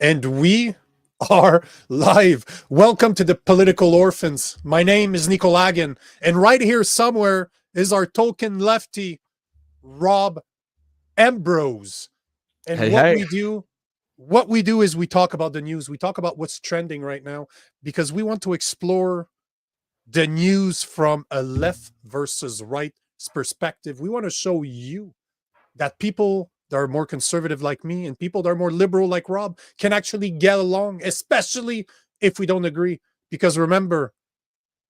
And we are live. Welcome to the Political Orphans. My name is Nico Lagan, and right here somewhere is our token lefty, Rob Ambrose. And Hey, hey. what we do is we talk about the news. We talk about what's trending right now because we want to explore the news from a left versus right perspective. We want to show you that people that are more conservative like me and people that are more liberal like Rob can actually get along, especially if we don't agree. Because remember,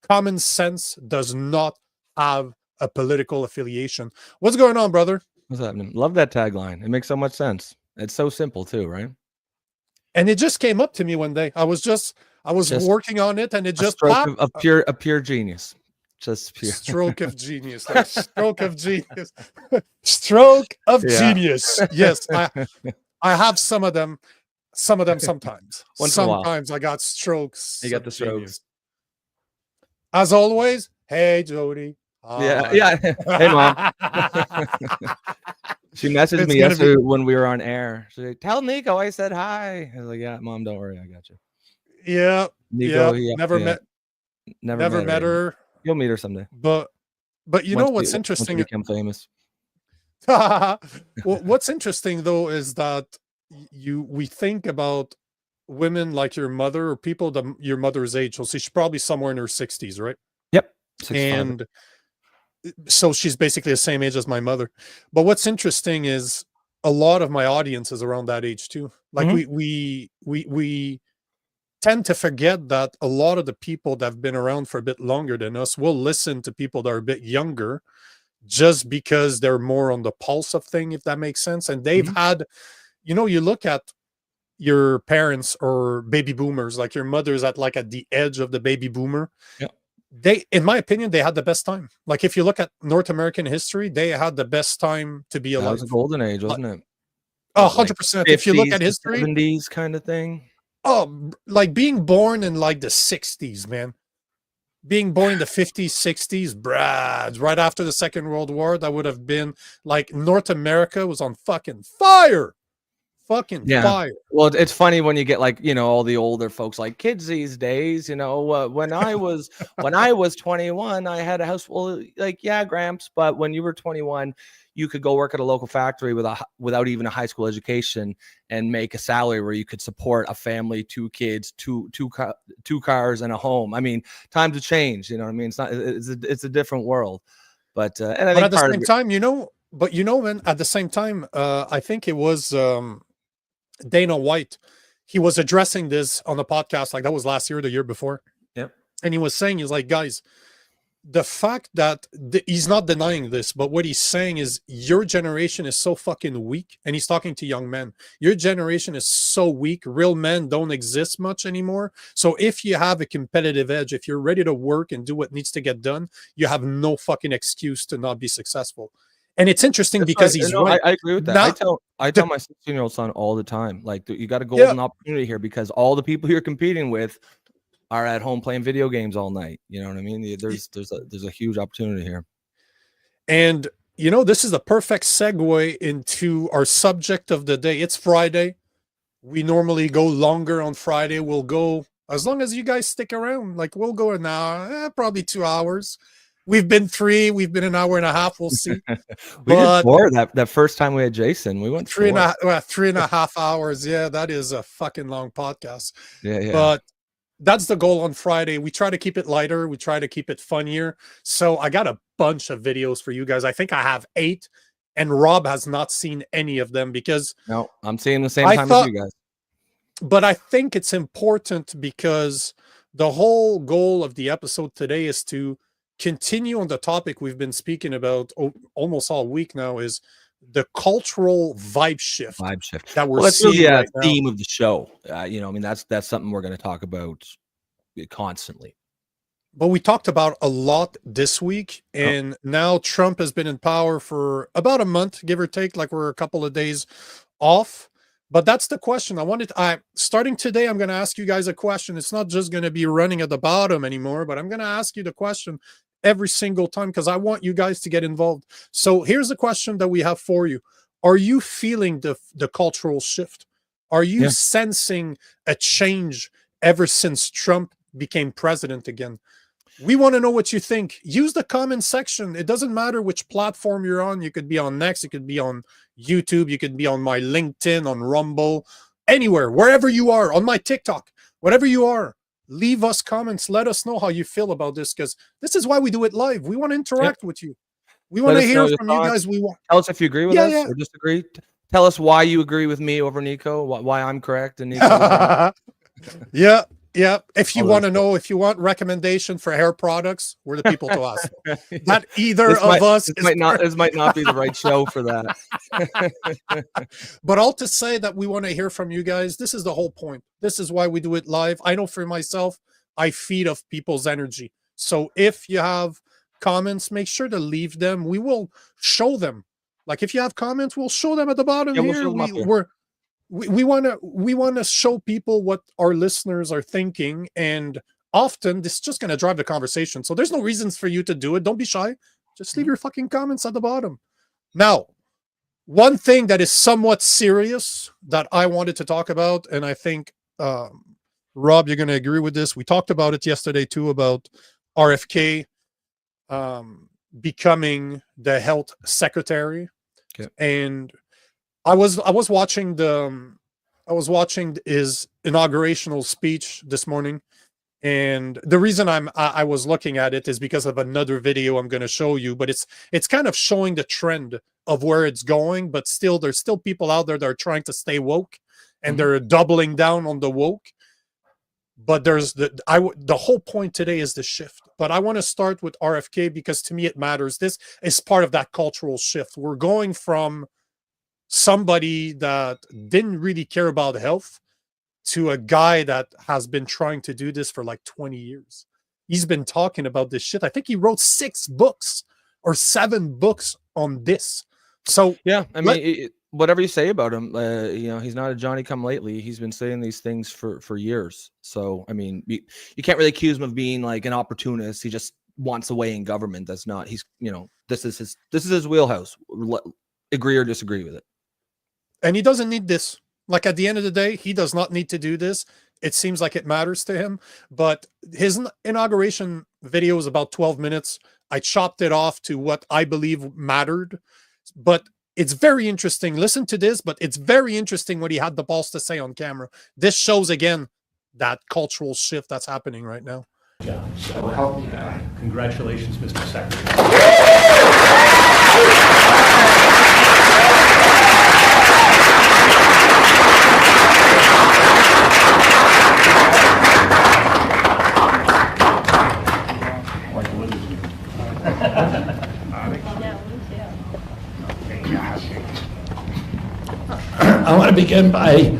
common sense does not have a political affiliation. What's going on, brother? What's happening? Love that tagline. It makes so much sense. It's so simple too, right? And it just came up to me one day. I was Just working on it and it a just stroke popped. of pure genius. Just pure. Stroke of genius. Like stroke of genius. Stroke of genius. Yes, I have some of them sometimes. Once in a while. Sometimes I got strokes. You got the strokes. Genius. As always, hey Jody. Yeah. Hey, Mom. She messaged me yesterday when we were on air. She's like, "Tell Nico I said hi." I was like, "Yeah, Mom, don't worry, I got you." Yeah. Nico, never met her. You'll meet her someday. But you know what's interesting? Once you become famous. Well, what's interesting though is that we think about women like your mother or people your mother's age. So she's probably somewhere in her 60s, right? Yep. 65. And so she's basically the same age as my mother. But what's interesting is a lot of my audience is around that age too. Like we tend to forget that a lot of the people that have been around for a bit longer than us will listen to people that are a bit younger just because they're more on the pulse of thing, if that makes sense. And they've had, you look at your parents or baby boomers, like your mother's at the edge of the baby boomer. Yeah. They, in my opinion, they had the best time. Like if you look at North American history, they had the best time to be alive. That was a golden age, wasn't it? 100%. If you look at history, 70s kind of thing. Oh, like being born in like the 60s, man. Being born in the 50s, 60s, brad, right after the Second World War, that would have been like North America was on fucking fire. Fire. Well, it's funny when you get all the older folks, like kids these days, when I was 21, I had a house full, Gramps, but when you were 21, you could go work at a local factory without even a high school education and make a salary where you could support a family, 2 kids, two cars and a home. I mean, times have changed, you know what I mean? It's a different world. But and I think at the same time, man, at the same time, I think it was Dana White. He was addressing this on the podcast, like that was last year or the year before. Yep. And he was saying, he's like, guys, the fact that he's not denying this, but what he's saying is your generation is so fucking weak. And he's talking to young men. Your generation is so weak. Real men don't exist much anymore. So if you have a competitive edge, if you're ready to work and do what needs to get done, you have no fucking excuse to not be successful. And it's interesting because he's right. I agree with that. I tell my 16-year-old son all the time, like, you got a golden opportunity here because all the people you're competing with are at home playing video games all night. You know what I mean? There's a huge opportunity here. And this is a perfect segue into our subject of the day. It's Friday. We normally go longer on Friday. We'll go as long as you guys stick around. Like we'll go an hour, probably 2 hours. We've been 3. We've been an hour and a half. We'll see. We did 4 that first time we had Jason. We went 3.5 hours. Yeah, that is a fucking long podcast. Yeah. But that's the goal on Friday. We try to keep it lighter. We try to keep it funnier. So I got a bunch of videos for you guys. I think I have 8, and Rob has not seen any of them because no, I'm seeing the same time as you guys. But I think it's important because the whole goal of the episode today is to continue on the topic we've been speaking about almost all week now, is the cultural vibe shift that we're seeing. Really right a theme of the show. That's something we're going to talk about constantly. But we talked about a lot this week, and now Trump has been in power for about a month, give or take. Like we're a couple of days off. But that's the question. Starting today, I'm going to ask you guys a question. It's not just going to be running at the bottom anymore, but I'm going to ask you the question every single time because I want you guys to get involved. So here's the question that we have for you. Are you feeling the cultural shift? Are you sensing a change ever since Trump became president again? We want to know what you think. Use the comment section. It doesn't matter which platform you're on. You could be on Next, you could be on YouTube, you could be on my LinkedIn, on Rumble, anywhere, wherever you are, on my TikTok, whatever you are. Leave us comments. Let us know how you feel about this, because this is why we do it live. We want to interact with you. We want to hear from you guys. We want. Tell us if you agree with us or disagree. Tell us why you agree with me over Nico, why I'm correct and Nico is wrong. Yeah. If you want to know, if you want recommendation for hair products, we're the people to ask. Not either of us. This might not be the right show for that. But all to say that we want to hear from you guys. This is the whole point. This is why we do it live. I know for myself, I feed off people's energy. So if you have comments, make sure to leave them. We will show them. Like if you have comments, we'll show them at the bottom here. We want to show people what our listeners are thinking, and often this is just going to drive the conversation. So there's no reasons for you to do it. Don't be shy. Just leave your fucking comments at the bottom. Now, one thing that is somewhat serious that I wanted to talk about, and I think Rob, you're going to agree with this. We talked about it yesterday too, about RFK becoming the health secretary. Okay. And I was watching his inaugurational speech this morning, and the reason I was looking at it is because of another video I'm going to show you. But it's kind of showing the trend of where it's going. But still, there's still people out there that are trying to stay woke, and they're doubling down on the woke. But there's the whole point today is the shift. But I want to start with RFK because to me it matters. This is part of that cultural shift. We're going from somebody that didn't really care about health to a guy that has been trying to do this for like 20 years. He's been talking about this shit. I think he wrote 6 books or 7 books on this. So yeah, I mean, whatever you say about him, he's not a Johnny come lately. He's been saying these things for years. So I mean, you can't really accuse him of being like an opportunist. He just wants a way in government. That's not. This is his wheelhouse. Agree or disagree with it. And he doesn't need this. Like at the end of the day, he does not need to do this. It seems like it matters to him. But his inauguration video is about 12 minutes. I chopped it off to what I believe mattered. But it's very interesting. Listen to this, but it's very interesting what he had the balls to say on camera. This shows, again, that cultural shift that's happening right now. Yeah. So help me God. Congratulations, Mr. Secretary. I want to begin by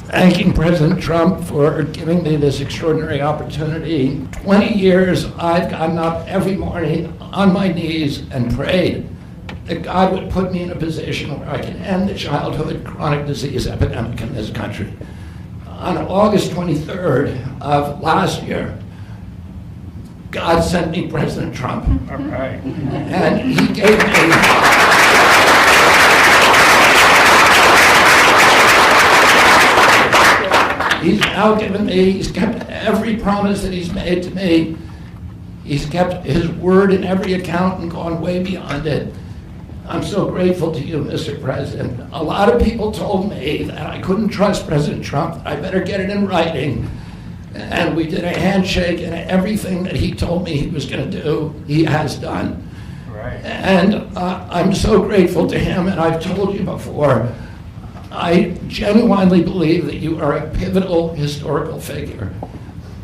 thanking President Trump for giving me this extraordinary opportunity. 20 years I've gotten up every morning on my knees and prayed that God would put me in a position where I can end the childhood chronic disease epidemic in this country. On August 23rd of last year, God sent me President Trump. All right. And he gave me... He's now given me, he's kept every promise that he's made to me. He's kept his word in every account and gone way beyond it. I'm so grateful to you, Mr. President. A lot of people told me that I couldn't trust President Trump, that I better get it in writing. And we did a handshake, and everything that he told me he was going to do, he has done. Right. And I'm so grateful to him, and I've told you before, I genuinely believe that you are a pivotal historical figure,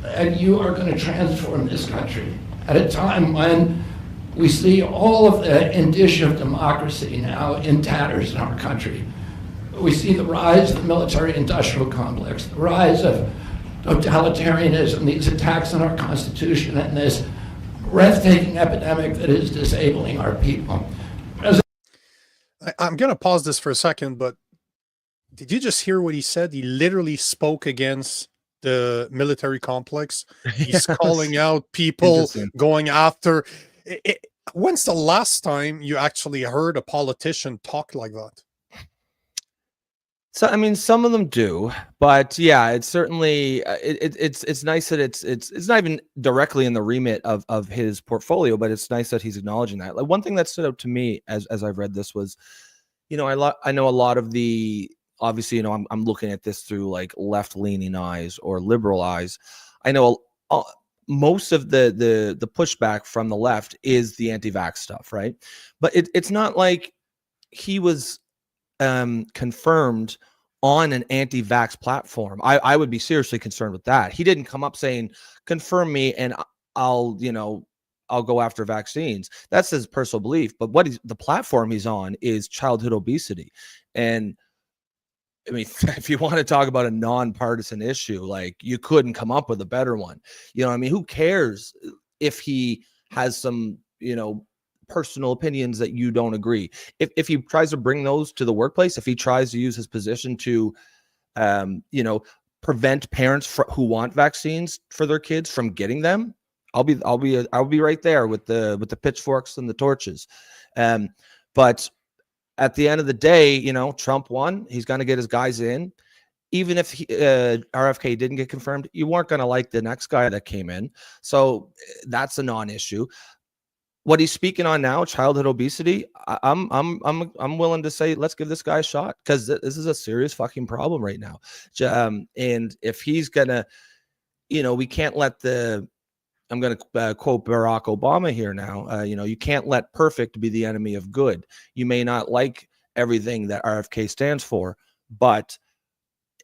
and you are going to transform this country at a time when we see all of the indicia of democracy now in tatters in our country. We see the rise of the military-industrial complex, the rise of totalitarianism, these attacks on our Constitution, and this breathtaking epidemic that is disabling our people. I'm going to pause this for a second, but did you just hear what he said? He literally spoke against the military complex. He's yes. calling out people, going after. When's the last time you actually heard a politician talk like that? So I mean, some of them do, but yeah, it's certainly it's nice that it's not even directly in the remit of his portfolio, but it's nice that he's acknowledging that. Like one thing that stood out to me as I've read this was, I know a lot of the, obviously, I'm looking at this through like left leaning eyes or liberal eyes. I know most of the pushback from the left is the anti-vax stuff, right? But it's not like he was confirmed on an anti-vax platform. I would be seriously concerned with that. He didn't come up saying, confirm me and I'll go after vaccines. That's his personal belief. But the platform he's on is childhood obesity. And I mean, if you want to talk about a nonpartisan issue, like you couldn't come up with a better one. I mean, who cares if he has some, personal opinions that you don't agree. If he tries to bring those to the workplace, if he tries to use his position to, prevent parents who want vaccines for their kids from getting them, I'll be right there with the pitchforks and the torches. But at the end of the day, Trump won. He's going to get his guys in. Even if RFK didn't get confirmed, you weren't going to like the next guy that came in. So that's a non-issue. What he's speaking on now, childhood obesity, I'm willing to say let's give this guy a shot, because this is a serious fucking problem right now. And if he's gonna, we can't let I'm going to quote Barack Obama here now. You can't let perfect be the enemy of good. You may not like everything that RFK stands for, but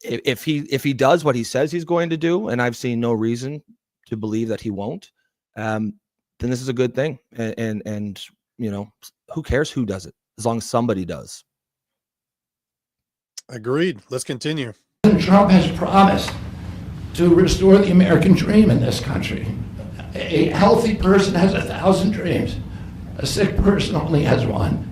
if he does what he says he's going to do, and I've seen no reason to believe that he won't, then this is a good thing. And who cares who does it, as long as somebody does. Agreed. Let's continue. Trump has promised to restore the American dream in this country. A healthy person has 1,000 dreams. A sick person only has one.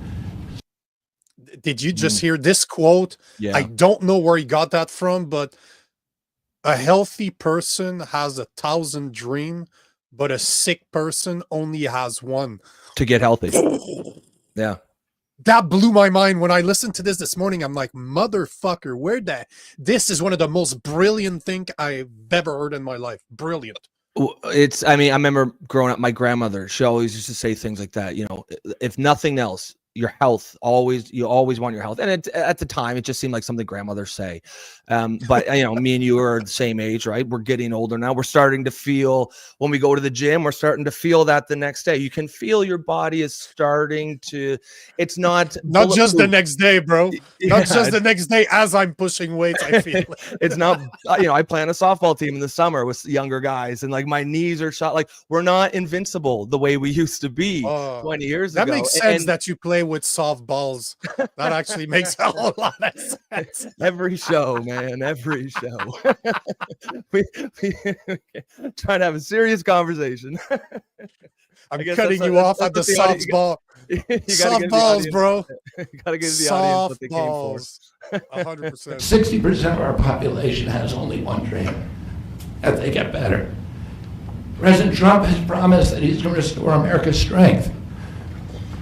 Did you just hear this quote? Yeah. I don't know where he got that from, but a healthy person has 1,000 dreams, but a sick person only has one. To get healthy. Yeah. That blew my mind when I listened to this morning. I'm like, motherfucker, this is one of the most brilliant things I've ever heard in my life. Brilliant. I remember growing up, my grandmother, she always used to say things like that, if nothing else, your health, you always want your health. And at the time, it just seemed like something grandmothers say. But me and you are the same age, right? We're getting older now. We're starting to feel, when we go to the gym, we're starting to feel that the next day. You can feel your body is starting to, it's not just the next day, bro. Not just the next day as I'm pushing weights, I feel it. It's not, I play on a softball team in the summer with younger guys, and like my knees are shot. Like, we're not invincible the way we used to be 20 years ago. That makes sense that you play with softballs. That actually makes a whole lot of sense. Every show, man, every show. we trying to have a serious conversation. I'm cutting you off at the softball. Softballs, bro. You gotta give the audience what they came for. 100%. 60% of our population has only one dream, that they get better. President Trump has promised that he's going to restore America's strength.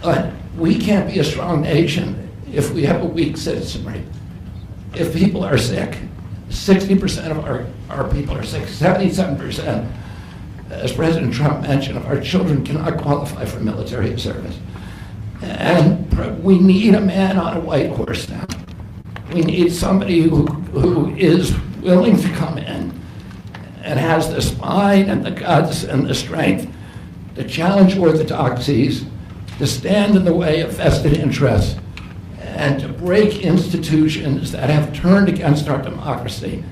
But we can't be a strong nation if we have a weak citizenry. If people are sick, 60% of our people are sick, 77%, as President Trump mentioned, of our children cannot qualify for military service. And we need a man on a white horse now. We need somebody who is willing to come in and has the spine and the guts and the strength to challenge orthodoxies, to stand in the way of vested interests, and to break institutions that have turned against our democracy.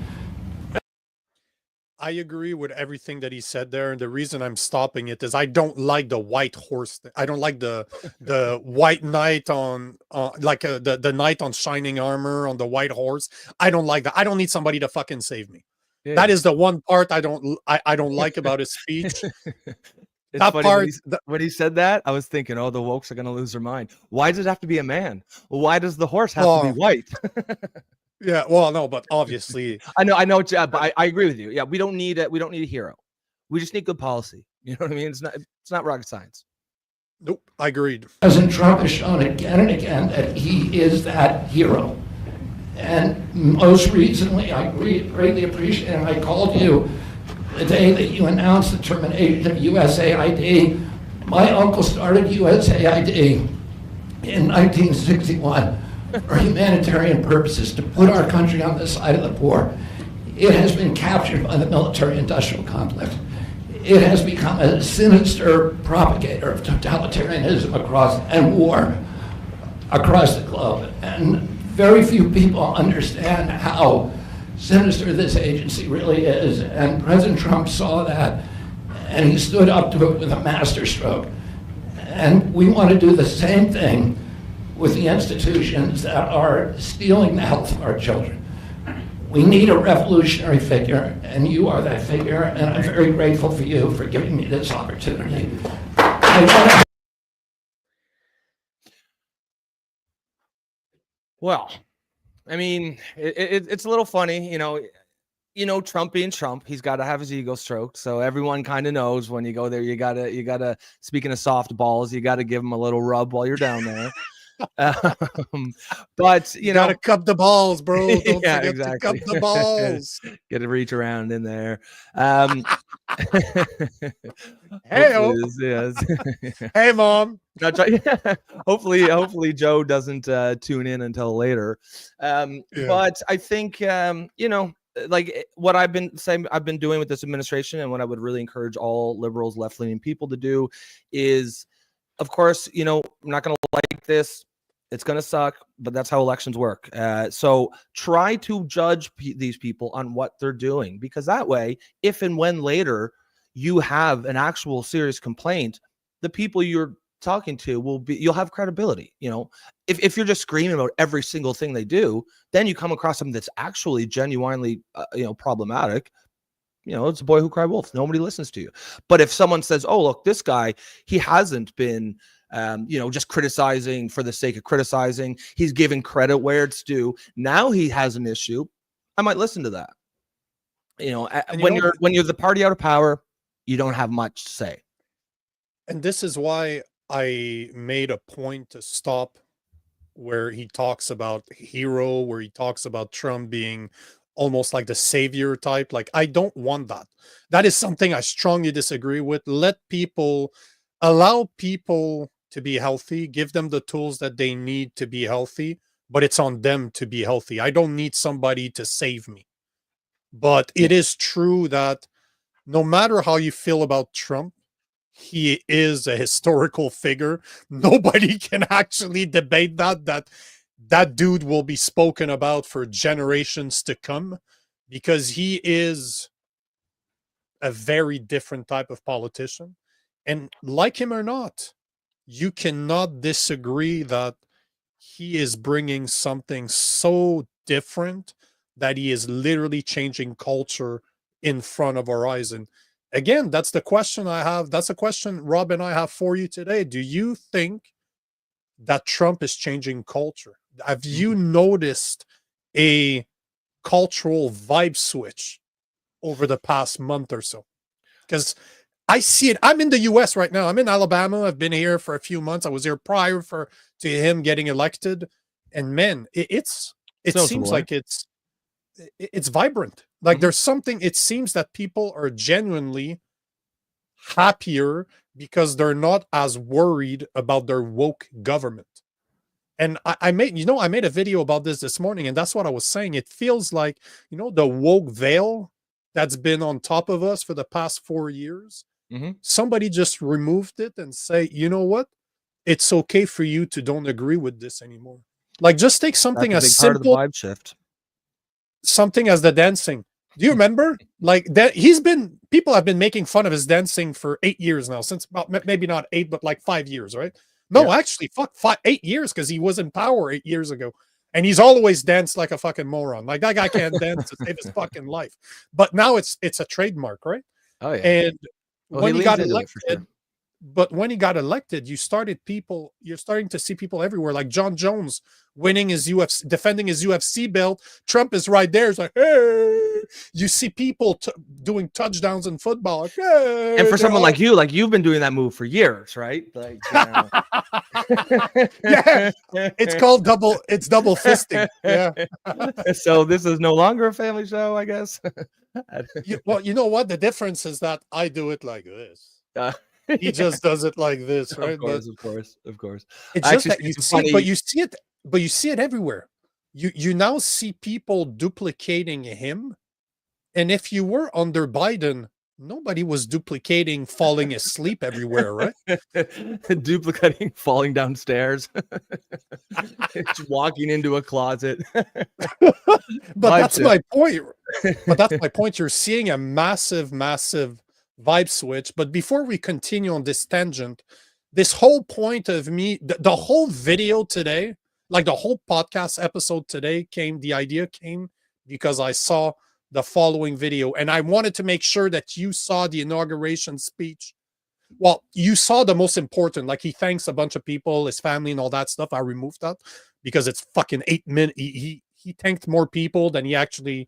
I agree with everything that he said there, and the reason I'm stopping it is I don't like the white horse. I don't like the white knight on the knight on shining armor on the white horse. I don't like that. I don't need somebody to fucking save me. Yeah. That is the one part I don't like about his speech. That part, when he said that, I was thinking, the wokes are going to lose their mind. Why does it have to be a man? Well, why does the horse have to be white? Yeah, well, no, but obviously, I know, but I agree with you. Yeah, we don't need a hero. We just need good policy. You know what I mean? It's not rocket science. Nope, I agreed. President Trump has shown again and again that he is that hero. And most recently, I greatly appreciate it. I called you the day that you announced the termination of USAID. My uncle started USAID in 1961 for humanitarian purposes, to put our country on the side of the poor. It has been captured by the military-industrial complex. It has become a sinister propagator of totalitarianism and war across the globe. And very few people understand how sinister this agency really is. And President Trump saw that, and he stood up to it with a masterstroke. And we want to do the same thing with the institutions that are stealing the health of our children. We need a revolutionary figure, and you are that figure, and I'm very grateful for you for giving me this opportunity. Well, I mean, it's a little funny, Trump being Trump, he's got to have his ego stroked. So everyone kind of knows when you go there, you gotta, speaking of softballs, you got to give them a little rub while you're down there. But you gotta cup the balls, bro. Don't yeah, forget exactly. to cup the balls. Get to reach around in there. Hey, yes. Hey, Mom. Hopefully Joe doesn't tune in until later. But I think like what I've been saying, I've been doing with this administration, and what I would really encourage all liberals, left-leaning people to do is, of course, I'm not going to like this. It's going to suck, but that's how elections work. So try to judge these people on what they're doing, because that way, if and when later you have an actual serious complaint, the people you're talking to you'll have credibility. If you're just screaming about every single thing they do, then you come across something that's actually genuinely, problematic. It's a boy who cried wolf. Nobody listens to you. But if someone says, oh, look, this guy, he hasn't been, just criticizing for the sake of criticizing. He's giving credit where it's due. Now he has an issue. I might listen to that. When you're the party out of power, you don't have much to say. And this is why I made a point to stop where he talks about hero, where he talks about Trump being almost like the savior type. Like, I don't want that. That is something I strongly disagree with. Allow people to be healthy, give them the tools that they need to be healthy, but it's on them to be healthy. I don't need somebody to save me. But it is true that no matter how you feel about Trump, he is a historical figure. Nobody can actually debate that dude will be spoken about for generations to come, because he is a very different type of politician. And like him or not, you cannot disagree that he is bringing something so different that he is literally changing culture in front of our eyes. And again, that's the question I have. That's a question Rob and I have for you today. Do you think that Trump is changing culture? Have you noticed a cultural vibe switch over the past month or so? Because I see it. I'm in the US right now. I'm in Alabama. I've been here for a few months. I was here prior to him getting elected. And man, it seems like it's vibrant. Like there's something, it seems that people are genuinely happier because they're not as worried about their woke government. And I made a video about this morning, and that's what I was saying. It feels like, the woke veil that's been on top of us for the past 4 years. Somebody just removed it and say, you know what? It's okay for you to don't agree with this anymore. Like, just take something as simple, vibe shift. Something as the dancing. Do you remember? Like that, people have been making fun of his dancing for 8 years now, since about, maybe not 8, but like 5 years, right? No, actually, 8 years, because he was in power 8 years ago. And he's always danced like a fucking moron. Like, that guy can't dance to save his fucking life. But now it's a trademark, right? Oh, yeah. And when he got elected, But when he got elected, you're starting to see people everywhere, like John Jones winning his UFC, defending his UFC belt. Trump is right there. It's like, hey, you see people doing touchdowns in football. Like, hey, and for someone like you, like you've been doing that move for years, right? Like, yeah, it's called double fisting. Yeah. So this is no longer a family show, I guess. Well, you know what? The difference is that I do it like this. He just does it like this, right? Of course. It's just that you see it, but you see it everywhere. You now see people duplicating him, and if you were under Biden, nobody was duplicating falling asleep everywhere, right? Duplicating falling downstairs, just walking into a closet. But that's my point. But that's my point. You're seeing a massive vibe switch. But before we continue on this tangent, this whole point of me, the whole video today, like the whole podcast episode today the idea came because I saw the following video, and I wanted to make sure that you saw the inauguration speech. Well, you saw the most important, like he thanks a bunch of people, his family and all that stuff. I removed that because it's fucking 8 minutes. He thanked more people than he actually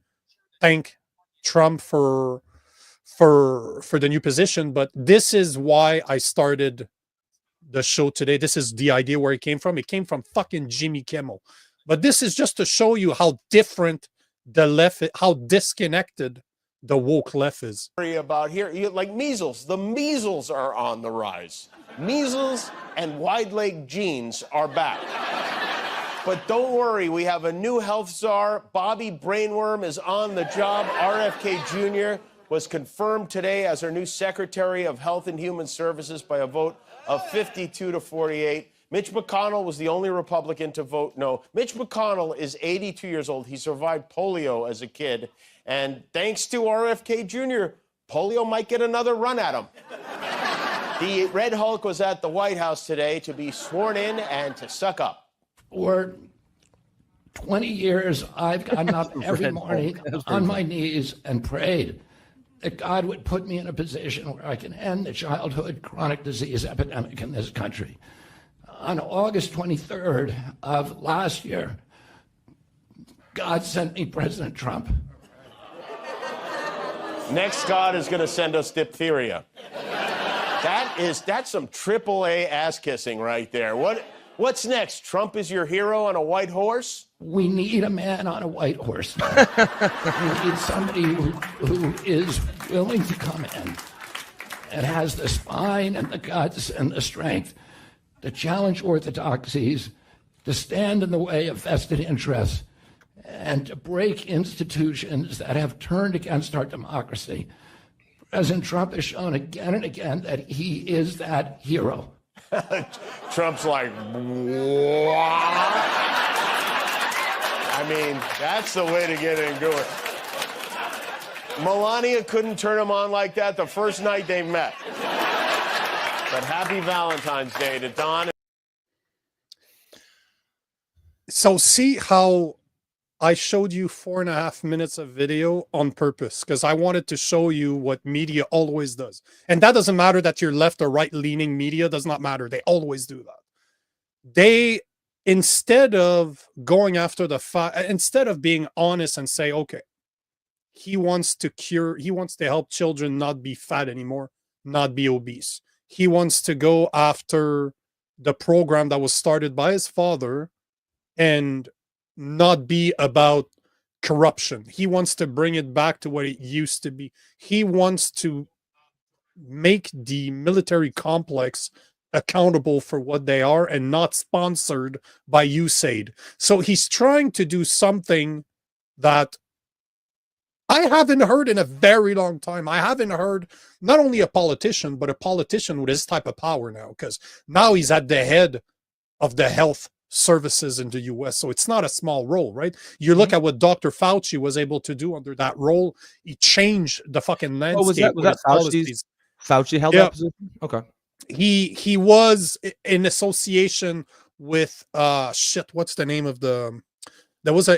thanked Trump for the new position. But this is why I started the show today. This is the idea where it came from. It came from fucking Jimmy Kimmel. But this is just to show you how different the left, how disconnected the woke left is. About here, like measles. The measles are on the rise. Measles and wide-leg jeans are back. But don't worry, we have a new health czar. Bobby Brainworm is on the job. RFK Jr. was confirmed today as our new Secretary of Health and Human Services by a vote of 52 to 48. Mitch McConnell was the only Republican to vote no. Mitch McConnell is 82 years old. He survived polio as a kid. And thanks to RFK Jr., polio might get another run at him. The Red Hulk was at the White House today to be sworn in and to suck up. For 20 years, I've gotten up every morning on my knees and prayed that God would put me in a position where I can end the childhood chronic disease epidemic in this country. On August 23rd of last year, God sent me President Trump. Next, God is going to send us diphtheria. That's some AAA ass kissing right there. What's next? Trump is your hero on a white horse? We need a man on a white horse. We need somebody who is willing to come in and has the spine and the guts and the strength to challenge orthodoxies, to stand in the way of vested interests, and to break institutions that have turned against our democracy. President Trump has shown again and again that he is that hero. Trump's like, what? I mean, that's the way to get into it. Melania couldn't turn him on like that the first night they met. But happy Valentine's Day to Don. So see how I showed you 4.5 minutes of video on purpose, because I wanted to show you what media always does. And that doesn't matter that you're left or right leaning media, does not matter. They always do that. They, instead of going after instead of being honest and say, okay, he wants to help children not be fat anymore, not be obese. He wants to go after the program that was started by his father and not be about corruption. He wants to bring it back to what it used to be. He wants to make the military complex accountable for what they are and not sponsored by USAID. So he's trying to do something that I haven't heard in a very long time. I haven't heard not only a politician, but a politician with this type of power now, because now he's at the head of the health services in the US. So it's not a small role, right? You look at what Dr. Fauci was able to do under that role. He changed the fucking landscape. Was that Fauci held that position? Okay. He was in association with what's the name of the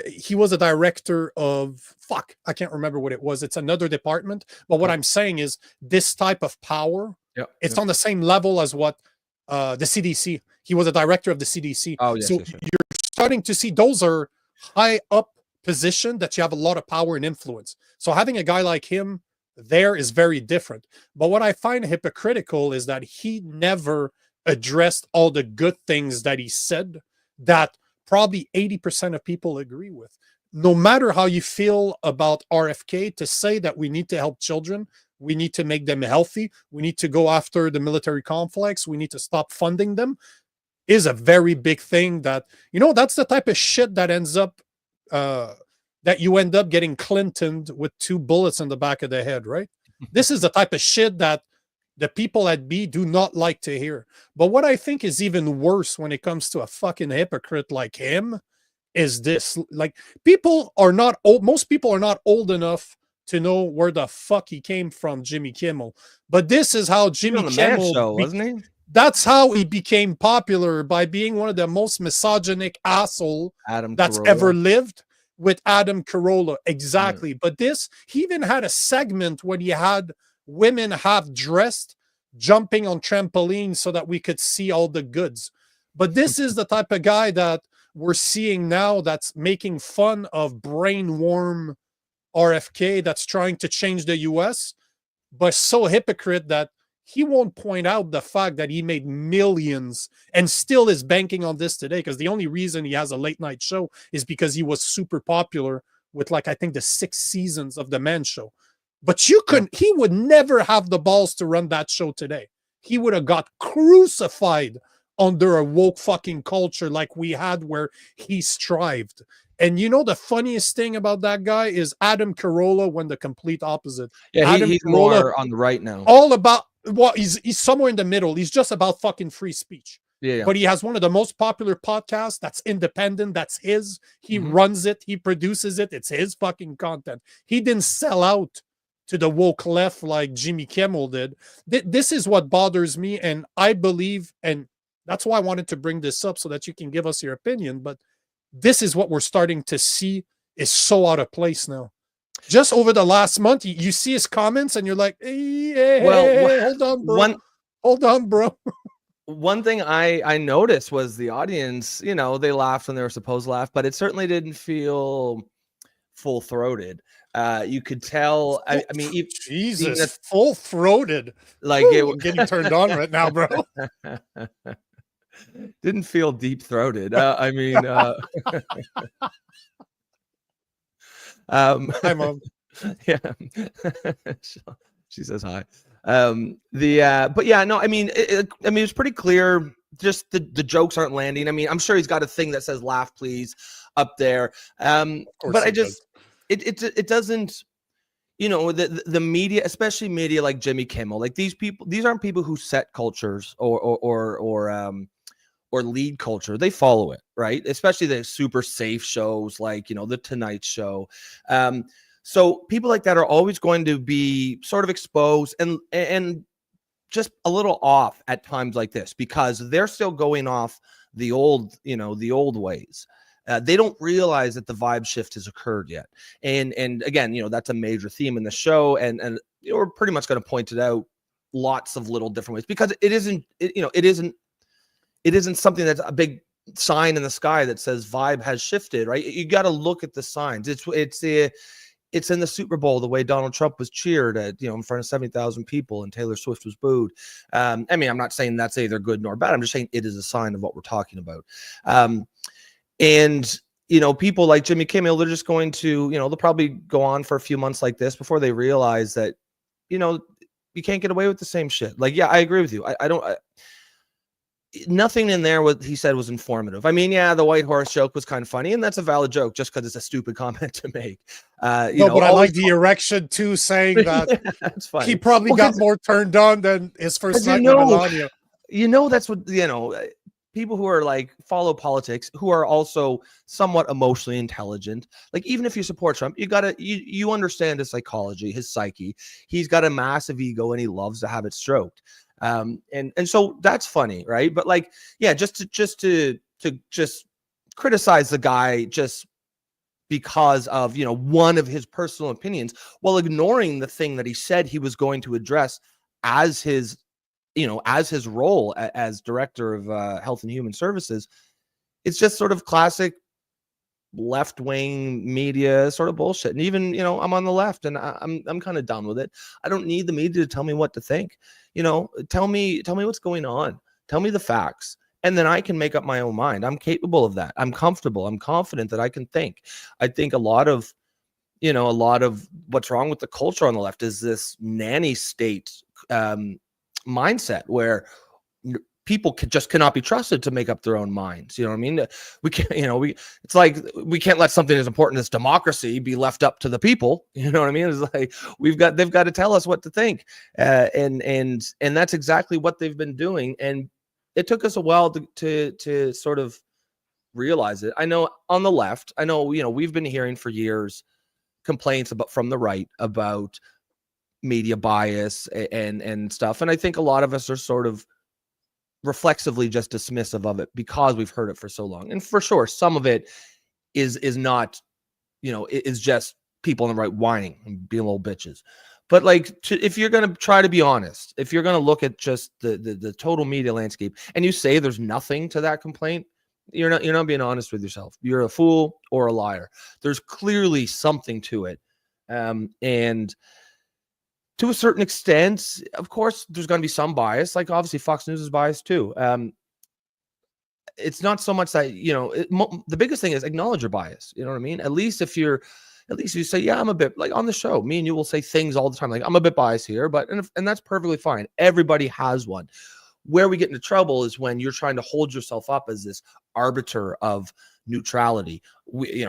he was a director of I can't remember what it was. It's another department. But what I'm saying is this type of power It's on the same level as what the CDC. He was a director of the CDC. Oh, yes, so yes, yes. you're starting to see those are high up position that you have a lot of power and influence. So having a guy like him there is very different. But what I find hypocritical is that he never addressed all the good things that he said that probably 80% of people agree with. No matter how you feel about RFK, to say that we need to help children, we need to make them healthy, we need to go after the military complex, we need to stop funding them, is a very big thing. That, you know, that's the type of shit that ends up that you end up getting Clintoned with 2 bullets in the back of the head, right? This is the type of shit that the people at B do not like to hear. But what I think is even worse when it comes to a fucking hypocrite like him is this. Like, people are not old, most people are not old enough to know where the fuck he came from, Jimmy Kimmel. But this is how Jimmy Kimmel show, wasn't he? That's how he became popular, by being one of the most misogynic asshole that's ever lived, with Adam Carolla. Exactly. But this, he even had a segment when he had women half dressed jumping on trampolines so that we could see all the goods. But this is the type of guy that we're seeing now, that's making fun of brain worm RFK, that's trying to change the US, but so hypocrite that he won't point out the fact that he made millions and still is banking on this today. Because the only reason he has a late night show is because he was super popular with, like, I think the 6 seasons of The Man Show. But you couldn't, he would never have the balls to run that show today. He would have got crucified under a woke fucking culture like we had, where he strived. And you know, the funniest thing about that guy is Adam Carolla went the complete opposite. Yeah, Adam he's Carolla, more on the right now. all about, well, he's somewhere in the middle. He's just about fucking free speech. Yeah. But he has one of the most popular podcasts that's independent. That's his. He runs it. He produces it. It's his fucking content. He didn't sell out to the woke left like Jimmy Kimmel did. This is what bothers me. And I believe, and that's why I wanted to bring this up, so that you can give us your opinion. But this is what we're starting to see is so out of place now. Just over the last month, you see his comments and you're like, hey, well, hold on, bro. Hold on, bro. One thing I noticed was the audience, you know, they laughed when they were supposed to laugh, but it certainly didn't feel full-throated. You could tell, I mean, Jesus, full-throated. Like, it getting turned on right now, bro. Didn't feel deep-throated. I mean, hi, Mom. Yeah. She says hi. But yeah, no, I mean, it's pretty clear. Just the jokes aren't landing. I mean, I'm sure he's got a thing that says "laugh, please" up there. But it doesn't. You know, the media, especially media like Jimmy Kimmel, like these people, these aren't people who set cultures or lead culture. They follow it, right? Especially the super safe shows like, you know, the Tonight Show. So people like that are always going to be sort of exposed and just a little off at times like this, because they're still going off the old, you know, the old ways. They don't realize that the vibe shift has occurred yet. And again, you know, that's a major theme in the show. And you know, we're pretty much going to point it out lots of little different ways, because it isn't something that's a big sign in the sky that says vibe has shifted, right? You got to look at the signs. It's in the Super Bowl, the way Donald Trump was cheered at, you know, in front of 70,000 people, and Taylor Swift was booed. I mean, I'm not saying that's either good nor bad. I'm just saying it is a sign of what we're talking about. And, you know, people like Jimmy Kimmel, they're just going to, you know, they'll probably go on for a few months like this before they realize that, you know, you can't get away with the same shit. Like, yeah, I agree with you. Nothing in there what he said was informative. I mean, yeah, the white horse joke was kind of funny, and that's a valid joke just because it's a stupid comment to make. But I like the erection too, saying that that's funny. He probably got more turned on than his first night with Melania. You know, that's what, you know, people who are like follow politics, who are also somewhat emotionally intelligent. Like, even if you support Trump, you understand his psychology, his psyche. He's got a massive ego and he loves to have it stroked. And so that's funny, right? But like, yeah, just to criticize the guy just because of, you know, one of his personal opinions, while ignoring the thing that he said he was going to address as his as his role as director of Health and Human Services, it's just sort of classic left-wing media sort of bullshit. And even, I'm on the left, and I'm kind of done with it. I don't need the media to tell me what to think. Tell me what's going on. Tell me the facts. And then I can make up my own mind. I'm capable of that. I'm comfortable. I'm confident that I can think. I think a lot of what's wrong with the culture on the left is this nanny state mindset where people just cannot be trusted to make up their own minds. You know what I mean? We can't, it's like we can't let something as important as democracy be left up to the people. You know what I mean? It's like they've got to tell us what to think. And that's exactly what they've been doing. And it took us a while to sort of realize it. I know on the left, we've been hearing for years complaints from the right about media bias and stuff. And I think a lot of us are sort of reflexively just dismissive of it because we've heard it for so long. And for sure, some of it is not, is just people on the right whining and being little bitches. But if you're going to try to be honest, if you're going to look at just the total media landscape and you say there's nothing to that complaint, you're not being honest with yourself. You're a fool or a liar. There's clearly something to it. And to a certain extent, of course, there's going to be some bias. Like obviously Fox News is biased too. It's not so much that, the biggest thing is acknowledge your bias. You know what I mean? At least you say, yeah, I'm a bit, like on the show, me and you will say things all the time. Like I'm a bit biased here, and that's perfectly fine. Everybody has one. Where we get into trouble is when you're trying to hold yourself up as this arbiter of neutrality. We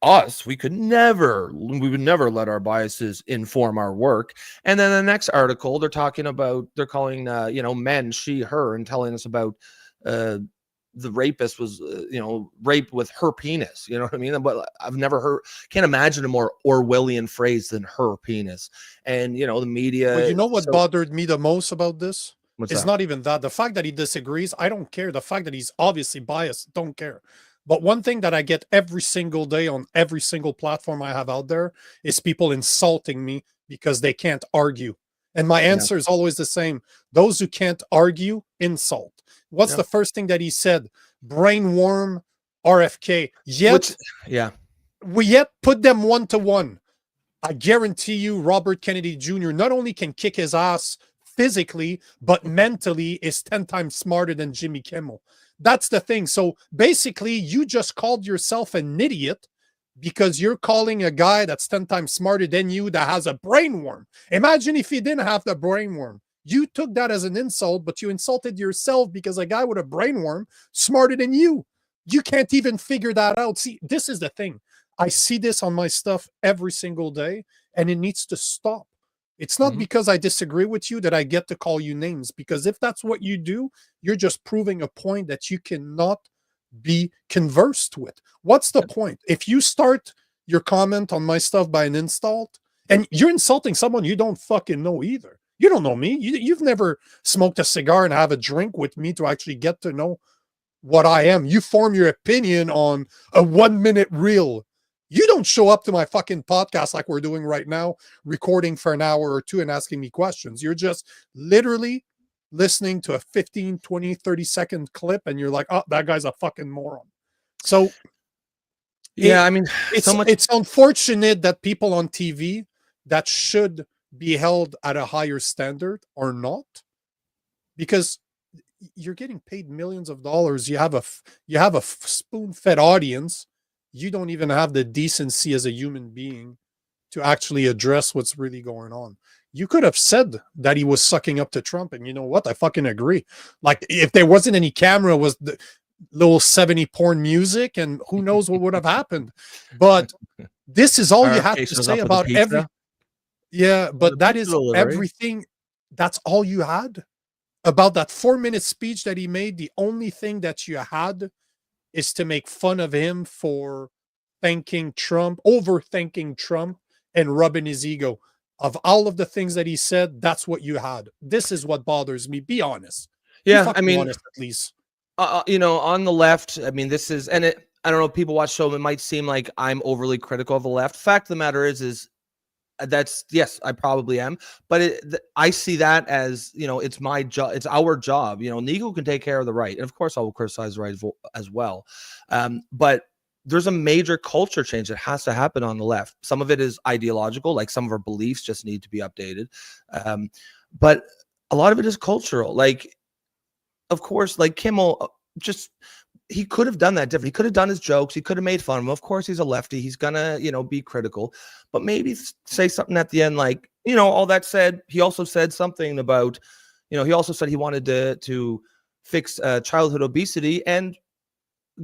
would never let our biases inform our work. And then the next article, they're calling, men, she, her, and telling us about, the rapist was, raped with her penis. You know what I mean? But I've never can't imagine a more Orwellian phrase than her penis. And, the media. Well, you know what bothered me the most about this? It's not even that. The fact that he disagrees, I don't care. The fact that he's obviously biased, don't care. But one thing that I get every single day on every single platform I have out there is people insulting me because they can't argue. And my answer is always the same. Those who can't argue, insult. What's the first thing that he said? Brainworm RFK. We yet put them 1-to-1. I guarantee you Robert Kennedy Jr. not only can kick his ass physically, but mentally is 10 times smarter than Jimmy Kimmel. That's the thing. So basically, you just called yourself an idiot because you're calling a guy that's 10 times smarter than you that has a brainworm. Imagine if he didn't have the brainworm. You took that as an insult, but you insulted yourself because a guy with a brainworm smarter than you. You can't even figure that out. See, this is the thing. I see this on my stuff every single day, and it needs to stop. It's not because I disagree with you that I get to call you names, because if that's what you do, you're just proving a point that you cannot be conversed with. What's the point? If you start your comment on my stuff by an insult, and you're insulting someone you don't fucking know either. You don't know me. You've never smoked a cigar and have a drink with me to actually get to know what I am. You form your opinion on a 1-minute reel. You don't show up to my fucking podcast like we're doing right now, recording for an hour or two and asking me questions. You're just literally listening to a 15, 20, 30-second clip, and you're like, oh, that guy's a fucking moron. So, it's unfortunate that people on TV that should be held at a higher standard are not, because you're getting paid millions of dollars. You have a spoon-fed audience. You don't even have the decency as a human being to actually address what's really going on. You could have said that he was sucking up to Trump, and you know what? I fucking agree. Like, if there wasn't any camera, was the little 70 porn music, and who knows what would have happened. But this is all you have to say about every. Yeah, but that is everything. That's all you had about that 4-minute speech that he made. The only thing that you had is to make fun of him for overthinking Trump and rubbing his ego. Of all of the things that he said, that's what you had. This is what bothers me. Be honest. Yeah, I mean, honest, at least. On the left, I mean, this is, I don't know, people watch show, it might seem like I'm overly critical of the left. Fact of the matter is That's yes, I probably am, but I see that as, you know, it's my job, it's our job. You know, Nico can take care of the right, and of course I will criticize the right as well, but there's a major culture change that has to happen on the left. Some of it is ideological, like some of our beliefs just need to be updated, but a lot of it is cultural. Like, of course, like Kimmel, just he could have done that different. He could have done his jokes. He could have made fun of him. Of course, he's a lefty. He's gonna, you know, be critical, but maybe say something at the end, like, you know, all that said, he also said something about, you know, he also said he wanted to fix childhood obesity, and,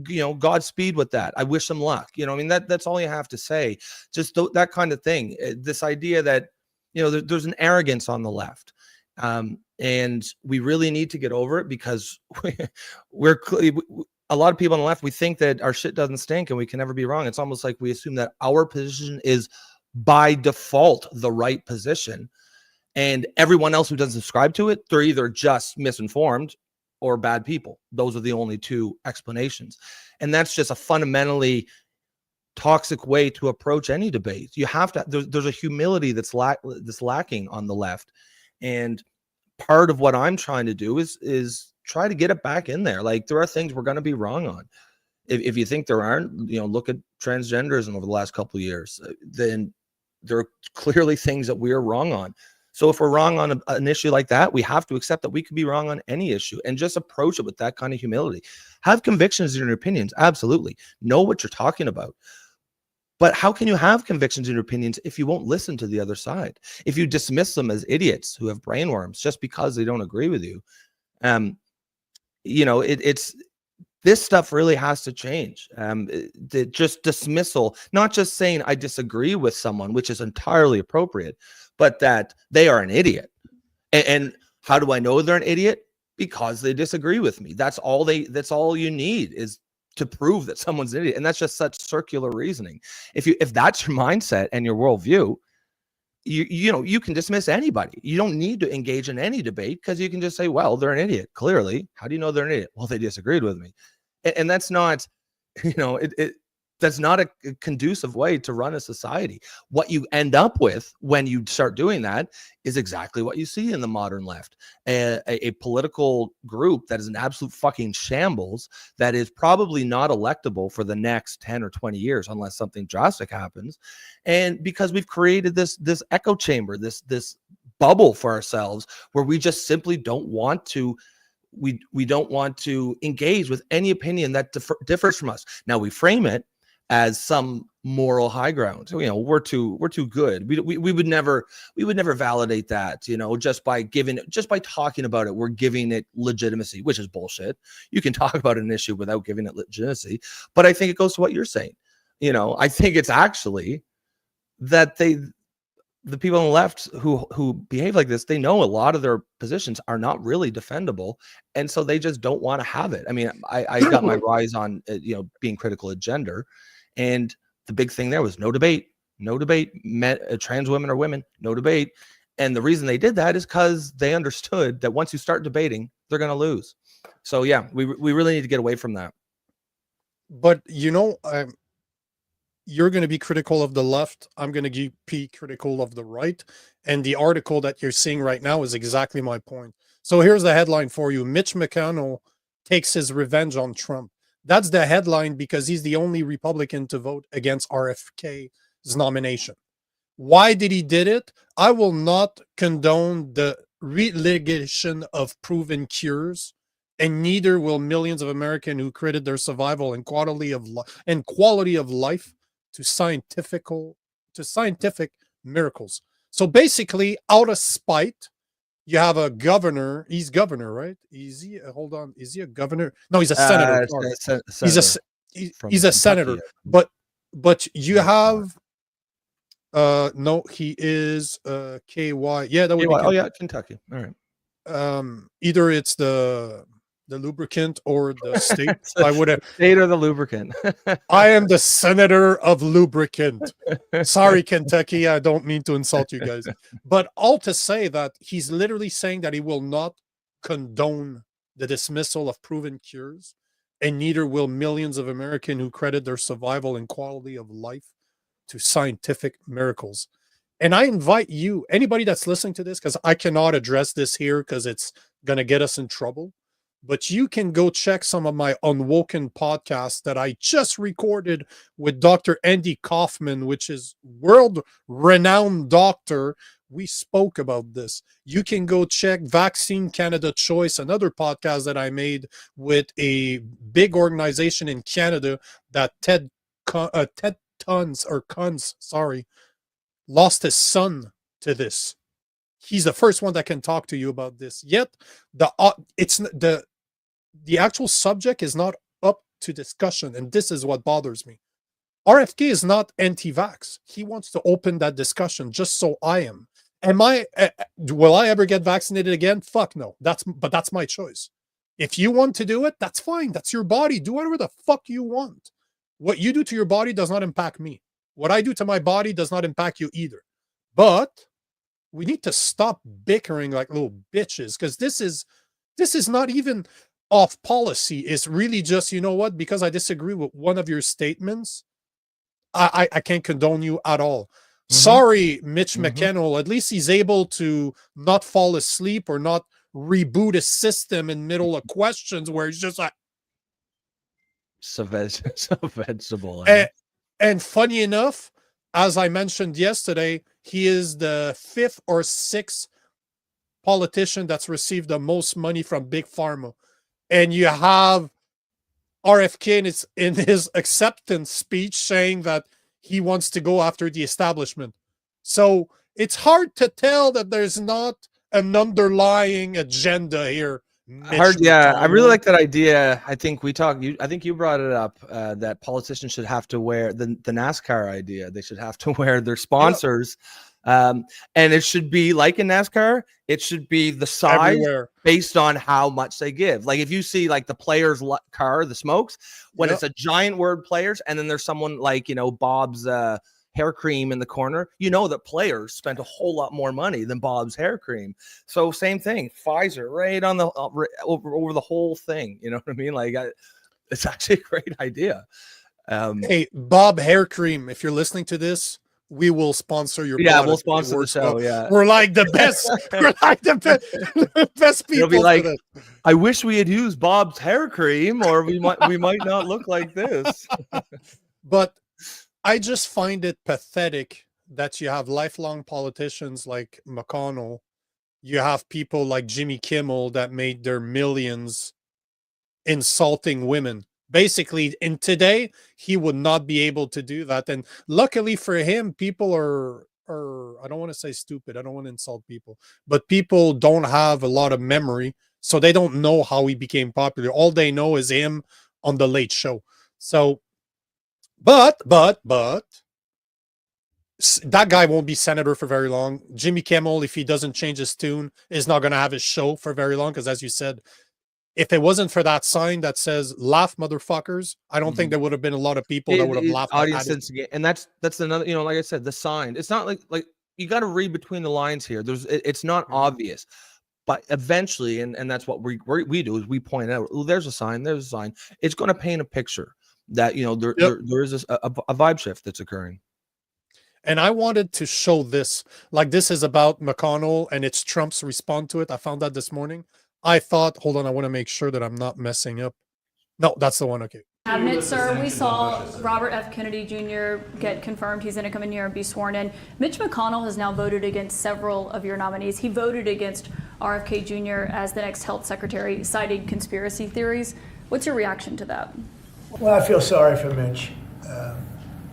you know, Godspeed with that. I wish him luck. You know, I mean, that's all you have to say. Just that kind of thing. This idea that, you know, there's an arrogance on the left. And we really need to get over it, because we're a lot of people on the left, we think that our shit doesn't stink and we can never be wrong. It's almost like we assume that our position is by default the right position, and everyone else who doesn't subscribe to it, they're either just misinformed or bad people. Those are the only two explanations. And that's just a fundamentally toxic way to approach any debate. You have to, there's a humility that's lacking on the left. And part of what I'm trying to do is try to get it back in there. Like, there are things we're going to be wrong on. If you think there aren't, you know, look at transgenderism over the last couple of years, then there are clearly things that we are wrong on. So if we're wrong on an issue like that, we have to accept that we could be wrong on any issue, and just approach it with that kind of humility. Have convictions in your opinions. Absolutely. Know what you're talking about. But how can you have convictions in your opinions if you won't listen to the other side? If you dismiss them as idiots who have brainworms just because they don't agree with you? You know, it's this stuff really has to change. Just dismissal, not just saying I disagree with someone, which is entirely appropriate, but that they are an idiot. And how do I know they're an idiot? Because they disagree with me. That's all you need, is to prove that someone's an idiot. And that's just such circular reasoning. If that's your mindset and your worldview, you know, you can dismiss anybody. You don't need to engage in any debate, because you can just say, well, they're an idiot. Clearly. How do you know they're an idiot? Well, they disagreed with me. And that's not, you know, that's not a conducive way to run a society. What you end up with when you start doing that is exactly what you see in the modern left. A political group that is an absolute fucking shambles, that is probably not electable for the next 10 or 20 years unless something drastic happens. And because we've created this echo chamber, this bubble for ourselves, where we just simply don't want to we don't want to engage with any opinion that differs from us. Now we frame it as some moral high ground. So, you know, we're too good. We would never validate that, you know, just by talking about it, we're giving it legitimacy, which is bullshit. You can talk about an issue without giving it legitimacy. But I think it goes to what you're saying. You know, I think it's actually that the people on the left who behave like this, they know a lot of their positions are not really defendable, and so they just don't want to have it. I mean, I got my rise on you know, being critical of gender, and the big thing there was no debate. Trans women are women, no debate. And the reason they did that is because they understood that once you start debating, they're going to lose. So yeah, we really need to get away from that. But you know, you're going to be critical of the left. I'm going to be critical of the right. And the article that you're seeing right now is exactly my point. So here's the headline for you. Mitch McConnell takes his revenge on Trump. That's the headline because he's the only Republican to vote against RFK's nomination. Why did he did it? I will not condone the relegation of proven cures, and neither will millions of Americans who credit their survival and quality of life to scientific miracles. So basically, out of spite, you have a governor. He's governor, right? Is he? Hold on. Is he a governor? No, he's a senator. He's a senator. But you have no, he is KY. Yeah, that would be. Oh yeah, Kentucky. All right. Either it's the lubricant or the state. I would have state or the lubricant. I am the senator of lubricant. Sorry, Kentucky. I don't mean to insult you guys. But all to say that he's literally saying that he will not condone the dismissal of proven cures, and neither will millions of Americans who credit their survival and quality of life to scientific miracles. And I invite you, anybody that's listening to this, because I cannot address this here because it's going to get us in trouble. But you can go check some of my Unwoken podcasts that I just recorded with Dr. Andy Kaufman, which is world-renowned doctor. We spoke about this. You can go check Vaccine Canada Choice, another podcast that I made with a big organization in Canada that Ted Kunz lost his son to this. He's the first one that can talk to you about this. Yet the actual subject is not up to discussion, and this is what bothers me. RFK is not anti-vax. He wants to open that discussion, just so I am. Will I ever get vaccinated again? Fuck no. But that's my choice. If you want to do it, that's fine. That's your body. Do whatever the fuck you want. What you do to your body does not impact me. What I do to my body does not impact you either. But we need to stop bickering like little bitches, because this is not even off policy. It's really just, you know what, because I disagree with one of your statements, I can't condone you at all. Sorry, Mitch McConnell. At least he's able to not fall asleep or not reboot his system in middle of questions where he's just like so vegetable. And funny enough, as I mentioned yesterday, he is the 5th or 6th politician that's received the most money from Big Pharma. And you have RFK in his acceptance speech saying that he wants to go after the establishment. So it's hard to tell that there's not an underlying agenda here. I really like that idea. I think you brought it up, that politicians should have to wear the NASCAR idea. They should have to wear their sponsors. And it should be like in NASCAR, it should be the size everywhere, based on how much they give. Like if you see like the player's car, the smokes, when it's a giant word players, and then there's someone like, you know, Bob's hair cream in the corner, you know that players spent a whole lot more money than Bob's hair cream. So same thing, Pfizer right on the over the whole thing. You know what I mean? Like it's actually a great idea. Hey, Bob hair cream, if you're listening to this, we will sponsor your product. We'll sponsor the show. We're like the best. We're like the best people. It'll be like, I wish we had used Bob's hair cream, or we might not look like this. But I just find it pathetic that you have lifelong politicians like McConnell. You have people like Jimmy Kimmel that made their millions insulting women. Basically, in today, he would not be able to do that. And luckily for him, people are I don't want to say stupid. I don't want to insult people. But people don't have a lot of memory, so they don't know how he became popular. All they know is him on The Late Show. So, but that guy won't be senator for very long. Jimmy Kimmel, if he doesn't change his tune, is not going to have his show for very long, because as you said, if it wasn't for that sign that says "laugh, motherfuckers," I don't think there would have been a lot of people that would have laughed. Audience instigate, and that's another. You know, like I said, the sign. It's not like you got to read between the lines here. It's not obvious, but eventually, and that's what we do is we point out. Oh, there's a sign. There's a sign. It's going to paint a picture that, you know, there is a vibe shift that's occurring. And I wanted to show this. Like, this is about McConnell, and it's Trump's response to it. I found that this morning. I thought, hold on, I want to make sure that I'm not messing up. No, that's the one. Okay. Cabinet, sir, we saw Robert F. Kennedy Jr. get confirmed. He's going to come in here and be sworn in. Mitch McConnell has now voted against several of your nominees. He voted against RFK Jr. as the next health secretary, citing conspiracy theories. What's your reaction to that? Well, I feel sorry for Mitch.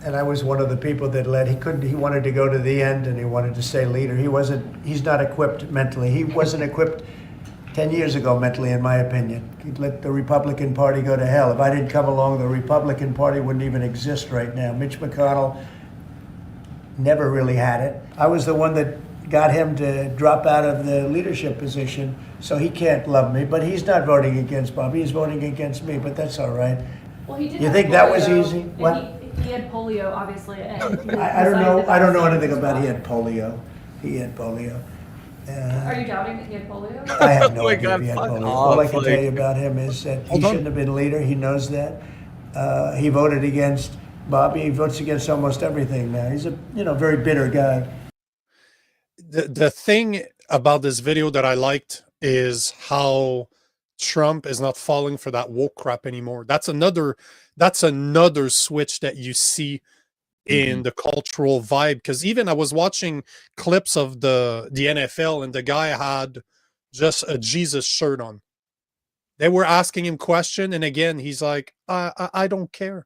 And I was one of the people that led. He wanted to go to the end, and he wanted to stay leader. He's not equipped mentally. He wasn't equipped 10 years ago mentally, in my opinion. He'd let the Republican Party go to hell. If I didn't come along, the Republican Party wouldn't even exist right now. Mitch McConnell never really had it. I was the one that got him to drop out of the leadership position, so he can't love me. But he's not voting against Bobby. He's voting against me, but that's all right. Well, he did. You think that was easy? What? He had polio, obviously. And I don't know. I don't know anything about he had polio. He had polio. Are you doubting that he had polio? I have no idea if he had polio. All I can tell you about him is that he shouldn't have been leader. He knows that. He voted against Bobby. He votes against almost everything now. He's a very bitter guy. The thing about this video that I liked is how Trump is not falling for that woke crap anymore. That's another switch that you see in the cultural vibe. Because even I was watching clips of the NFL, and the guy had just a Jesus shirt on. They were asking him question, and again he's like, I don't care.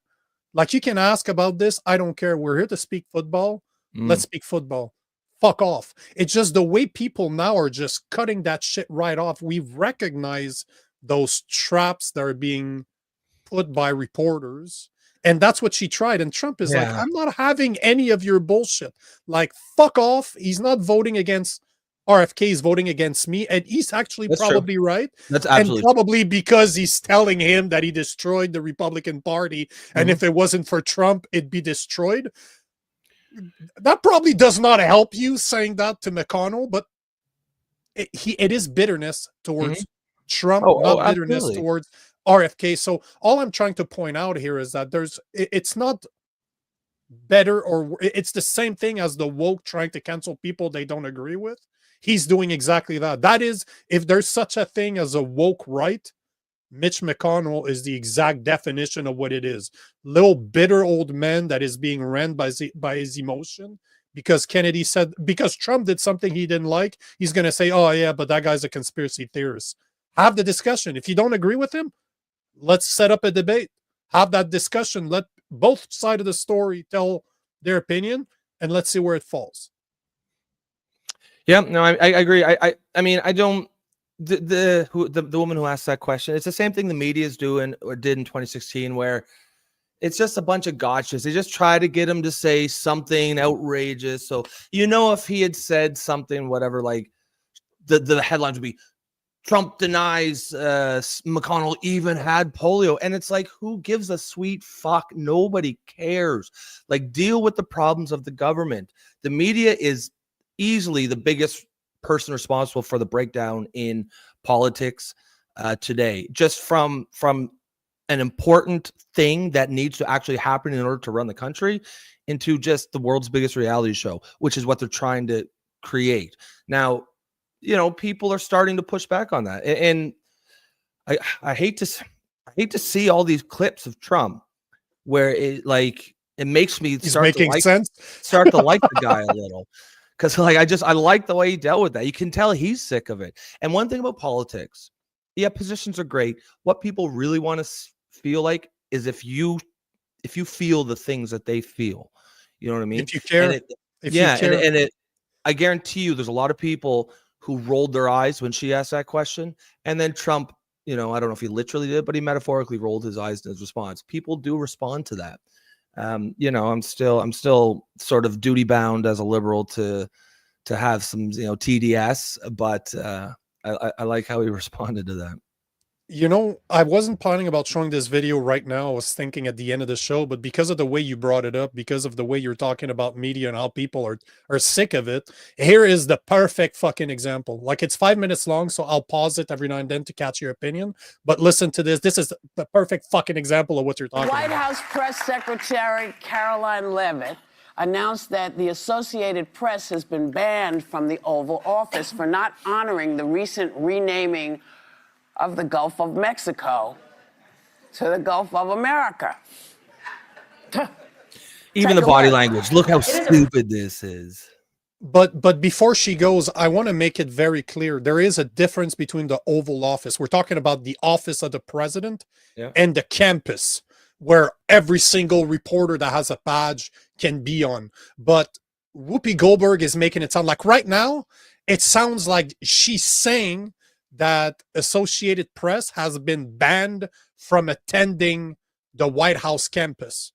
Like, you can ask about this, I don't care. We're here to speak football. Let's speak football. Fuck off. It's just the way people now are just cutting that shit right off. We recognize those traps that are being put by reporters, and that's what she tried. And Trump is like, I'm not having any of your bullshit. Like, fuck off. He's not voting against RFK, he's voting against me, and he's actually probably right. That's absolutely and probably because he's telling him that he destroyed the Republican Party, and if it wasn't for Trump, it'd be destroyed. That probably does not help you saying that to McConnell, but it is bitterness towards Trump, not bitterness towards RFK. So all I'm trying to point out here is that it's not better, or it's the same thing as the woke trying to cancel people they don't agree with. He's doing exactly that. That is, if there's such a thing as a woke right, Mitch McConnell is the exact definition of what it is. Little bitter old man that is being ran by his emotion because because Trump did something he didn't like, he's going to say, oh yeah, but that guy's a conspiracy theorist. Have the discussion. If you don't agree with him, let's set up a debate. Have that discussion. Let both sides of the story tell their opinion, and let's see where it falls. Yeah, no, I agree. I mean, I don't. The woman who asked that question, it's the same thing the media is doing or did in 2016, where it's just a bunch of gotchas. They just try to get him to say something outrageous. So, if he had said something, whatever, like the headlines would be, Trump denies McConnell even had polio. And it's like, who gives a sweet fuck? Nobody cares. Like, deal with the problems of the government. The media is easily the biggest person responsible for the breakdown in politics today, just from an important thing that needs to actually happen in order to run the country into just the world's biggest reality show, which is what they're trying to create. Now, people are starting to push back on that. And I hate to see all these clips of Trump where it makes me start to like the guy a little. Because I like the way he dealt with that. You can tell he's sick of it. And one thing about politics, yeah, positions are great. What people really want to feel like is if you feel the things that they feel. You know what I mean? If you care. I guarantee you there's a lot of people who rolled their eyes when she asked that question. And then Trump, I don't know if he literally did, but he metaphorically rolled his eyes in his response. People do respond to that. I'm still sort of duty bound as a liberal to have some, TDS, but I like how he responded to that. I wasn't planning about showing this video right now. I was thinking at the end of the show, but because of the way you brought it up, because of the way you're talking about media and how people are sick of it, here is the perfect fucking example. Like, it's 5 minutes long, so I'll pause it every now and then to catch your opinion. But listen to this. This is the perfect fucking example of what you're talking about. White House Press Secretary Caroline Leavitt announced that the Associated Press has been banned from the Oval Office for not honoring the recent renaming of the Gulf of Mexico to the Gulf of America. Even the body language. Look how stupid this is. But before she goes, I want to make it very clear. There is a difference between the Oval Office. We're talking about the office of the president and the campus where every single reporter that has a badge can be on. But Whoopi Goldberg is making it sound like right now, it sounds like she's saying that Associated Press has been banned from attending the White House campus.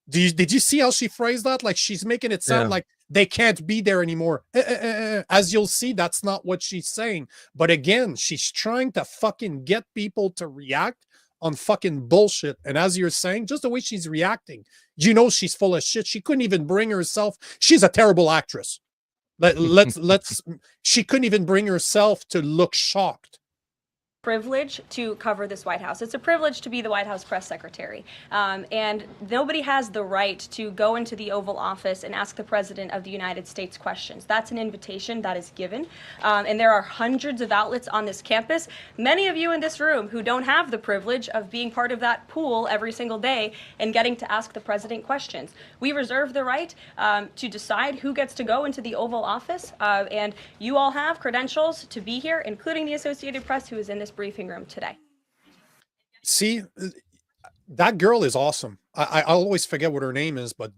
Did you see how she phrased that? Like, she's making it sound like they can't be there anymore. As you'll see, that's not what she's saying. But again, she's trying to fucking get people to react on fucking bullshit. And as you're saying, just the way she's reacting, she's full of shit. She couldn't even bring herself. She's a terrible actress. She couldn't even bring herself to look shocked privilege to cover this White House. It's a privilege to be the White House press secretary. And nobody has the right to go into the Oval Office and ask the President of the United States questions. That's an invitation that is given. And there are hundreds of outlets on this campus, many of you in this room who don't have the privilege of being part of that pool every single day and getting to ask the President questions. We reserve the right to decide who gets to go into the Oval Office. And you all have credentials to be here, including the Associated Press, who is in this briefing room today. See, that girl is awesome. I always forget what her name is, but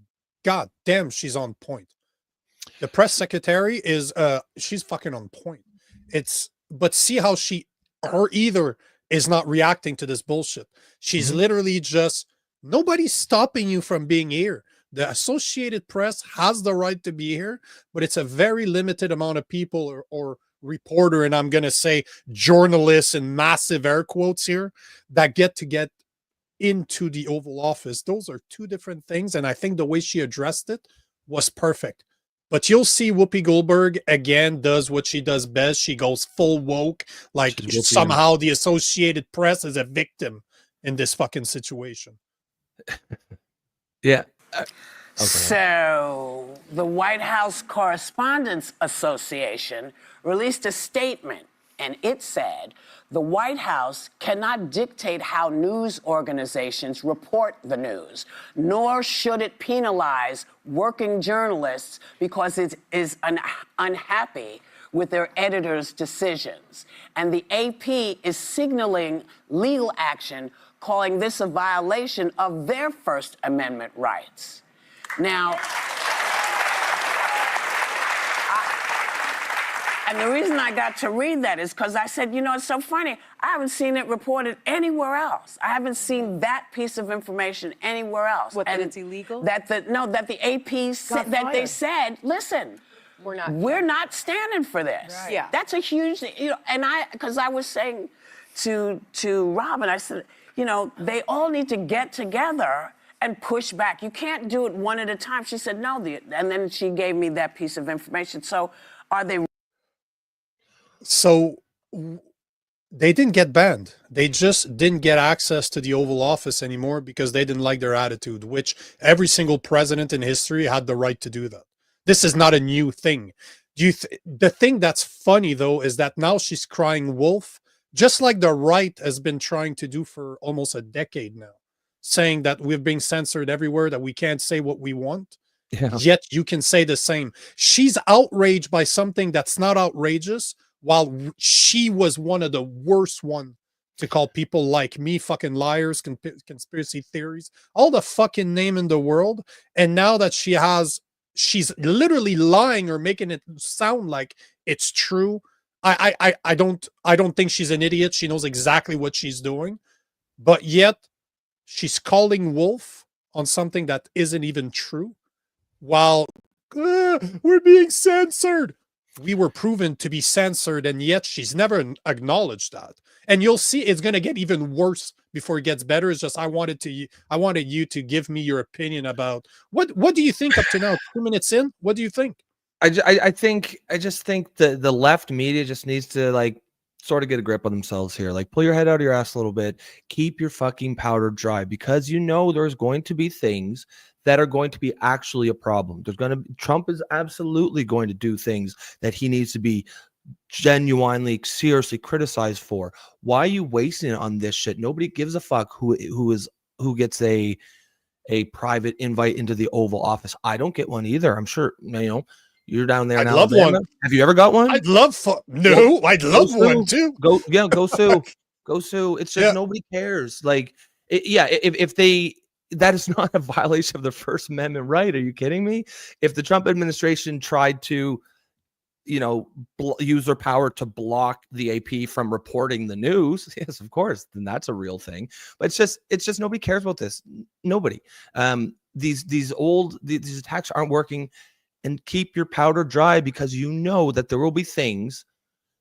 god damn, she's on point. The press secretary is she's fucking on point. But see how her either is not reacting to this bullshit. She's literally just, nobody's stopping you from being here. The Associated Press has the right to be here, but it's a very limited amount of people or reporter, and I'm going to say journalists in massive air quotes here, that get into the Oval Office. Those are two different things, and I think the way she addressed it was perfect. But you'll see Whoopi Goldberg again does what she does best. She goes full woke, like somehow the Associated Press is a victim in this fucking situation. Yeah. Okay. So the White House Correspondents Association released a statement, and it said the White House cannot dictate how news organizations report the news, nor should it penalize working journalists because it is unhappy with their editors' decisions. And the AP is signaling legal action, calling this a violation of their First Amendment rights. Now, and the reason I got to read that is because I said, you know, it's so funny. I haven't seen it reported anywhere else. I haven't seen that piece of information anywhere else. What, that it's illegal? That the AP said, that they said, listen, we're not standing for this. Right. Yeah. That's a huge, you know, and because I was saying to Rob, and I said, you know, they all need to get together and push back. You can't do it one at a time. She said, no, and then she gave me that piece of information. So are they? So they didn't get banned. They just didn't get access to the Oval Office anymore because they didn't like their attitude, which every single president in history had the right to do that. This is not a new thing. The thing that's funny, though, is that now she's crying wolf, just like the right has been trying to do for almost a decade now, saying that we're being censored everywhere, that we can't say what we want. Yeah. Yet you can say the same. She's outraged by something that's not outrageous, while she was one of the worst one to call people like me fucking liars, conspiracy theories, all the fucking name in the world. And now that she's literally lying or making it sound like it's true. I don't think she's an idiot. She knows exactly what she's doing, but yet she's calling wolf on something that isn't even true, while we're being censored. We were proven to be censored, and yet she's never acknowledged that. And you'll see it's going to get even worse before it gets better. It's just I wanted you to give me your opinion about what do you think up to now? 2 minutes in, what do you think? I just think the left media just needs to like sort of get a grip on themselves here. Like, pull your head out of your ass a little bit. Keep your fucking powder dry, because you know there's going to be things that are going to be actually a problem. Trump is absolutely going to do things that he needs to be genuinely, seriously criticized for. Why are you wasting it on this shit? Nobody gives a fuck who gets a private invite into the Oval Office. I don't get one either. I'm sure, you know, you're down there. I'd love one. Have you ever got one? I'd love one too. Go sue. Go sue. It's just nobody cares. Like, if they. That is not a violation of the First Amendment right. Are you kidding me? If the Trump administration tried to, you know, use their power to block the AP from reporting the news, yes, of course, then that's a real thing. But it's just nobody cares about this. Nobody. These attacks aren't working, and keep your powder dry, because you know that there will be things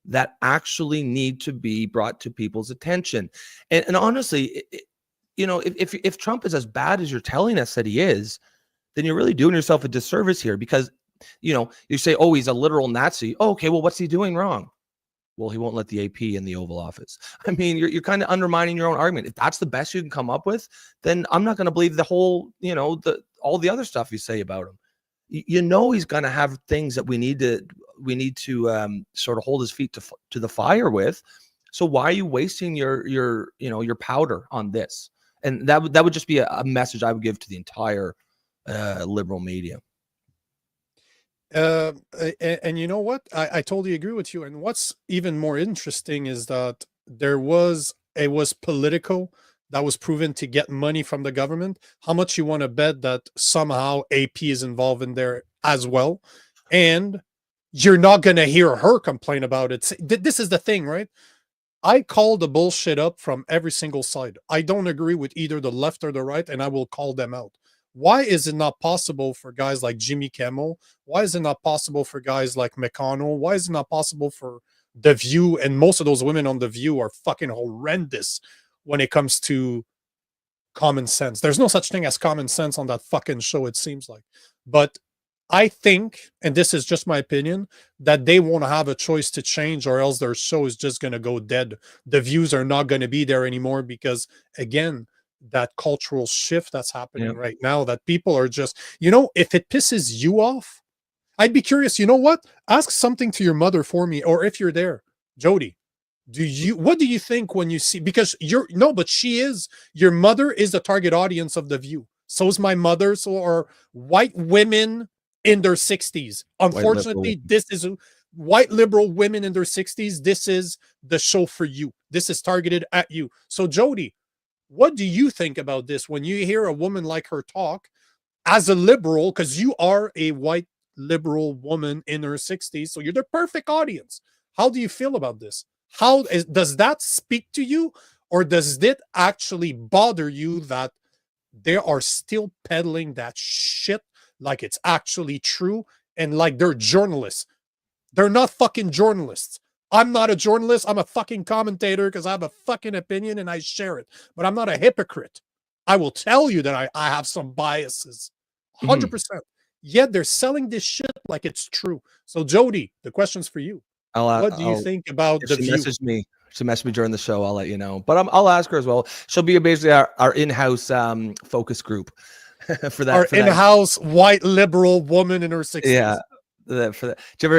that actually need to be brought to people's attention. And honestly, you know, if Trump is as bad as you're telling us that he is, then you're really doing yourself a disservice here, because, you know, you say, oh, he's a literal Nazi. Oh, okay, well, what's he doing wrong? Well, he won't let the AP in the Oval Office. I mean, you're kind of undermining your own argument. If that's the best you can come up with, then I'm not going to believe the whole, all the other stuff you say about him. You know, he's going to have things that we need to sort of hold his feet to the fire with. So why are you wasting your powder on this? And that would just be a message I would give to the entire liberal media. And you know what? I totally agree with you. And what's even more interesting is that it was Politico that was proven to get money from the government. How much you want to bet that somehow AP is involved in there as well? And you're not going to hear her complain about it. This is the thing, right? I call the bullshit up from every single side. I don't agree with either the left or the right, and I will call them out. Why is it not possible for guys like Jimmy Kimmel? Why is it not possible for guys like McConnell? Why is it not possible for The View? And most of those women on The View are fucking horrendous when it comes to common sense. There's no such thing as common sense on that fucking show, it seems like. But I think, and this is just my opinion, that they won't have a choice to change, or else their show is just going to go dead. The views are not going to be there anymore because, again, that cultural shift that's happening right now, that people are just, if it pisses you off, I'd be curious, you know what? Ask something to your mother for me, or if you're there, Jody, what do you think when you see, because but she is, your mother is the target audience of The View. So is my mother. So are white women in their 60s. Unfortunately, this is white liberal women in their 60s. This is the show for you. This is targeted at you. So Jody, what do you think about this when you hear a woman like her talk as a liberal, because you are a white liberal woman in her 60s, so you're the perfect audience. How do you feel about this? Does that speak to you, or does it actually bother you that they are still peddling that shit like it's actually true and like they're journalists? They're not fucking journalists. I'm not a journalist. I'm a fucking commentator because I have a fucking opinion and I share it. But I'm not a hypocrite. I will tell you that I have some biases. 100%. Yet they're selling this shit like it's true. So Jody, the question's for you. What do you think about The View? She messaged me during the show. I'll let you know. But I'll ask her as well. She'll be basically our in-house focus group for that. Our in-house white liberal woman in her 60s. Yeah.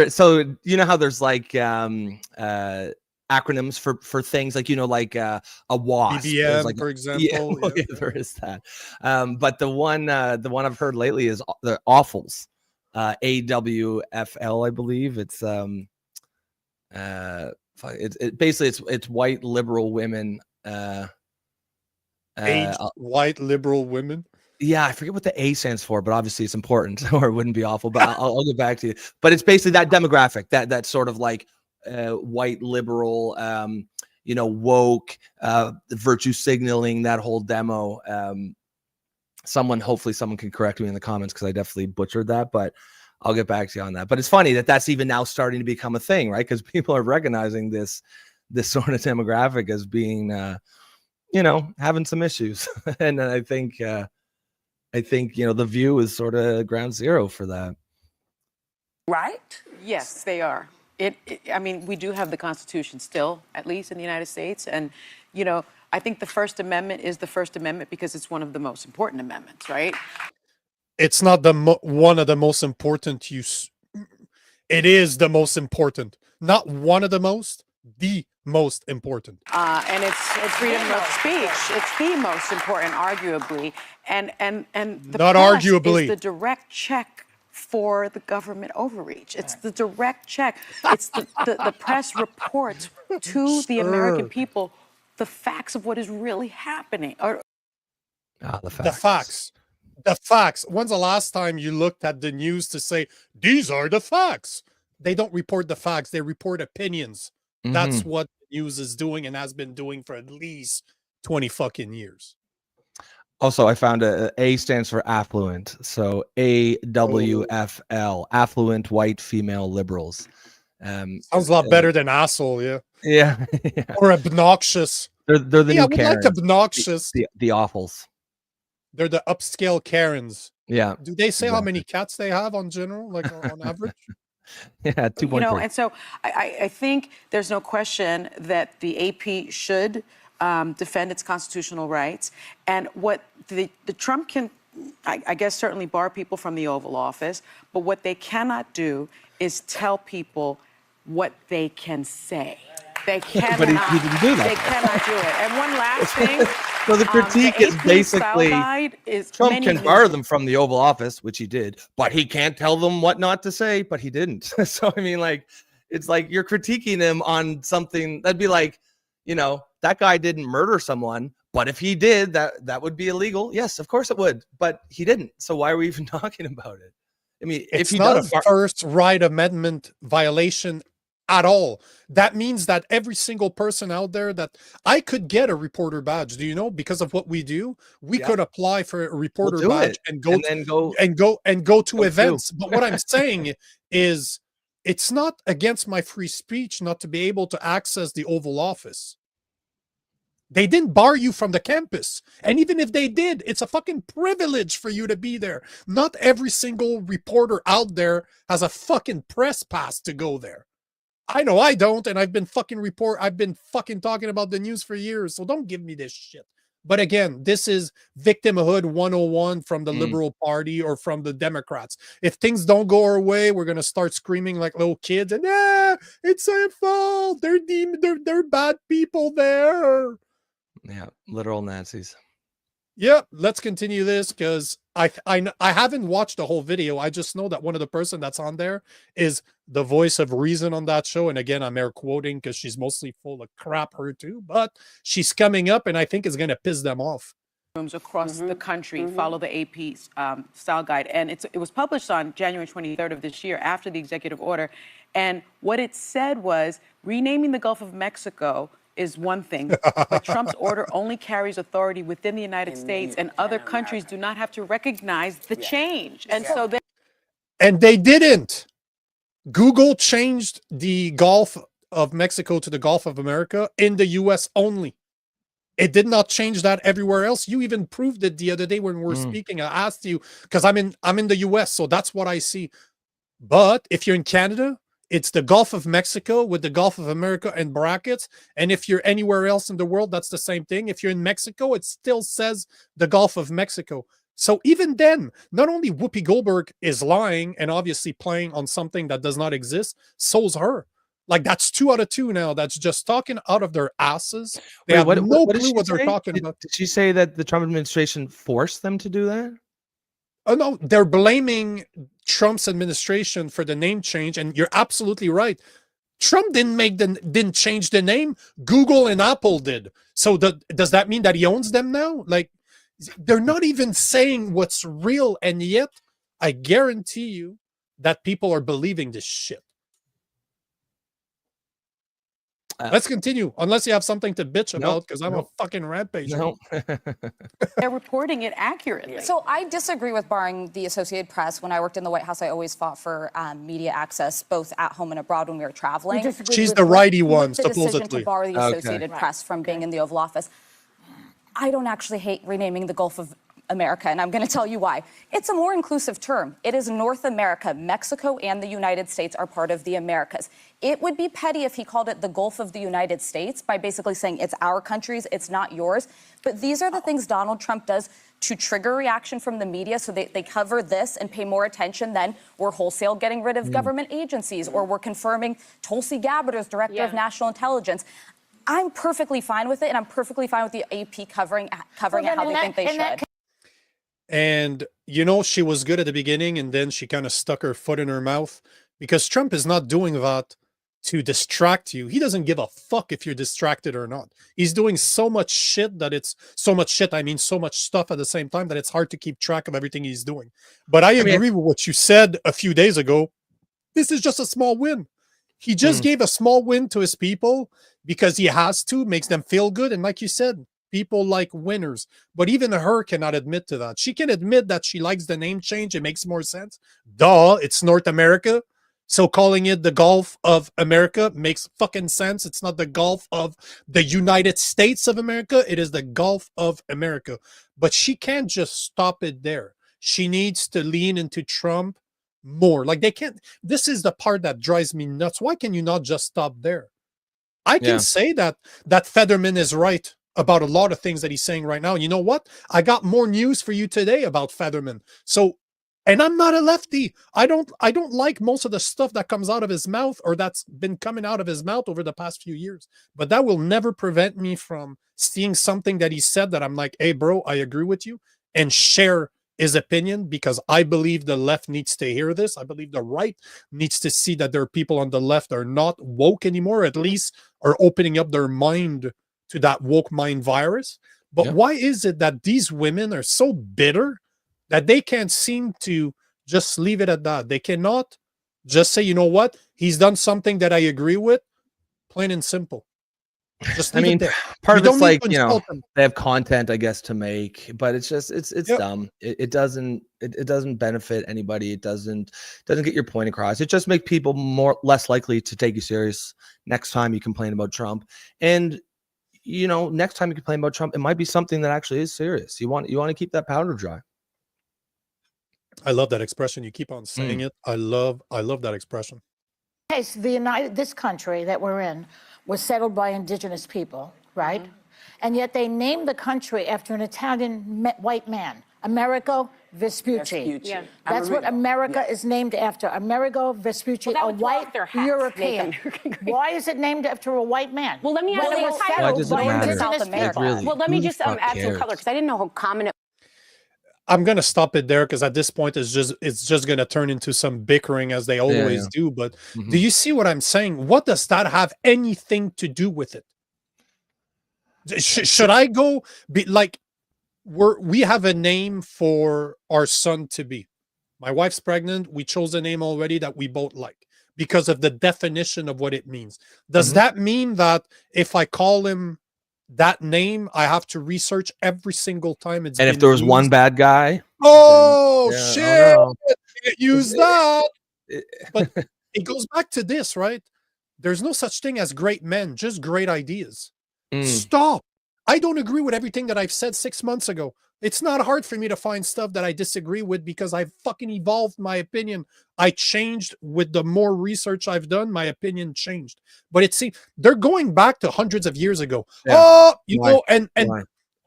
So you know how there's like acronyms for things, like like a WASP, BBM, like, for example. Yeah, there is that. But the one I've heard lately is the Awfuls, AWFL, I believe. It's basically it's white liberal women. White liberal women. Yeah, I forget what the A stands for, but obviously it's important, or it wouldn't be awful. But I'll get back to you. But it's basically that demographic, that sort of like white liberal, woke, virtue signaling, that whole demo. Hopefully someone can correct me in the comments, because I definitely butchered that, but I'll get back to you on that. But it's funny that's even now starting to become a thing, right? Because people are recognizing this sort of demographic as being, having some issues. And I think The View is sort of ground zero for that. Right? Yes, they are. I mean, we do have the Constitution still, at least in the United States. And, I think the First Amendment is the First Amendment because it's one of the most important amendments, right? It's not one of the most important it is the most important. Not one of the most, the most important. And it's freedom of speech. It's the most important, arguably. And the not press arguably is the direct check for the government overreach. It's the direct check. It's the press reports to the American people the facts of what is really happening. The facts. When's the last time you looked at the news to say, these are the facts? They don't report the facts. They report opinions. That's what the news is doing and has been doing for at least 20 fucking years. Also, I found A stands for affluent. So AWFL, affluent white female liberals. Sounds a lot better than asshole, yeah. Yeah. Or obnoxious. They're the new Karens. Like obnoxious. The Awfuls. They're the upscale Karens. Yeah. Do they say how many cats they have on general, like on average? Yeah, 2.3. You know, and so I think there's no question that the AP should defend its constitutional rights. And what the Trump can, I guess, certainly bar people from the Oval Office, but what they cannot do is tell people what they can say. They cannot. But he didn't do that. They cannot do it. And one last thing. So the critique the is AP basically style guide is Trump many can years- bar them from the Oval Office, which he did, but he can't tell them what not to say, but he didn't. So, I mean, like, it's like you're critiquing him on something that'd be like, you know, that guy didn't murder someone, but if he did, that would be illegal. Yes, of course it would, but he didn't. So why are we even talking about it? I mean, if It's he not does a First Right Amendment violation at all. That means that every single person out there that I could get a reporter badge. Do you know? Because of what we do, we could apply for a reporter do badge it, and go and then go to go events. But what I'm saying is it's not against my free speech not to be able to access the Oval Office. They didn't bar you from the campus. And even if they did, it's a fucking privilege for you to be there. Not every single reporter out there has a fucking press pass to go there. I know I don't, and I've been fucking talking about the news for years, so don't give me this shit. But again, this is victimhood 101 from the Liberal Party or from the Democrats. If things don't go our way, we're gonna start screaming like little kids, and it's their fault. They're bad people there. Yeah, literal Nazis. Yeah, let's continue this because I haven't watched the whole video. I just know that one of the person that's on there is the voice of reason on that show. And again, I'm air quoting because she's mostly full of crap, her too. But she's coming up, and I think it's going to piss them off. Rooms across the country follow the AP's style guide. And it was published on January 23rd of this year after the executive order. And what it said was renaming the Gulf of Mexico is one thing, but Trump's order only carries authority within the United States, and other countries do not have to recognize the change. And so they didn't. Google changed the Gulf of Mexico to the Gulf of America in the US only. It did not change that everywhere else. You even proved it the other day when we were speaking. I asked you because I'm in the US, so that's what I see. But if you're in Canada, it's the Gulf of Mexico with the Gulf of America in brackets. And if you're anywhere else in the world, that's the same thing. If you're in Mexico, it still says the Gulf of Mexico. So even then, not only Whoopi Goldberg is lying and obviously playing on something that does not exist, so's her. Like, that's 2 out of 2 now. That's just talking out of their asses. They have no clue what they're talking about. Did she say that the Trump administration forced them to do that? Oh no, they're blaming Trump's administration for the name change, and you're absolutely right. Trump didn't change the name. Google and Apple did. So does that mean that he owns them now? Like, they're not even saying what's real, and yet I guarantee you that people are believing this shit. Let's continue, unless you have something to bitch about, because I'm a fucking rampage. No. they're reporting it accurately. So I disagree with barring the Associated Press. When I worked in the White House, I always fought for media access, both at home and abroad when we were traveling. She's the righty one, The decision supposedly. to bar the Associated Press from being in the Oval Office. I don't actually hate renaming the Gulf of America, and I'm going to tell you why. It's a more inclusive term. It is North America. Mexico and the United States are part of the Americas. It would be petty if he called it the Gulf of the United States by basically saying it's our countries, it's not yours. But these are the things Donald Trump does to trigger reaction from the media, so they cover this and pay more attention than we're wholesale getting rid of government agencies, or we're confirming Tulsi Gabbard as Director of National Intelligence. I'm perfectly fine with it, and I'm perfectly fine with the AP covering it how they think they should. And, you know, she was good at the beginning, and then she kind of stuck her foot in her mouth, because Trump is not doing that to distract you. He doesn't give a fuck if you're distracted or not. He's doing so much shit that it's so much shit. I mean, so much stuff at the same time that it's hard to keep track of everything he's doing. But I agree with what you said a few days ago. This is just a small win. He just gave a small win to his people because he has to, makes them feel good. And like you said, people like winners, but even her cannot admit to that. She can admit that she likes the name change. It makes more sense. Duh, it's North America. So calling it the Gulf of America makes fucking sense. It's not the Gulf of the United States of America. It is the Gulf of America. But she can't just stop it there. She needs to lean into Trump more. Like, they can't. This is the part that drives me nuts. Why can you not just stop there? I can say that Fetterman is right about a lot of things that he's saying right now. You know what? I got more news for you today about Fetterman. So, and I'm not a lefty. I don't like most of the stuff that comes out of his mouth, or that's been coming out of his mouth over the past few years. But that will never prevent me from seeing something that he said that I'm like, hey, bro, I agree with you, and share his opinion, because I believe the left needs to hear this. I believe the right needs to see that there are people on the left that are not woke anymore, at least are opening up their mind to that woke mind virus. But why is it that these women are so bitter that they can't seem to just leave it at that? They cannot just say, you know what, he's done something that I agree with, plain and simple. Just leave it there. Part of it's like, they have content, I guess, to make, but it's just, it's dumb. It doesn't benefit anybody. It doesn't get your point across. It just makes people less likely to take you serious next time you complain about Trump. And, next time you complain about Trump, it might be something that actually is serious. You want to keep that powder dry. I love that expression. You keep on saying it. I love that expression. Case this country that we're in was settled by indigenous people, right? And yet they named the country after an Italian white man, Amerigo Vespucci. Yeah. That's what America is named after, Amerigo Vespucci, a white European. Why is it named after a white man? Well, let me ask you why does it matter? Well, let me just add some color, because I didn't know how common it. I'm gonna stop it there, because at this point it's just gonna turn into some bickering, as they always do. But do you see what I'm saying? What does that have anything to do with it? Should I go be like, we have a name for our son to be. My wife's pregnant. We chose a name already that we both like because of the definition of what it means. Does that mean that if I call him that name, I have to research every single time it's, and if there was one bad guy, shit, use that. But it goes back to this, right? There's no such thing as great men, just great ideas. Stop. I don't agree with everything that I've said 6 months ago. It's not hard for me to find stuff that I disagree with, because I've fucking evolved my opinion. I changed with the more research I've done. My opinion changed. But it seems they're going back to hundreds of years ago. And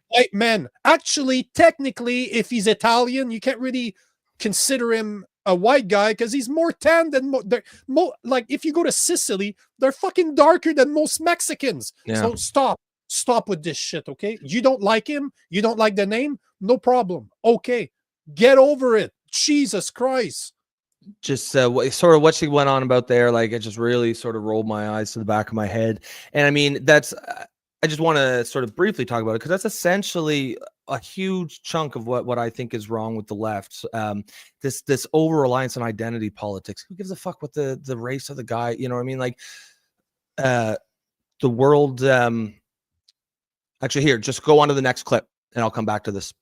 white men. Actually, technically, if he's Italian, you can't really consider him a white guy, because he's more tan than like, if you go to Sicily, they're fucking darker than most Mexicans. So stop with this shit, okay? You don't like him, you don't like the name, no problem. Okay, get over it. Jesus Christ. Just sort of what she went on about there, like, it just really sort of rolled my eyes to the back of my head. And I mean, I just want to sort of briefly talk about it, because that's essentially a huge chunk of what I think is wrong with the left. This over-reliance on identity politics. Who gives a fuck what the race of the guy, you know what I mean? Like, the world, actually, here, just go on to the next clip and I'll come back to this.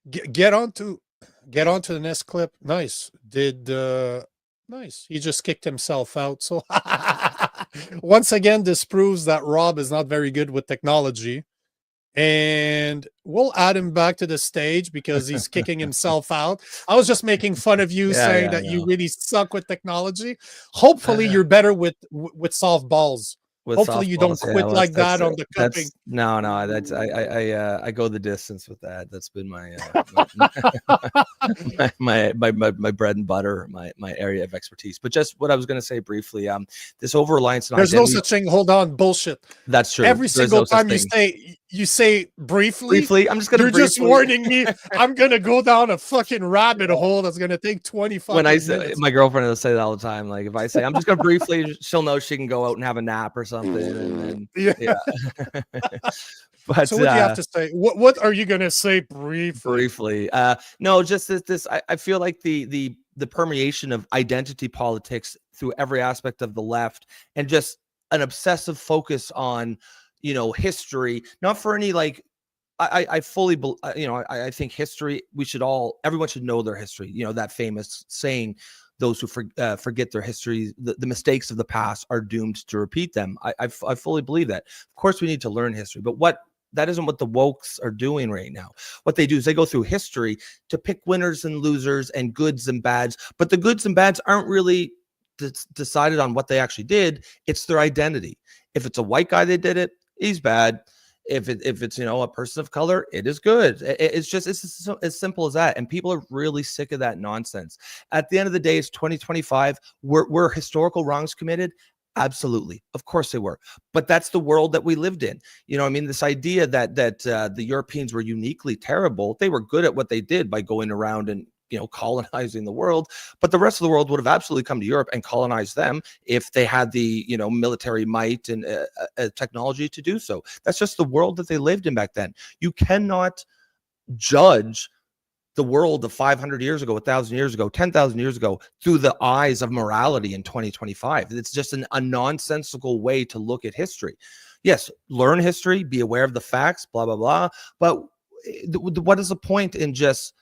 Get on to the next clip. Nice. Nice. He just kicked himself out. So once again, this proves that Rob is not very good with technology. And we'll add him back to the stage because he's kicking himself out. I was just making fun of you, saying that you really suck with technology. Hopefully you're better with softballs. Hopefully you don't quit like that on the cooking. No, that's I go the distance with that. That's been my my bread and butter, my area of expertise. But just what I was going to say briefly, this over reliance on there's no such thing. Hold on, bullshit. That's true. Every single time you say briefly. I'm just gonna. You're just warning me. I'm gonna go down a fucking rabbit hole that's gonna take 25. When I say, my girlfriend will say that all the time. Like, if I say I'm just gonna briefly, she'll know she can go out and have a nap or something. And then, But so what do you have to say? What are you gonna say briefly? No, just this. I feel like the permeation of identity politics through every aspect of the left, and just an obsessive focus on, history, not for any, like, I fully, I think history, everyone should know their history. That famous saying, those who forget their history, the mistakes of the past are doomed to repeat them. I fully believe that. Of course, we need to learn history, but what that isn't what the wokes are doing right now. What they do is they go through history to pick winners and losers and goods and bads, but the goods and bads aren't really decided on what they actually did. It's their identity. If it's a white guy that did it, he's bad. If it's a person of color, it is good. It's as simple as that. And people are really sick of that nonsense. At the end of the day, it's 2025. Were historical wrongs committed? Absolutely. Of course they were. But that's the world that we lived in. This idea that the Europeans were uniquely terrible. They were good at what they did by going around and colonizing the world, but the rest of the world would have absolutely come to Europe and colonized them if they had the military might and technology to do so. That's just the world that they lived in back then. You cannot judge the world of 500 years ago, 1,000 years ago, 10,000 years ago through the eyes of morality in 2025. It's just a nonsensical way to look at history. Yes, learn history, be aware of the facts, blah, blah, blah. But what is the point in just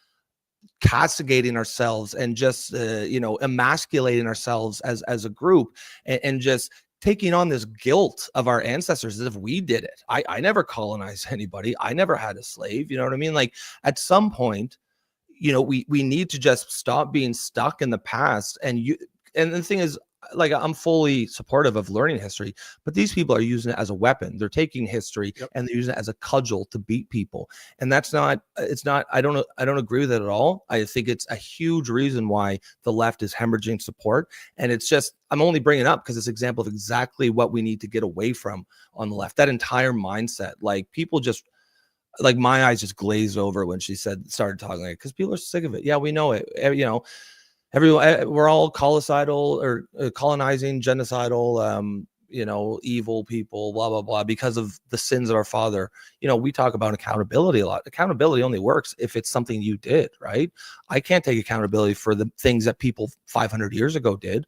castigating ourselves and just emasculating ourselves as a group and just taking on this guilt of our ancestors as if we did it? I never colonized anybody. I never had a slave. You know what I mean? Like, at some point, we need to just stop being stuck in the past. And the thing is, like, I'm fully supportive of learning history, but these people are using it as a weapon. They're taking history and they're using it as a cudgel to beat people. And I don't agree with it at all. I think it's a huge reason why the left is hemorrhaging support. And it's just, I'm only bringing it up because it's an example of exactly what we need to get away from on the left. That entire mindset, like, people just, like, my eyes just glazed over when she started talking, like, because people are sick of it. Yeah, we know it. Everyone, we're all colonizing, genocidal, evil people, blah, blah, blah, because of the sins of our father. We talk about accountability a lot. Accountability only works if it's something you did, right? I can't take accountability for the things that people 500 years ago did,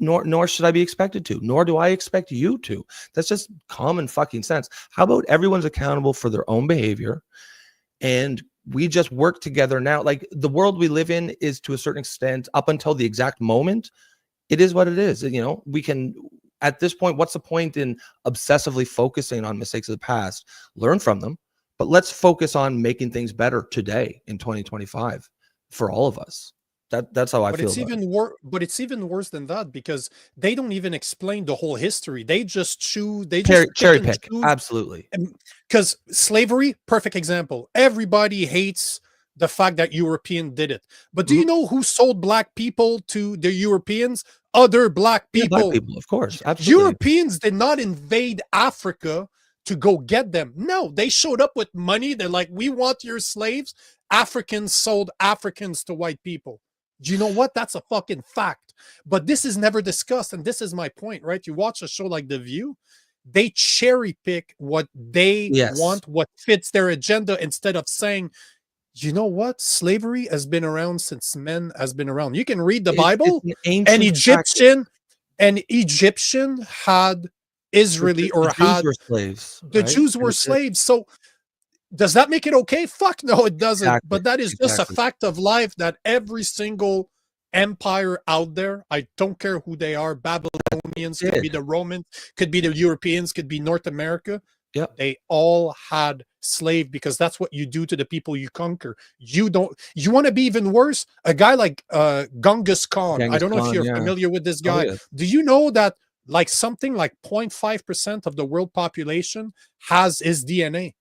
nor should I be expected to, nor do I expect you to. That's just common fucking sense. How about everyone's accountable for their own behavior, and we just work together now? Like, the world we live in is, to a certain extent, up until the exact moment, it is what it is. We can, at this point, what's the point in obsessively focusing on mistakes of the past? Learn from them, but let's focus on making things better today in 2025 for all of us. That's how I feel. But it's even worse than that, because they don't even explain the whole history. They just choose. They just cherry pick. Choose. Absolutely. Because slavery, perfect example. Everybody hates the fact that European did it. But do you know who sold black people to the Europeans? Other black people. Yeah, black people, of course. Absolutely. Europeans did not invade Africa to go get them. No, they showed up with money. They're like, we want your slaves. Africans sold Africans to white people. Do you know what? That's a fucking fact. But this is never discussed. And this is my point, right? You watch a show like The View, they cherry pick what they want, what fits their agenda, instead of saying, you know what? Slavery has been around since men has been around. You can read the Bible. An Egyptian had Israeli the Jews were slaves. The Jews were slaves. So does that make it okay? Fuck no, it doesn't. Exactly. But that is just a fact of life, that every single empire out there, I don't care who they are, Babylonians, could be the Romans, could be the Europeans, could be North America. They all had slave, because that's what you do to the people you conquer. You want to be even worse? A guy like Genghis Khan. I don't know if you're familiar with this guy. Do you know that something like 0.5% of the world population has his DNA?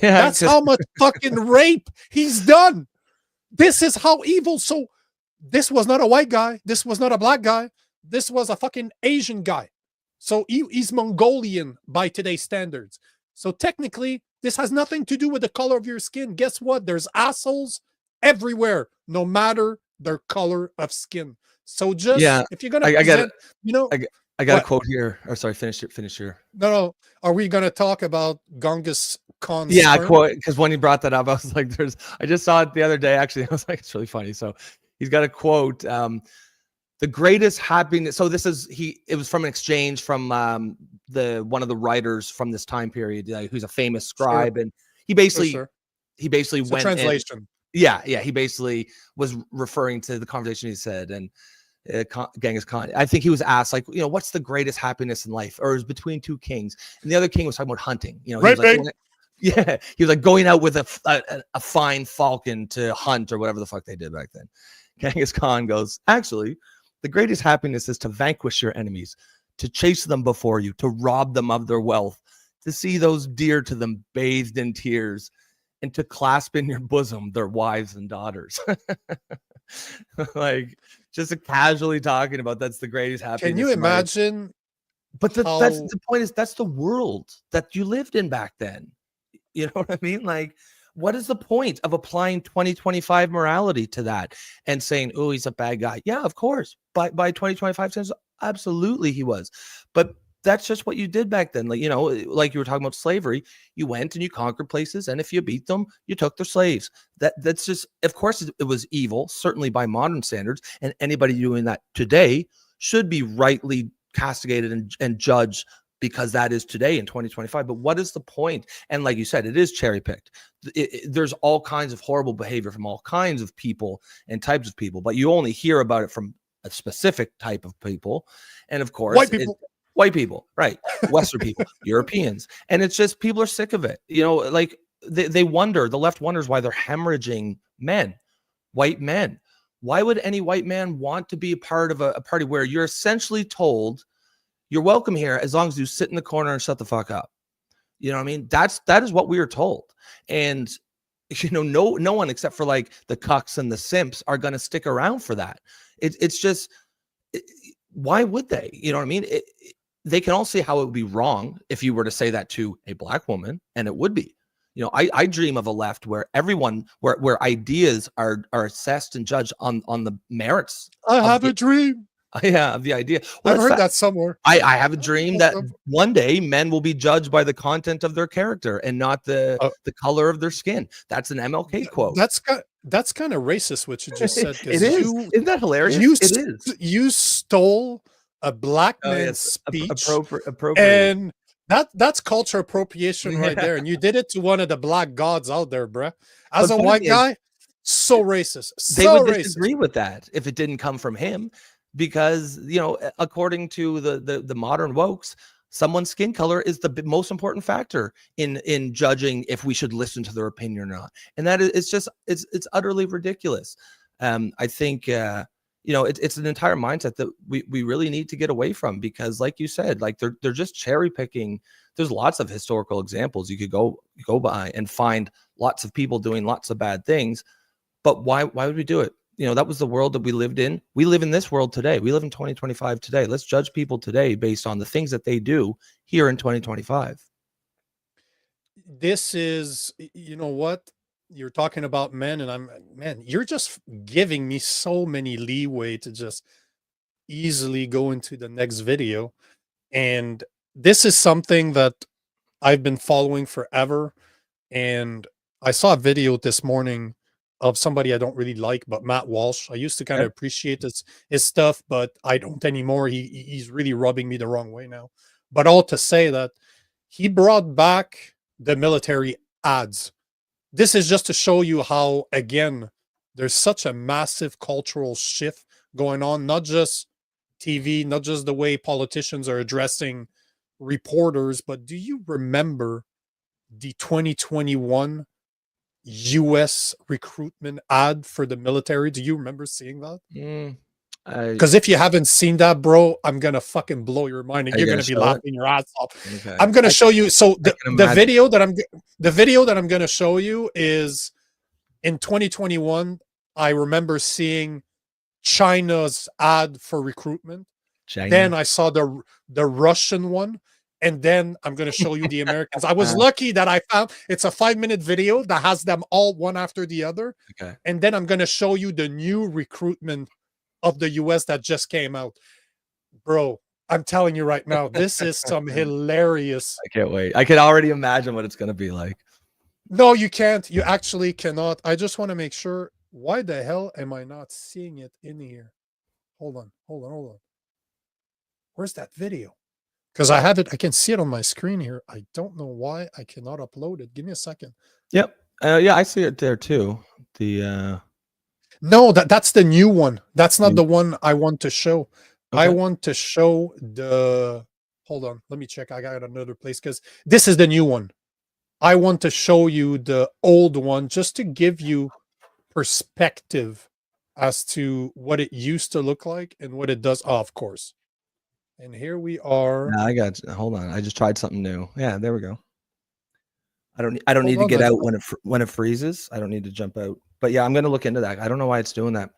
That's how much fucking rape he's done. This is how evil. So this was not a white guy. This was not a black guy. This was a fucking Asian guy. So he's Mongolian by today's standards. So technically, this has nothing to do with the color of your skin. Guess what? There's assholes everywhere, no matter their color of skin. So just, if you're going to present, I got a quote here. Or sorry, finish your. No. Are we going to talk about Genghis Khan? Yeah, I quote, because when he brought that up, I was like, I just saw it the other day, actually. I was like, it's really funny. So he's got a quote, the greatest happiness. So it was from an exchange from one of the writers from this time period, who's a famous scribe. And he basically went translation. He basically was referring to the conversation he said. And Genghis Khan, I think he was asked, like, what's the greatest happiness in life? Or it was between two kings, and the other king was talking about hunting. He was like, Yeah, he was like going out with a fine falcon to hunt or whatever the fuck they did back then. Genghis Khan goes, actually, the greatest happiness is to vanquish your enemies, to chase them before you, to rob them of their wealth, to see those dear to them bathed in tears, and to clasp in your bosom their wives and daughters. Like, just casually talking about that's the greatest happiness. Can you imagine? But that's the point, is that's the world that you lived in back then. You know what I mean? Like, what is the point of applying 2025 morality to that and saying, oh, he's a bad guy? Yeah, of course. By 2025 standards, absolutely he was. But that's just what you did back then. Like, you know, like you were talking about slavery, you went and you conquered places, and if you beat them, you took their slaves. That's just, of course, it was evil, certainly by modern standards, and anybody doing that today should be rightly castigated and judged, because that is today in 2025. But what is the point? And like you said, it is cherry picked. There's all kinds of horrible behavior from all kinds of people and types of people, but you only hear about it from a specific type of people. And of course, white people, right? Western people, Europeans. And it's just, people are sick of it. You know, like they wonder, the left wonders why they're hemorrhaging men, white men. Why would any white man want to be a part of a party where you're essentially told you're welcome here as long as you sit in the corner and shut the fuck up? You know what I mean? That is what we were told. And, you know, no one except for like the cucks and the simps are going to stick around for that. It's just, why would they? You know what I mean? They can all see how it would be wrong if you were to say that to a black woman, and it would be. You know, I dream of a left where everyone, where ideas are assessed and judged on the merits. I have a dream. Yeah, of the idea. Well, I've heard that somewhere. I have a dream that one day men will be judged by the content of their character and not the color of their skin. That's an MLK quote. That's kind of racist what you just said. It is. Isn't that hilarious? It is. You stole a black man's speech, and that's culture appropriation right there. And you did it to one of the black gods out there, bruh. As a white guy, so racist. They would disagree with that if it didn't come from him. Because, you know, according to the modern wokes, someone's skin color is the most important factor in judging if we should listen to their opinion or not. And that is it's utterly ridiculous. I think you know, it's an entire mindset that we really need to get away from, because like you said, like they're just cherry picking. There's lots of historical examples you could go by and find lots of people doing lots of bad things. But why would we do it? You know, that was the world that we lived in. We live in this world today. We live in 2025 today. Let's judge people today based on the things that they do here in 2025. This is, you know what? You're talking about men, and man, you're just giving me so many leeway to just easily go into the next video. And this is something that I've been following forever. And I saw a video this morning of somebody I don't really like, but Matt Walsh. I used to kind of appreciate his stuff, but I don't anymore. He's really rubbing me the wrong way now. But all to say that he brought back the military ads. This is just to show you how, again, there's such a massive cultural shift going on, not just TV, not just the way politicians are addressing reporters, but do you remember the 2021 U.S. recruitment ad for the military? Do you remember seeing that? Because if you haven't seen that, bro, I'm gonna fucking blow your mind, and you're gonna be laughing your ass off. Okay. I'm gonna show you. So the video that I'm gonna show you is in 2021. I remember seeing China's ad for recruitment. Then I saw the Russian one. And then I'm going to show you the Americans. I was lucky that I found it's a 5-minute video that has them all one after the other. Okay. And then I'm going to show you the new recruitment of the US that just came out. Bro, I'm telling you right now, this is some hilarious. I can't wait. I can already imagine what it's going to be like. No, you can't. You actually cannot. I just want to make sure. Why the hell am I not seeing it in here? Hold on. Where's that video? Because I have it, I can see it on my screen here. I don't know why I cannot upload it. Give me a second. Yep. Yeah, I see it there too. No, that's the new one. That's not the one I want to show. Okay. I want to show the. Hold on, let me check. I got another place because this is the new one. I want to show you the old one just to give you perspective as to what it used to look like and what it does. Oh, of course. And here we are. Yeah, I got you. Hold on. I just tried something new. Yeah, there we go. I don't need to on, get that's out when it freezes. I don't need to jump out. But yeah, I'm gonna look into that. I don't know why it's doing that.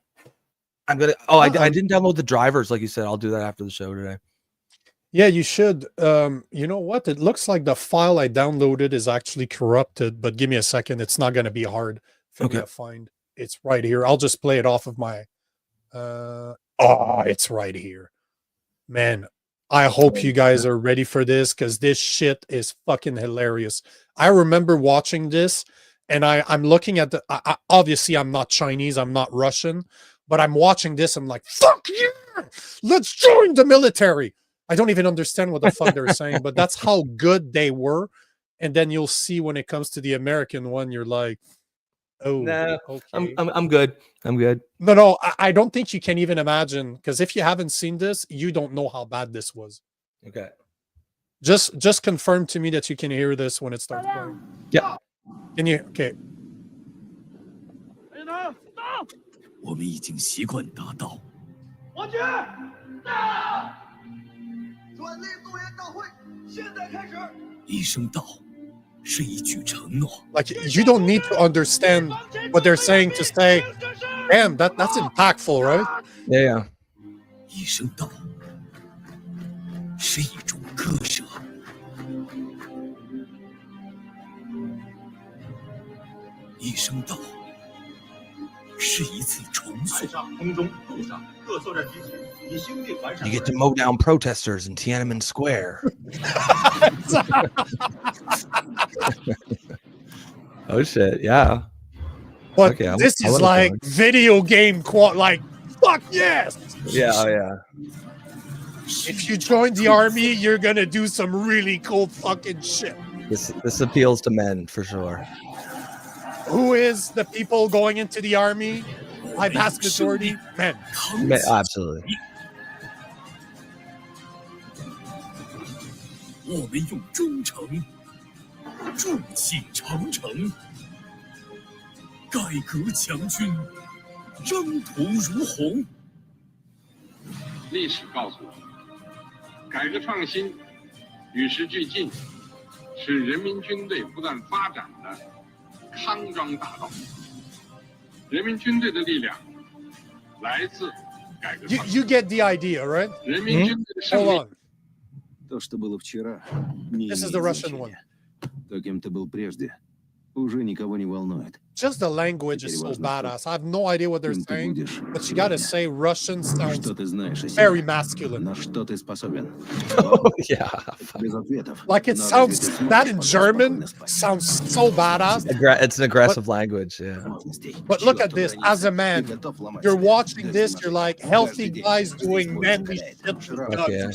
I'm gonna. Oh, I didn't download the drivers like you said. I'll do that after the show today. Yeah, you should. You know what? It looks like the file I downloaded is actually corrupted, but give me a second. It's not going to be hard for me to find. It's right here. I'll just play it off of my. Oh, it's right here. Man, I hope you guys are ready for this because this shit is fucking hilarious. I remember watching this and I'm looking at the. Obviously, I'm not Chinese. I'm not Russian, but I'm watching this. I'm like, fuck yeah! Let's join the military. I don't even understand what the fuck they're saying, but that's how good they were. And then you'll see when it comes to the American one, you're like, oh, nah, okay. I'm good. I'm good. No, I don't think you can even imagine, because if you haven't seen this, you don't know how bad this was. Okay. Just confirm to me that you can hear this when it starts playing. Yeah. Can you? Okay. 我们已经习惯达到。王局，到！转力动员大会现在开始。一声道，是一句承诺。Like you don't need to understand what they're saying to say, damn, that's impactful, right? Yeah. 一声道，是一种割舍。一声道。 是一次重塑。空中、路上各作战机组以兄弟完善。You get to mow down protesters in Tiananmen Square. Oh shit! Yeah. But okay, this is like video game like fuck yes. Yeah, oh yeah. If you join the army, you're gonna do some really cool fucking shit. This appeals to men for sure. Who is the people going into the army? By vast majority, men. Absolutely. 我们用忠诚筑起长城，改革强军，征途如虹。历史告诉我们，改革创新与时俱进，使人民军队不断发展的。 康庄大道，人民军队的力量来自改革创新。You get the idea, right? 人民军队的胜利。Hold on. То, что было вчера, This is the Russian one. То, кем ты был прежде, уже никого не волнует. Just the language is so badass. I have no idea what they're saying, but you gotta say Russian sounds very masculine. На что ты способен? Oh yeah. Без ответов. Like it sounds that in German sounds so badass. It's an aggressive language, yeah. But look at this. As a man, you're watching this. You're like healthy guys doing manly shit. Like, fuck yeah.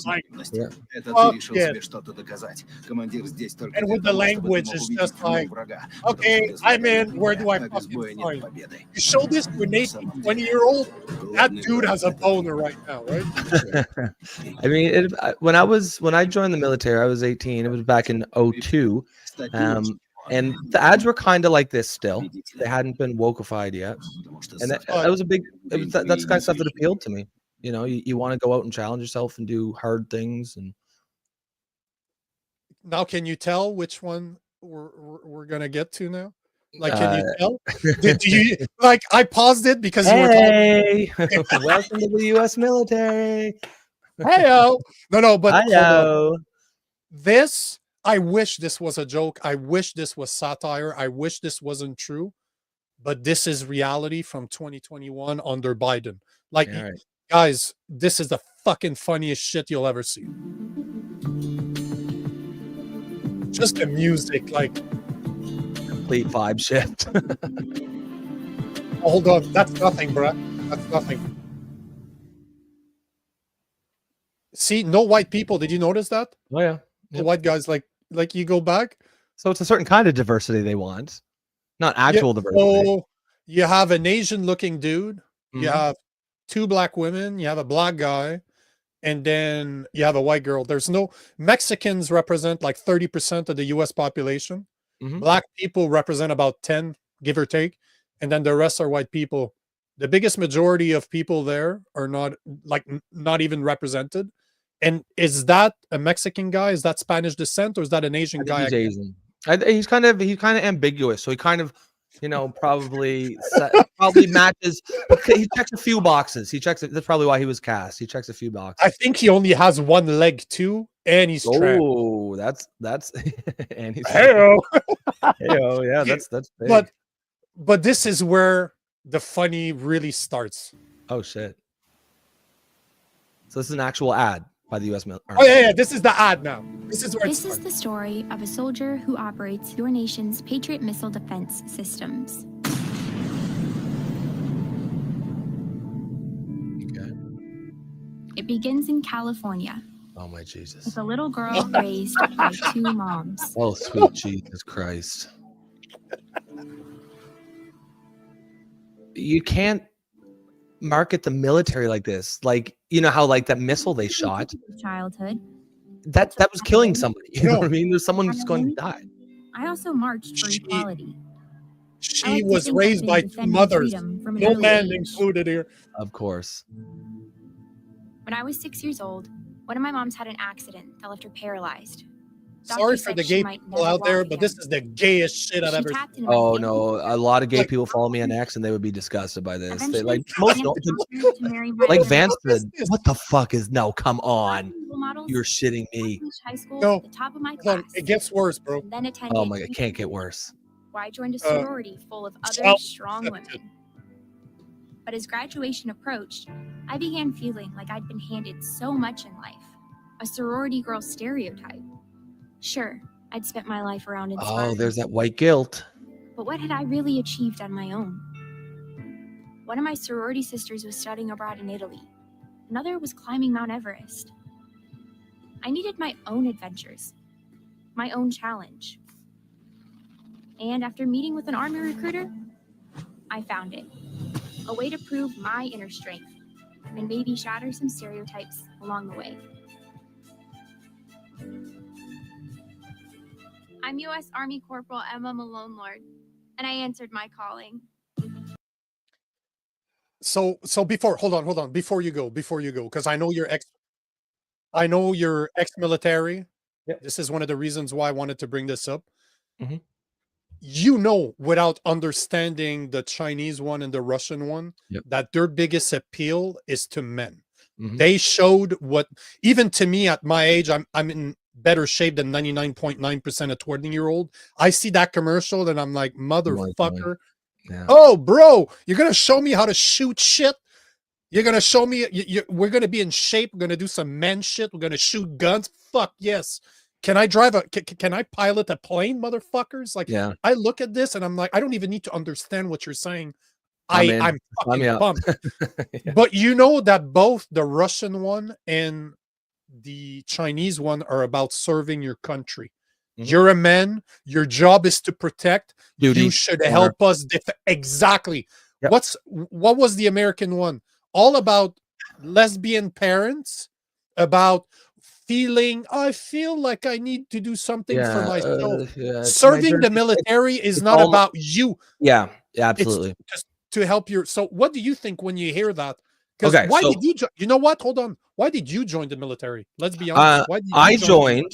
And with the language, it's just like, okay, I'm in. Where do I fucking find? You show this to an 18, 20-year-old, that dude has a boner right now, right? I mean, when I joined the military, I was 18. It was back in 2002. And the ads were kind of like this still. They hadn't been wokeified yet. And that was that's the kind of stuff that appealed to me. You know, you want to go out and challenge yourself and do hard things. And now, can you tell which one we're gonna get to now? Like, can you tell? Did you like? I paused it because you were talking. Welcome to the U.S. military. Heyo. No, but hello. This, I wish this was a joke. I wish this was satire. I wish this wasn't true. But this is reality from 2021 under Biden. Like, guys, this is the fucking funniest shit you'll ever see. Just the music, like. Complete vibe shift. Hold on, that's nothing, bro. That's nothing. See, no white people. Did you notice that? Oh yeah, the white guys like you go back. So it's a certain kind of diversity they want, not actual diversity. So you have an Asian-looking dude. You have 2 black women. You have a black guy, and then you have a white girl. There's no Mexicans represent like 30% of the U.S. population. Black people represent about 10, give or take, and then the rest are white people. The biggest majority of people there are not even represented. And is that a Mexican guy? Is that Spanish descent, or is that an Asian guy? He's Asian. He's kind of ambiguous. So he kind of, probably matches. He checks a few boxes. That's probably why he was cast. He checks a few boxes. I think he only has one leg too, and he's trans. Oh, that's and he's Hey-o. Hey-o, yeah, that's big. But this is where the funny really starts. Oh shit. So this is an actual ad by the U.S. military. Oh yeah, this is the ad now. This is where This is the story of a soldier who operates your nation's Patriot missile defense systems. Okay. It begins in California Oh my Jesus. with a little girl raised by two moms. Oh sweet Jesus Christ. You can't market the military like this. Like, how like that missile they shot, Childhood. that was killing somebody. You know what I mean? There's someone who's going to die. I also marched for equality. she was raised by two mothers. No man included here. Of course. When I was 6 years old, one of my moms had an accident that left her paralyzed. Sorry for the gay people out there, but this is the gayest shit I've ever seen. Oh no, a lot of gay people follow me on X and they would be disgusted by this. They like like Vance said, what the fuck is no, come on. You're shitting me. No, the top of my class. It gets worse, bro. Then attended Oh my god, it can't get worse. where I joined a sorority full of other strong women. But as graduation approached, I began feeling like I'd been handed so much in life. A sorority girl stereotype. Sure, I'd spent my life around inspiring. Oh, there's that white guilt. But what had I really achieved on my own? One of my sorority sisters was studying abroad in Italy. Another was climbing Mount Everest. I needed my own adventures, my own challenge. And after meeting with an army recruiter, I found it. A way to prove my inner strength and maybe shatter some stereotypes along the way. I'm U.S. Army Corporal Emma Malone Lord, and I answered my calling. So hold on, before you go, because I know you're ex-military. Yep. This is one of the reasons why I wanted to bring this up. Mm-hmm. Without understanding the Chinese one and the Russian one, that their biggest appeal is to men. Mm-hmm. They showed what, even to me at my age, I'm in better shape than 99.9% of 20-year-old. I see that commercial and I'm like, motherfucker. Yeah. Oh, bro, you're going to show me how to shoot shit? You're going to show me, we're going to be in shape. We're going to do some men shit. We're going to shoot guns. Fuck yes. Can I drive can I pilot a plane, motherfuckers? Like, yeah. I look at this and I'm like, I don't even need to understand what you're saying. I'm fucking pumped. Yeah. But you know that both the Russian one and the Chinese one are about serving your country. Mm-hmm. You're a man. Your job is to protect. Duty. You should help us. Exactly. Yep. What was the American one? All about lesbian parents, about feeling, I feel like I need to do something for myself. Serving the military is not about you. Yeah, absolutely. It's just to help your. So what do you think when you hear that? Because why did you you know what? Hold on. Why did you join the military? Let's be honest. Why did you I joined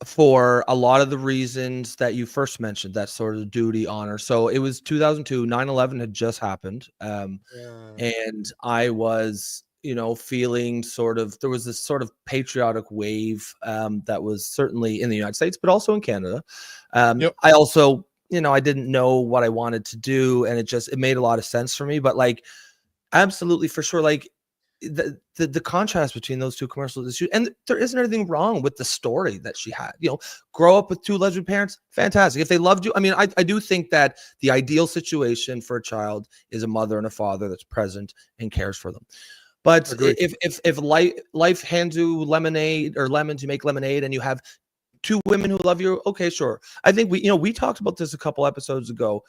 for a lot of the reasons that you first mentioned, that sort of duty, honor. So it was 2002, 9/11 had just happened. And I was, feeling there was this sort of patriotic wave that was certainly in the United States, but also in Canada. I also, I didn't know what I wanted to do, and it made a lot of sense for me. But like, absolutely, for sure, like the contrast between those two commercials is, and there isn't anything wrong with the story that she had. Grow up with two lesbian parents, fantastic. If they loved you, I mean, I do think that the ideal situation for a child is a mother and a father that's present and cares for them. But if life hands you lemonade or lemons, you make lemonade, and you have two women who love you, okay, sure. I think we talked about this a couple episodes ago.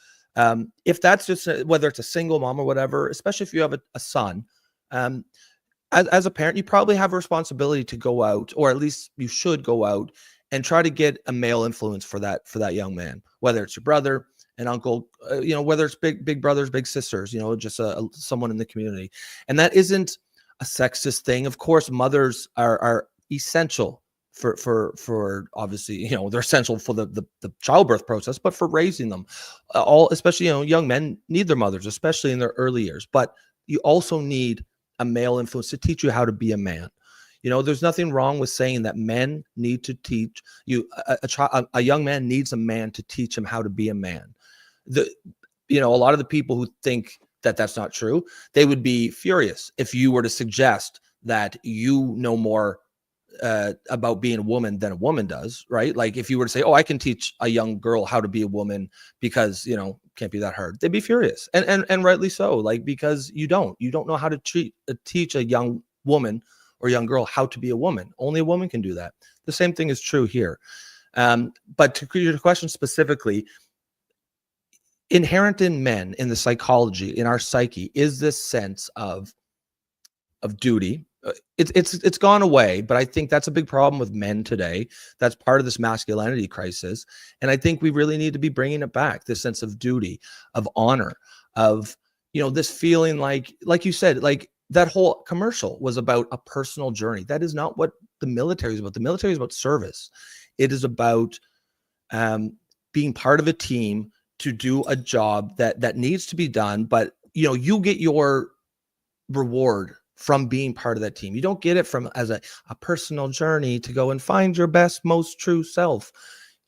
If that's just whether it's a single mom or whatever, especially if you have a son, as a parent, you probably have a responsibility to go out, or at least you should go out and try to get a male influence for that young man, whether it's your brother, an uncle, whether it's big brothers, big sisters, just someone in the community. And that isn't a sexist thing. Of course, mothers are essential for obviously, they're essential for the childbirth process, but for raising them, especially, young men need their mothers, especially in their early years. But you also need a male influence to teach you how to be a man. There's nothing wrong with saying that men need to teach you. A young man needs a man to teach him how to be a man. A lot of the people who think that that's not true, they would be furious if you were to suggest that you know more about being a woman than a woman does, right? Like if you were to say, oh, I can teach a young girl how to be a woman because, can't be that hard. They'd be furious. And rightly so, like, because you don't know how to teach a young woman or young girl how to be a woman. Only a woman can do that. The same thing is true here. But to your question specifically, inherent in men, in the psychology, in our psyche, is this sense of duty. It's gone away, but I think that's a big problem with men today. That's part of this masculinity crisis, and I think we really need to be bringing it back. This sense of duty, of honor, of this feeling like you said, like that whole commercial was about a personal journey. That is not what the military is about. The military is about service. It is about being part of a team to do a job that needs to be done, but you get your reward from being part of that team. You don't get it from as a personal journey to go and find your best, most true self.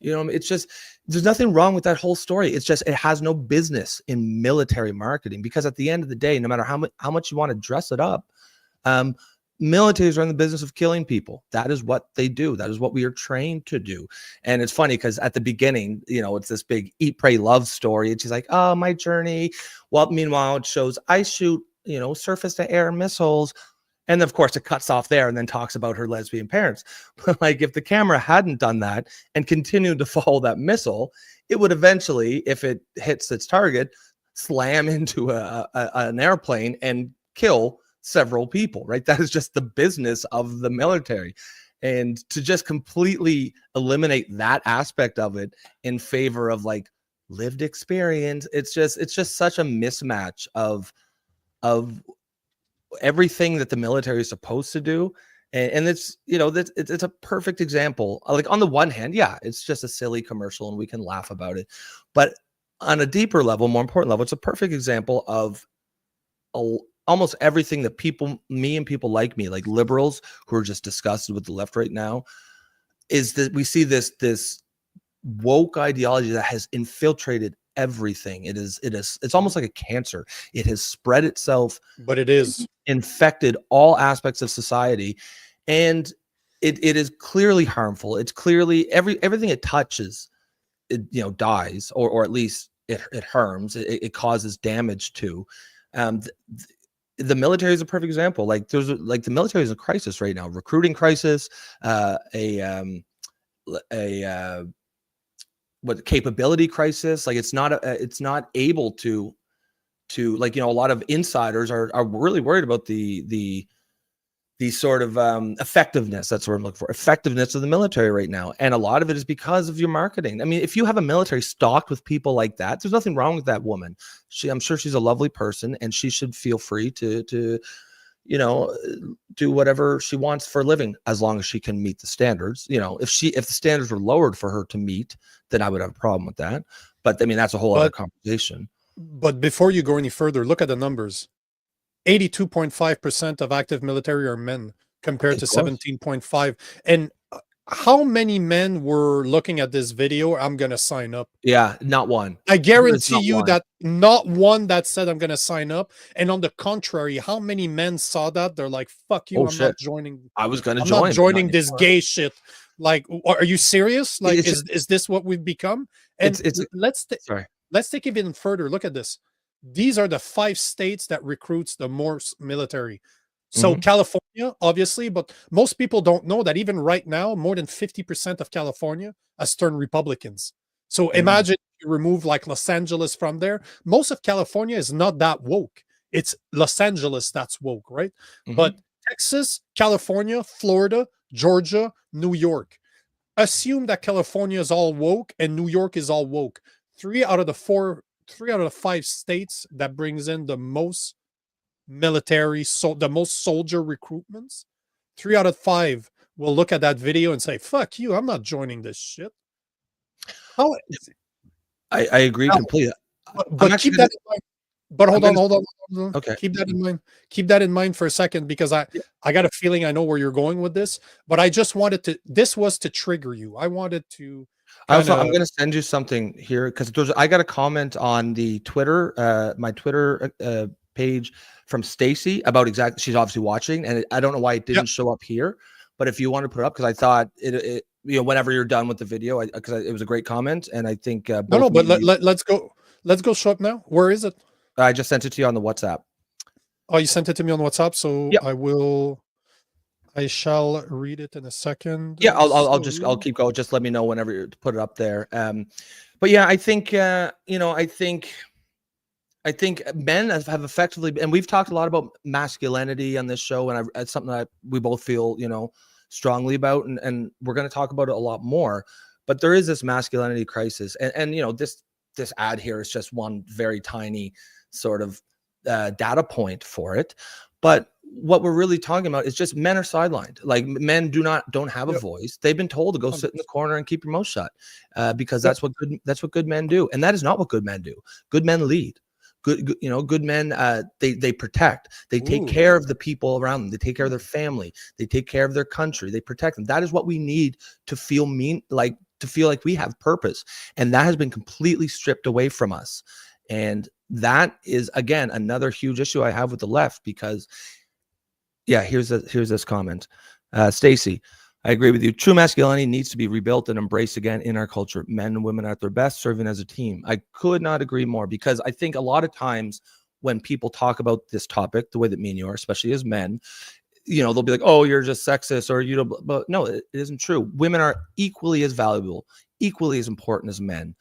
It's just, there's nothing wrong with that whole story. It's just, it has no business in military marketing, because at the end of the day, no matter how much you want to dress it up, militaries are in the business of killing people. That is what they do. That is what we are trained to do. And it's funny because at the beginning, it's this big eat, pray, love story. And she's like, oh, my journey. Well, meanwhile, it shows I shoot, surface to air missiles. And of course, it cuts off there and then talks about her lesbian parents. But like, if the camera hadn't done that and continued to follow that missile, it would eventually, if it hits its target, slam into an airplane and kill several people, right? That is just the business of the military. And to just completely eliminate that aspect of it in favor of like lived experience, it's just such a mismatch of everything that the military is supposed to do. And it's, it's a perfect example. Like, on the one hand, yeah, it's just a silly commercial and we can laugh about it. But on a deeper level, more important level, it's a perfect example of almost everything that me and people like me, like liberals who are just disgusted with the left right now, is that we see this woke ideology that has infiltrated everything. It's almost like a cancer. It has spread itself, but it is infected all aspects of society, and it is clearly harmful. It's clearly everything it touches, it dies, or at least it harms. It causes damage to. The military is a perfect example. Like, the military is in crisis right now, recruiting crisis, capability crisis. Like, it's not able to like, a lot of insiders are really worried about the sort of effectiveness. That's what I'm looking for. Effectiveness of the military right now. And a lot of it is because of your marketing. I mean, if you have a military stocked with people like that, there's nothing wrong with that woman. I'm sure she's a lovely person, and she should feel free to do whatever she wants for a living, as long as she can meet the standards. If the standards were lowered for her to meet, then I would have a problem with that. But I mean, that's a whole other conversation. But before you go any further, look at the numbers. 82.5% of active military are men, compared to 17.5. And how many men were looking at this video? I'm going to sign up. Yeah, not one. I guarantee you that not one that said I'm going to sign up. And on the contrary, how many men saw that? They're like, fuck you. Not joining. I was going to I'm join. not joining this gay shit. Like, are you serious? Like, is this what we've become? And let's take it even further. Look at this. These are the 5 states that recruits the most military. So California, obviously, but most people don't know that even right now, more than 50% of California has turned Republicans. So imagine you remove like Los Angeles from there. Most of California is not that woke. It's Los Angeles that's woke, right? But Texas, California, Florida, Georgia, New York. assume that California is all woke and New York is all woke. 3 out of the 5 states that brings in the most military, the most soldier recruitments, 3 out of 5 will look at that video and say, "Fuck you, I'm not joining this shit." How? I agree completely. But keep that in mind. But hold on. Okay. Keep that in mind. Keep that in mind for a second, because I got a feeling I know where you're going with this, but I just wanted to, this was to trigger you. I wanted to I'm going to send you something here, because I got a comment on the Twitter, my Twitter page from Stacy about exactly, she's obviously watching, and I don't know why it didn't show up here, but if you want to put it up, because I thought it whenever you're done with the video, because it was a great comment, and I think but let's go show up now. Where is it? I just sent it to you on the WhatsApp. Oh, you sent it to me on WhatsApp, so I shall read it in a second. Yeah, I'll keep going. Just let me know whenever you put it up there. But yeah, I think I think men have effectively, and we've talked a lot about masculinity on this show, and it's something that we both feel strongly about, and we're going to talk about it a lot more. But there is this masculinity crisis, and this ad here is just one very tiny sort of data point for it. But what we're really talking about is just men are sidelined. Like, men don't have a voice. They've been told to go sit in the corner and keep your mouth shut, because that's what good men do, and that is not what good men do. Good men lead. Good men, they protect. They take care of the people around them. They take care of their family. They take care of their country. They protect them. That is what we need to feel like we have purpose, and that has been completely stripped away from us. And that is, again, another huge issue I have with the left, because here's this comment. Stacy, I agree with you. True masculinity needs to be rebuilt and embraced again in our culture. Men and women are at their best serving as a team. I could not agree more, because I think a lot of times when people talk about this topic, the way that me and you are, especially as men, they'll be like, "Oh, you're just sexist," or but no, it isn't true. Women are equally as valuable, equally as important as men.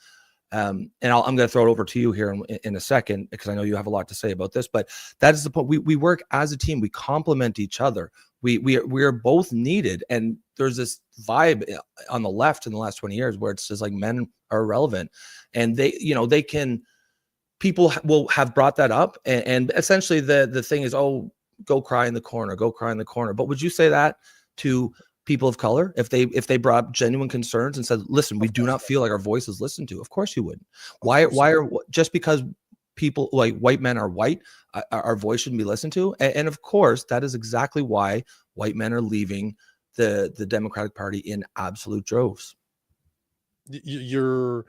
And I'm going to throw it over to you here in a second, because I know you have a lot to say about this, but that is the point. We work as a team. We complement each other. We are both needed. And there's this vibe on the left in the last 20 years where it's just like men are irrelevant, and people will have brought that up. And essentially the thing is, oh, go cry in the corner, go cry in the corner. But would you say that to people of color, if they brought up genuine concerns and said, "Listen, we do not feel like our voice is listened to"? Of course you wouldn't. Why are just because people like white men are white, our voice shouldn't be listened to? And of course, that is exactly why white men are leaving the Democratic Party in absolute droves. You're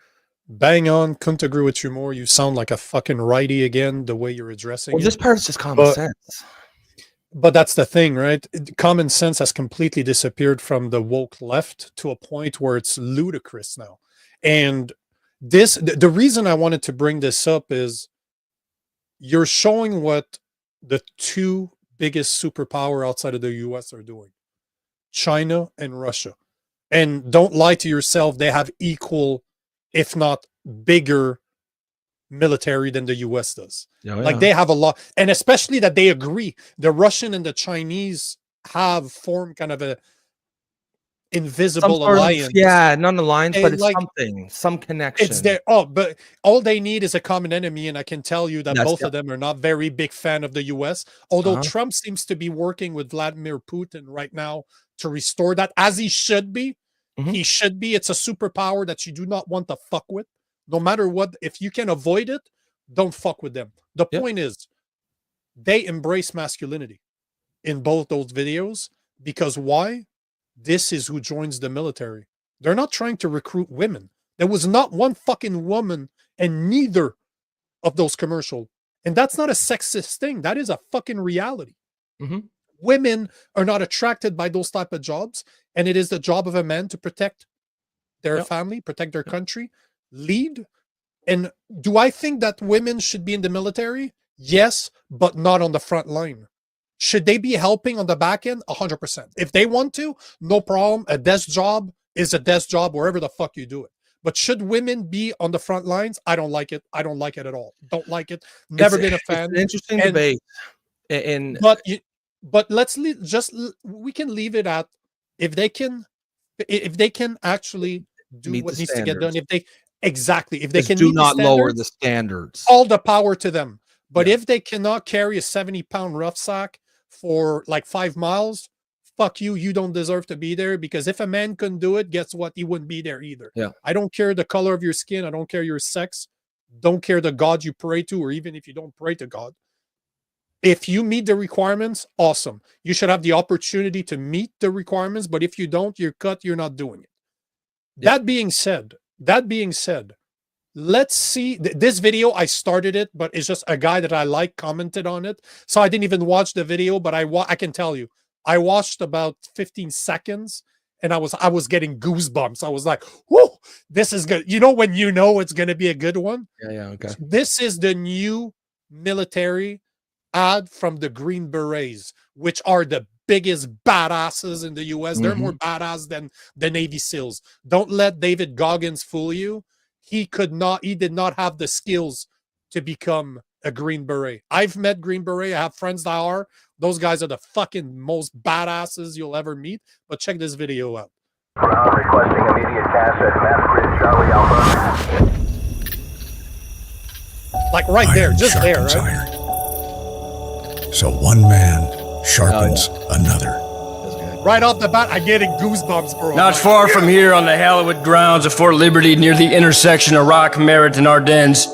bang on. Couldn't agree with you more. You sound like a fucking righty again, the way you're addressing it. This part is just common sense. But that's the thing, right? Common sense has completely disappeared from the woke left to a point where it's ludicrous now. And the reason I wanted to bring this up is you're showing what the two biggest superpower outside of the US are doing: China and Russia. And don't lie to yourself, they have equal, if not bigger, military than the US does. Like, they have a lot, and especially that they agree. The Russian and the Chinese have formed kind of a invisible alliance. Not an alliance, but it's like, some connection. It's there. But all they need is a common enemy, and I can tell you that both of them are not very big fan of the US. Although Trump seems to be working with Vladimir Putin right now to restore that, as he should be. He should be. It's a superpower that you do not want to fuck with. No matter what, if you can avoid it, don't fuck with them. The point is, they embrace masculinity in both those videos, because why? This is who joins the military. They're not trying to recruit women. There was not one fucking woman in neither of those commercials. And that's not a sexist thing. That is a fucking reality. Women are not attracted by those type of jobs. And it is the job of a man to protect their family, protect their country, lead. And do I think that women should be in the military? Yes, but not on the front line. Should they be helping on the back end? 100%. If they want to, no problem. A desk job is a desk job wherever the fuck you do it. But should women be on the front lines? I don't like it. I don't like it at all. Don't like it. Never been a fan. It's an interesting debate. But let's we can leave it at, if they can If they can actually do Meet what the needs to get done, standards. if they Just can do meet not the lower standards, the standards. all the power to them. But Yeah. if they cannot carry a 70-pound rucksack for like 5 miles, fuck you. You don't deserve to be there, because if a man couldn't do it, guess what? He wouldn't be there either. Yeah. I don't care the color of your skin. I don't care your sex. Don't care the God you pray to, or even if you don't pray to God. If you meet the requirements, awesome. You should have the opportunity to meet the requirements, but if you don't, you're cut, you're not doing it. Yeah. That being said, let's see this video. I started it, but it's just a guy that I like commented on it. So I didn't even watch the video, but I can tell you, I watched about 15 seconds and I was getting goosebumps. I was like, whoa, this is good. You know, when you know it's going to be a good one. Yeah, okay. This is the new military ad from the Green Berets, which are the biggest badasses in the US. They're more badass than the Navy SEALs. Don't let David Goggins fool you. He did not have the skills to become a Green Beret. I've met Green Beret. I have friends that are. Those guys are the fucking most badasses you'll ever meet. But check this video out. Requesting immediate CAS at Map Grid Charlie Alpha. Like right there, just there, right? Iron. So one man sharpens another. Right off the bat, I'm getting goosebumps, bro. Not far from here on the hallowed grounds of Fort Liberty, near the intersection of Rock, Merritt, and Ardennes,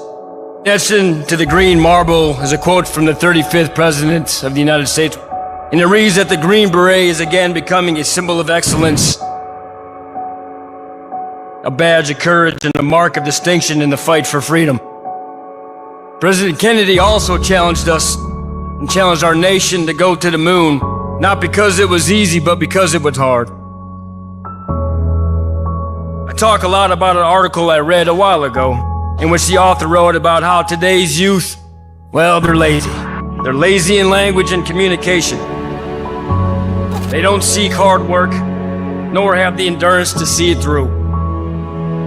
etched into the green marble is a quote from the 35th President of the United States, and it reads that the Green Beret is again becoming a symbol of excellence, a badge of courage, and a mark of distinction in the fight for freedom. President Kennedy also challenged us and challenged our nation to go to the moon, not because it was easy, but because it was hard. I talk a lot about an article I read a while ago, in which the author wrote about how today's youth, well, they're lazy. They're lazy in language and communication. They don't seek hard work, nor have the endurance to see it through.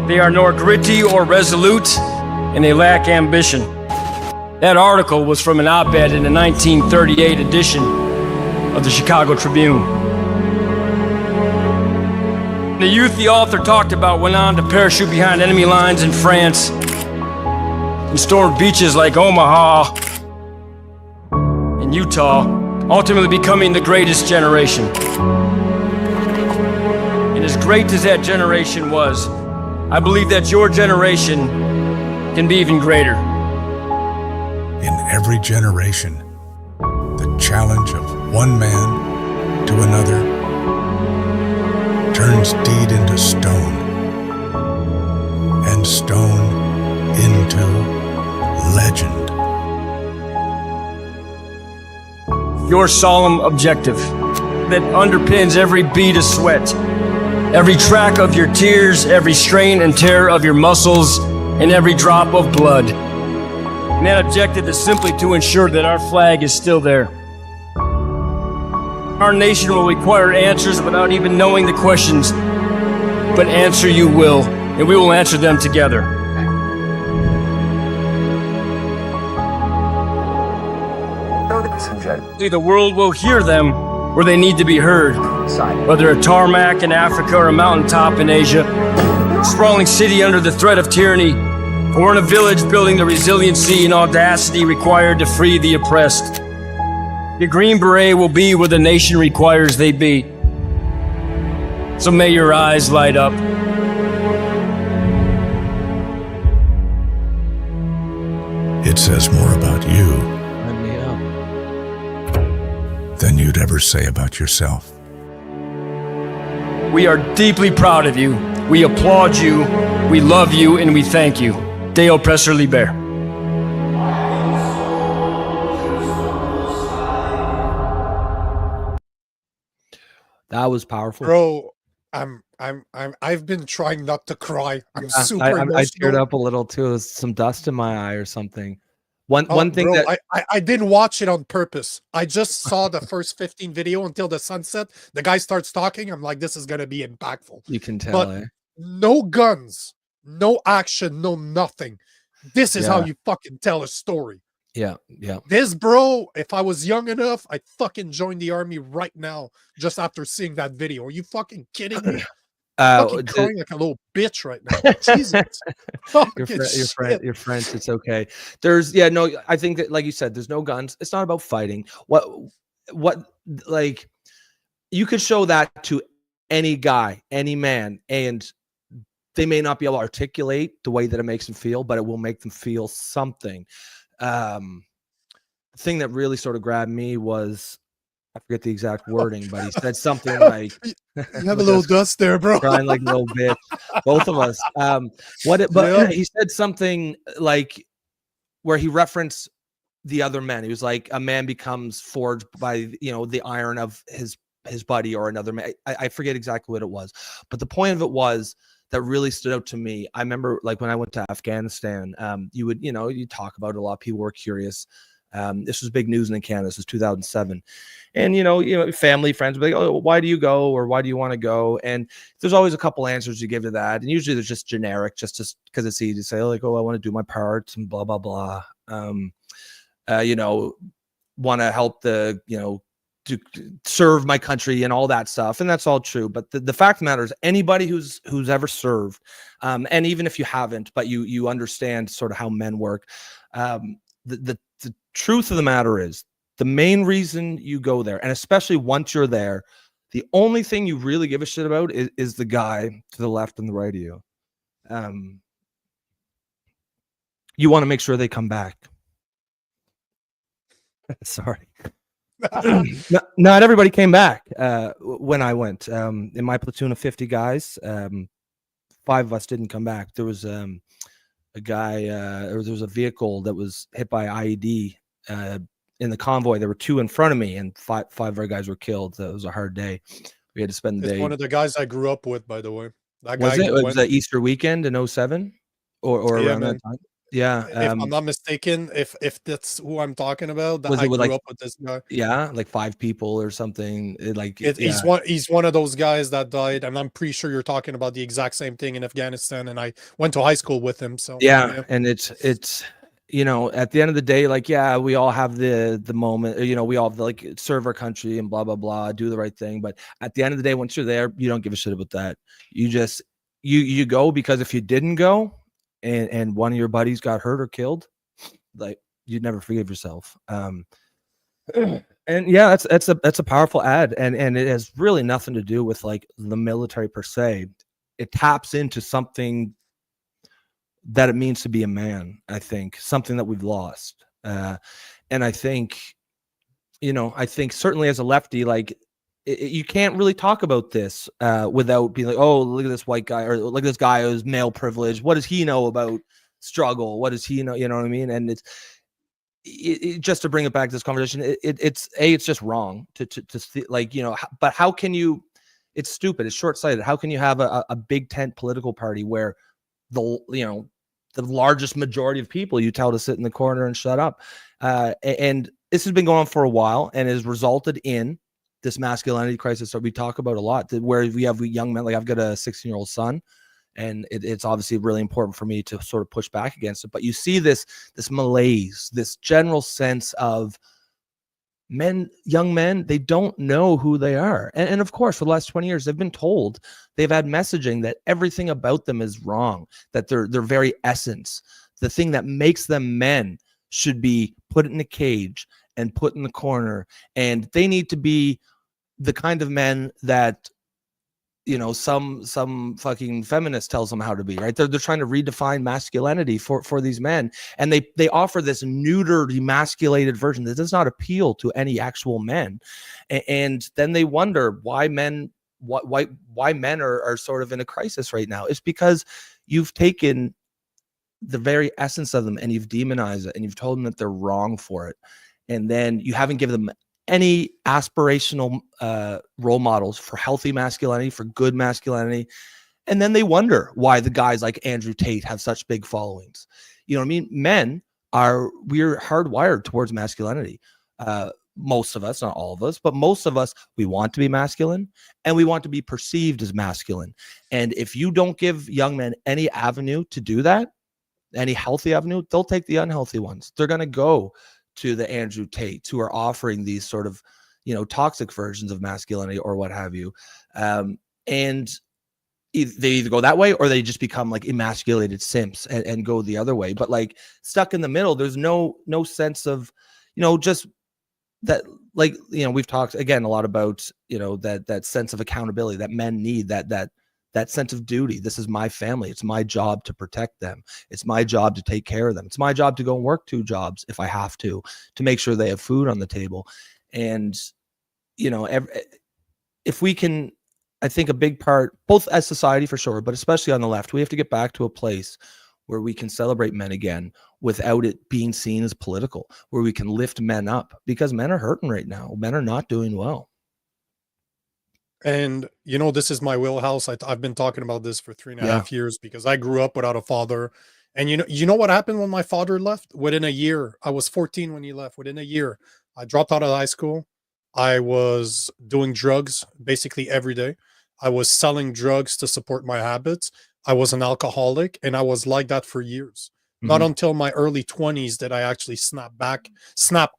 They are nor gritty or resolute, and they lack ambition. That article was from an op-ed in the 1938 edition of the Chicago Tribune. The youth the author talked about went on to parachute behind enemy lines in France and stormed beaches like Omaha and Utah, ultimately becoming the greatest generation. And as great as that generation was, I believe that your generation can be even greater. In every generation, the challenge of one man to another turns deed into stone, and stone into legend. Your solemn objective that underpins every bead of sweat, every track of your tears, every strain and tear of your muscles, and every drop of blood. And that objective is simply to ensure that our flag is still there. Our nation will require answers without even knowing the questions, but answer you will, and we will answer them together. The world will hear them where they need to be heard, whether a tarmac in Africa or a mountaintop in Asia, a sprawling city under the threat of tyranny, or in a village building the resiliency and audacity required to free the oppressed. The Green Beret will be where the nation requires they be. So may your eyes light up. It says more about you than you'd ever say about yourself. We are deeply proud of you. We applaud you. We love you, and we thank you. Deo Oppressor Liber. That was powerful, bro. I've been trying not to cry. I'm super emotional. I teared up a little too. There's some dust in my eye or something. One thing bro, that I didn't watch it on purpose. I just saw the first 15 video until the sunset. The guy starts talking. I'm like, this is gonna be impactful. You can tell, but no guns, no action, no nothing. This is how you fucking tell a story. Yeah. This, bro, if I was young enough, I'd fucking join the army right now just after seeing that video. Are you fucking kidding me? fucking crying like a little bitch right now. Jesus. Your friends, it's okay. There's no, I think that, like you said, there's no guns. It's not about fighting. What like, you could show that to any guy, any man, and they may not be able to articulate the way that it makes them feel, but it will make them feel something. The thing that really sort of grabbed me was, I forget the exact wording, but he said something like, you have a little dust there, bro. Crying like a little bitch. Both of us. He said something like, where he referenced the other men. He was like, a man becomes forged by, the iron of his buddy or another man. I forget exactly what it was, but the point of it was that really stood out to me. I remember, like, when I went to Afghanistan, you talk about it a lot. People were curious. This was big news in Canada. This was 2007. And, family, friends would be like, oh, why do you go? Or why do you want to go? And there's always a couple answers you give to that. And usually there's just generic, just because it's easy to say, like, oh, I want to do my part and blah, blah, blah. Want to help to serve my country and all that stuff. And that's all true. But the fact of the matter is, anybody who's ever served, and even if you haven't, but you understand sort of how men work, the truth of the matter is, the main reason you go there, and especially once you're there, the only thing you really give a shit about is the guy to the left and the right of you. You want to make sure they come back. Sorry. Not everybody came back when I went. In my platoon of 50 guys, 5 of us didn't come back. There was a guy, there was a vehicle that was hit by IED in the convoy. There were 2 in front of me, and 5 of our guys were killed. So it was a hard day. We had to spend the day. One of the guys I grew up with, by the way. That Was guy it? Was it Easter weekend in 07 or around that time? Yeah. If I'm not mistaken, if that's who I'm talking about, that Was I it with, grew like, up with this guy. Yeah, like 5 people or something. He's one of those guys that died, and I'm pretty sure you're talking about the exact same thing in Afghanistan. And I went to high school with him. So yeah. And it's at the end of the day, like, yeah, we all have the moment, we all have to, like, serve our country and blah blah blah, do the right thing. But at the end of the day, once you're there, you don't give a shit about that. You just you go, because if you didn't go and one of your buddies got hurt or killed, like, you'd never forgive yourself. And yeah, that's a powerful ad, and it has really nothing to do with, like, the military per se. It taps into something that it means to be a man. I think something that we've lost, and I think certainly as a lefty, like, you can't really talk about this without being like, oh, look at this white guy, or look at this guy who's male privilege. What does he know about struggle? What does he know? You know what I mean? And it's just to bring it back to this conversation. It's just wrong to see, like, but how can you? It's stupid. It's short-sighted. How can you have a big tent political party where the largest majority of people you tell to sit in the corner and shut up? And this has been going on for a while, and has resulted in this masculinity crisis that we talk about a lot, where we have young men. Like, I've got a 16-year-old son, and it's obviously really important for me to sort of push back against it. But you see this malaise, this general sense of young men, they don't know who they are. And of course, for the last 20 years, they've been told, they've had messaging that everything about them is wrong, that their very essence, the thing that makes them men, should be put in a cage and put in the corner. And they need to be the kind of men that, some fucking feminist tells them how to be, right? They're trying to redefine masculinity for these men. And they offer this neutered, emasculated version that does not appeal to any actual men. And then they wonder why men are sort of in a crisis right now. It's because you've taken the very essence of them and you've demonized it, and you've told them that they're wrong for it. And then you haven't given them any aspirational role models for healthy masculinity, for good masculinity. And then they wonder why the guys like Andrew Tate have such big followings. You know what I mean? Men we're hardwired towards masculinity. Most of us, not all of us, but most of us, we want to be masculine, and we want to be perceived as masculine. And if you don't give young men any avenue to do that, any healthy avenue, they'll take the unhealthy ones. They're going to go to the Andrew Tates who are offering these sort of, toxic versions of masculinity or what have you. And they either go that way or they just become like emasculated simps and go the other way. But like stuck in the middle, there's no sense of, just that, like, we've talked again a lot about, that sense of accountability that men need, that sense of duty. This is my family. It's my job to protect them. It's my job to take care of them. It's my job to go and work 2 jobs if I have to make sure they have food on the table. And, if we can, I think a big part, both as society for sure, but especially on the left, we have to get back to a place where we can celebrate men again without it being seen as political, where we can lift men up, because men are hurting right now. Men are not doing well. And this is my wheelhouse. I've been talking about this for 3.5 years because I grew up without a father. And you know what happened when my father left? Within a year, I was 14 when he left. Within a year, I dropped out of high school. I was doing drugs basically every day. I was selling drugs to support my habits. I was an alcoholic, and I was like that for years. Not until my early 20s did I actually snap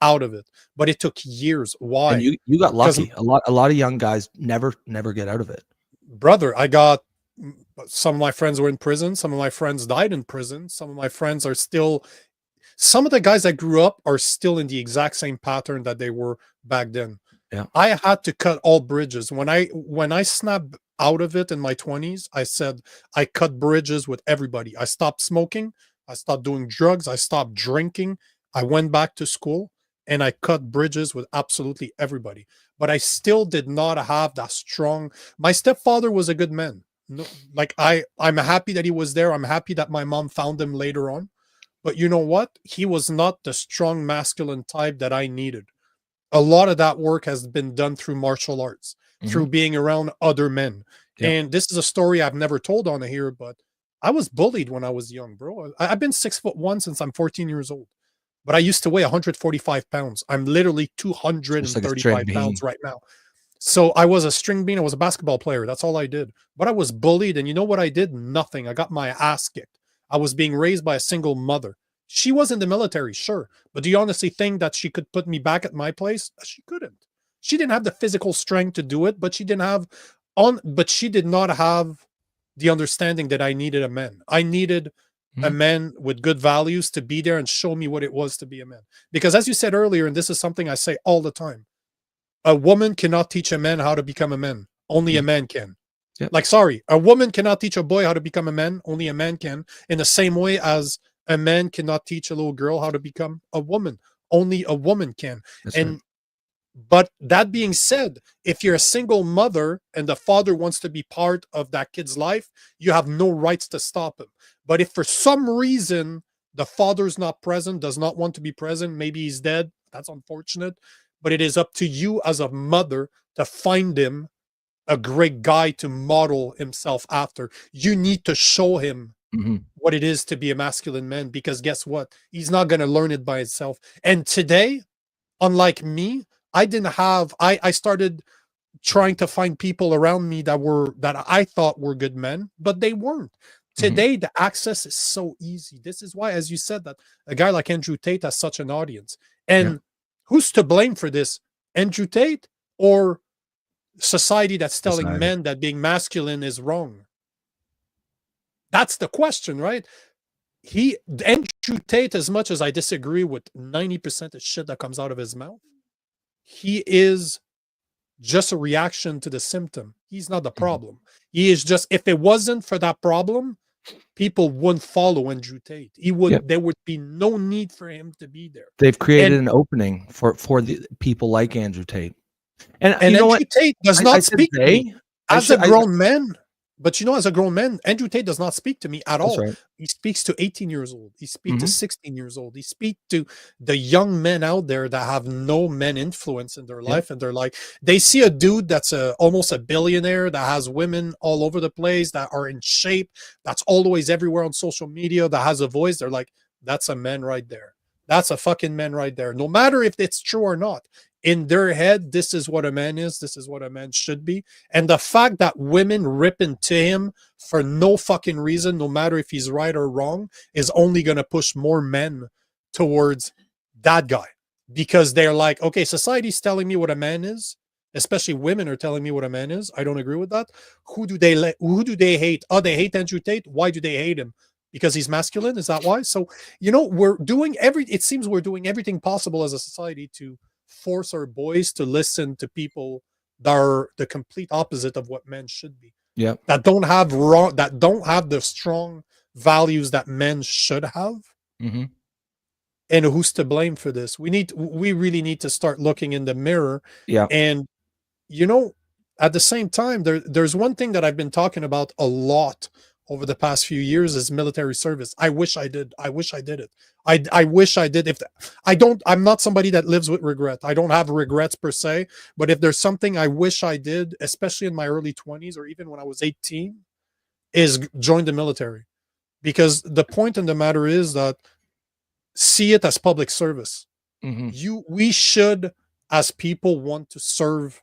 out of it. But it took years. Why? And you got lucky. A lot of young guys never get out of it. Brother, some of my friends were in prison. Some of my friends died in prison. Some of my friends are still, some of the guys that grew up are still in the exact same pattern that they were back then. Yeah. I had to cut all bridges. When I snapped out of it in my 20s, I said I cut bridges with everybody. I stopped smoking. I stopped doing drugs. I stopped drinking. I went back to school, and I cut bridges with absolutely everybody. But I still did not have that strong. My stepfather was a good man. No, like I'm happy that he was there. I'm happy that my mom found him later on. But you know what? He was not the strong masculine type that I needed. A lot of that work has been done through martial arts, through being around other men. Yeah. And this is a story I've never told on here, but I was bullied when I was young, bro. I've been 6'1" since I'm 14 years old, but I used to weigh 145 pounds. I'm literally 235 pounds right now. So I was a string bean. I was a basketball player. That's all I did. But I was bullied. And you know what I did? Nothing. I got my ass kicked. I was being raised by a single mother. She was in the military, sure. But do you honestly think that she could put me back at my place? She couldn't. She didn't have the physical strength to do it, but she did not have the understanding that I needed a man. I needed a man with good values to be there and show me what it was to be a man. Because as you said earlier, and this is something I say all the time, a woman cannot teach a man how to become a man. Only a man can. Yep. Like, sorry, a woman cannot teach a boy how to become a man. Only a man can. In the same way as a man cannot teach a little girl how to become a woman. Only a woman can. That's and right. But that being said, if you're a single mother and the father wants to be part of that kid's life, you have no rights to stop him. But if for some reason the father's not present, does not want to be present, maybe he's dead, that's unfortunate. But it is up to you as a mother to find him a great guy to model himself after. You need to show him what it is to be a masculine man, because guess what? He's not going to learn it by himself. And today, unlike me, I started trying to find people around me that I thought were good men, but they weren't. Today, the access is so easy. This is why, as you said, that a guy like Andrew Tate has such an audience. And who's to blame for this? Andrew Tate or society that's telling men that being masculine is wrong? That's the question, right? Andrew Tate, as much as I disagree with 90% of shit that comes out of his mouth, he is just a reaction to the symptom. He's not the problem. He is just, if it wasn't for that problem, people wouldn't follow Andrew Tate. There would be no need for him to be there. They've created an opening for the people like Andrew Tate. And you know Andrew Tate does not speak to me as a grown man. But as a grown man, Andrew Tate does not speak to me at all. Right. He speaks to 18 years old. He speaks to 16 years old. He speaks to the young men out there that have no men influence in their life. And they're like, they see a dude that's almost a billionaire, that has women all over the place, that are in shape, that's always everywhere on social media, that has a voice. They're like, that's a man right there. That's a fucking man right there. No matter if it's true or not. In their head, this is what a man is. This is what a man should be. And the fact that women rip into him for no fucking reason, no matter if he's right or wrong, is only going to push more men towards that guy. Because they're like, okay, society's telling me what a man is. especially women, are telling me what a man is. I don't agree with that. Who do they hate? Oh, they hate Andrew Tate. Why do they hate him? Because he's masculine? Is that why? So, it seems we're doing everything possible as a society to force our boys to listen to people that are the complete opposite of what men should be. Yeah. That don't have the strong values that men should have. Mm-hmm. And who's to blame for this? We really need to start looking in the mirror. Yeah. And at the same time, there's one thing that I've been talking about a lot over the past few years is military service. I wish I did. I wish I did it. I wish I did. I'm not somebody that lives with regret. I don't have regrets per se, but if there's something I wish I did, especially in my early 20s or even when I was 18, is join the military. Because the point in the matter is that see it as public service. Mm-hmm. We should, as people, want to serve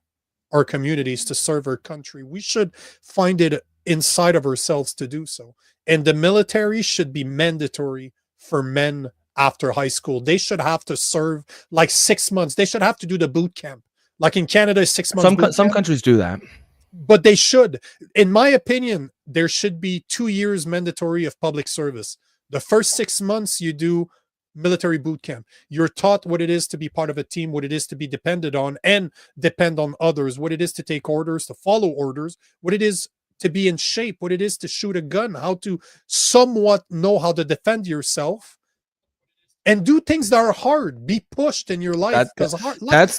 our communities, to serve our country. We should find it inside of ourselves to do so. And the military should be mandatory for men after high school. They should have to serve like 6 months. They should have to do the boot camp. Like in Canada, 6 months. Some countries do that. But they should. In my opinion, there should be 2 years mandatory of public service. The first 6 months you do military boot camp. You're taught what it is to be part of a team, what it is to be depended on and depend on others, what it is to take orders, to follow orders, what it is to be in shape, what it is to shoot a gun, how to somewhat know how to defend yourself, and do things that are hard. Be pushed in your life, because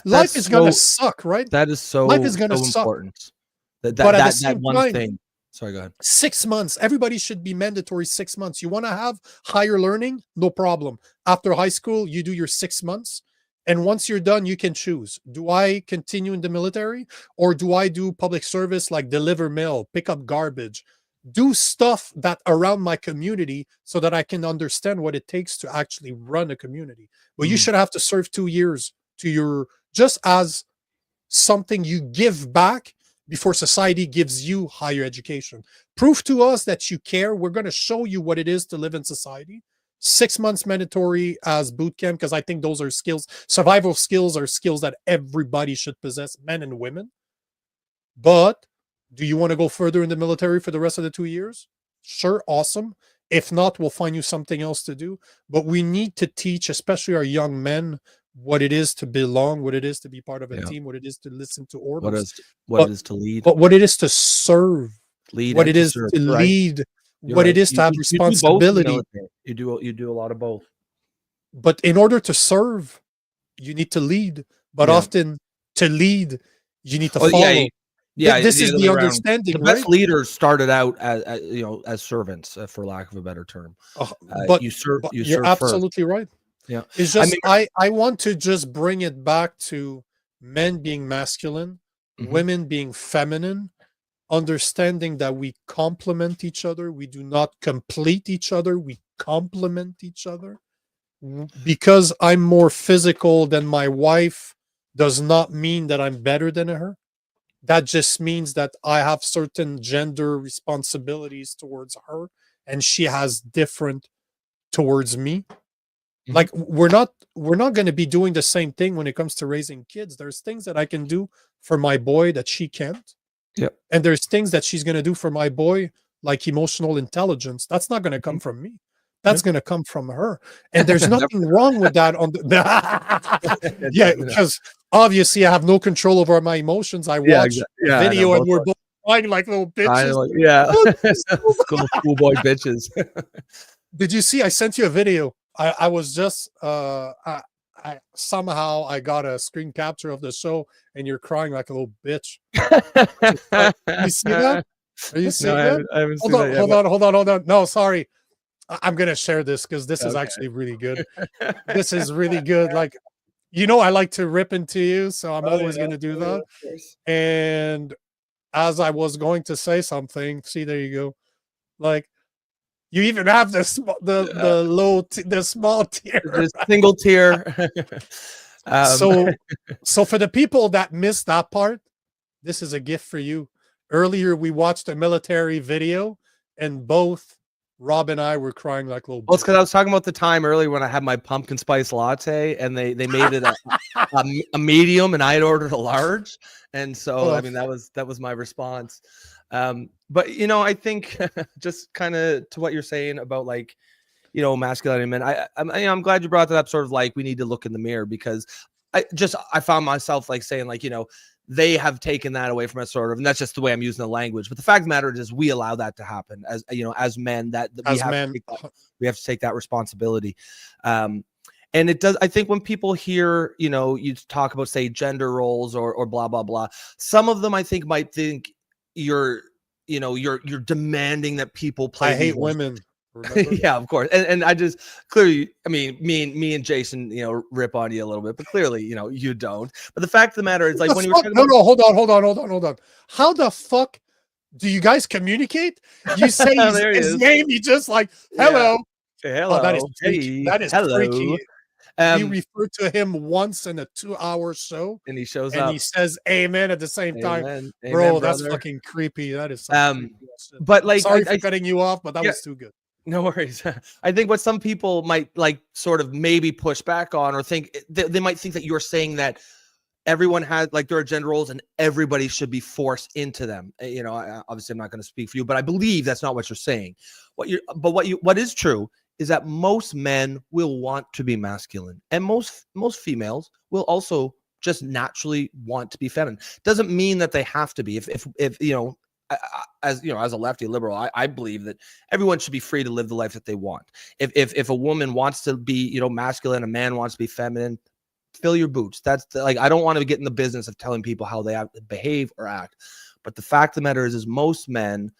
life is going to suck, right? That is so life is going to suck. Important. But at the that same one time, thing. Sorry, go ahead. 6 months. Everybody should be mandatory 6 months. You want to have higher learning? No problem. After high school, you do your 6 months. And once you're done, you can choose. Do I continue in the military or do I do public service like deliver mail, pick up garbage, do stuff that around my community so that I can understand what it takes to actually run a community? But you should have to serve 2 years to just as something you give back before society gives you higher education. Prove to us that you care. We're going to show you what it is to live in society. 6 months mandatory as boot camp, because I think those are skills. Survival skills are skills that everybody should possess, men and women. But do you want to go further in the military for the rest of the 2 years? Sure, awesome. If not, we'll find you something else to do. But we need to teach, especially our young men, what it is to belong, what it is to be part of a team, what it is to listen to orders, what it is to lead, but what it is to serve, what it is to lead, what it is to have responsibility. You do a lot of both. But in order to serve, you need to lead. But often to lead, you need to follow. Yeah, this is the understanding. The best leaders started out as servants, for lack of a better term. But you serve. You're absolutely right. Yeah, it's just I want to just bring it back to men being masculine, women being feminine, understanding that we complement each other. We do not complete each other. We complement each other. Because I'm more physical than my wife does not mean that I'm better than her. That just means that I have certain gender responsibilities towards her and she has different towards me. Like we're not going to be doing the same thing when it comes to raising kids. There's things that I can do for my boy that she can't. Yeah. And there's things that she's going to do for my boy, like emotional intelligence. That's not going to come from me. That's going to come from her. And there's nothing wrong with that on the yeah, because obviously I have no control over my emotions. I watch a video and we're both crying like little bitches. Schoolboy bitches. Did you see I sent you a video? I was just I somehow I got a screen capture of the show and you're crying like a little bitch. You see that? Are you seeing that? I haven't seen that yet, hold on. No, sorry. I'm gonna share this because this is actually really good. This is really good. Like, I like to rip into you, so I'm always gonna do that. And as I was going to say something, see, there you go. Like, you even have the small tear, the single tear. So for the people that missed that part, this is a gift for you. Earlier, we watched a military video, and both Rob and I were crying like little. Well, it's because I was talking about the time earlier when I had my pumpkin spice latte, and they made it a medium, and I had ordered a large, and so I mean that was my response. But you know, I think just kind of to what you're saying about like, you know, masculinity men. I'm glad you brought that up. Sort of like we need to look in the mirror, because I found myself like saying like, you know, they have taken that away from us, sort of, and that's just the way I'm using the language. But the fact of the matter is, we allow that to happen as, you know, as men. That we have to take that responsibility. And it does. I think when people hear, you know, you talk about say gender roles or blah blah blah, some of them I think might think you're demanding that people play. I hate women. Yeah, of course. And I just clearly, I mean, me and Jason, you know, rip on you a little bit, but clearly, you know, you don't. But the fact of the matter is, like, when you were talking about, hold on. How the fuck do you guys communicate? You say his name, you just like, hello. Yeah. Hello. Oh, that is freaky. That is freaky. We refer to him once in a 2-hour show, and he shows up and he says amen at the same time. Bro, amen, that's fucking creepy. That is but like, sorry for cutting you off, but that was too good. No worries. I think what some people might like sort of maybe push back on, or think they might think that you're saying that everyone has, like, there are gender roles and everybody should be forced into them. You know, obviously I'm not going to speak for you, but I believe that's not what you're saying. What is true is that most men will want to be masculine, and most females will also just naturally want to be feminine. Doesn't mean that they have to be. If you know, as you know, as a lefty liberal, I believe that everyone should be free to live the life that they want. If a woman wants to be, you know, masculine, a man wants to be feminine, fill your boots. That's like, I don't want to get in the business of telling people how they have to behave or act. But the fact of the matter is most men,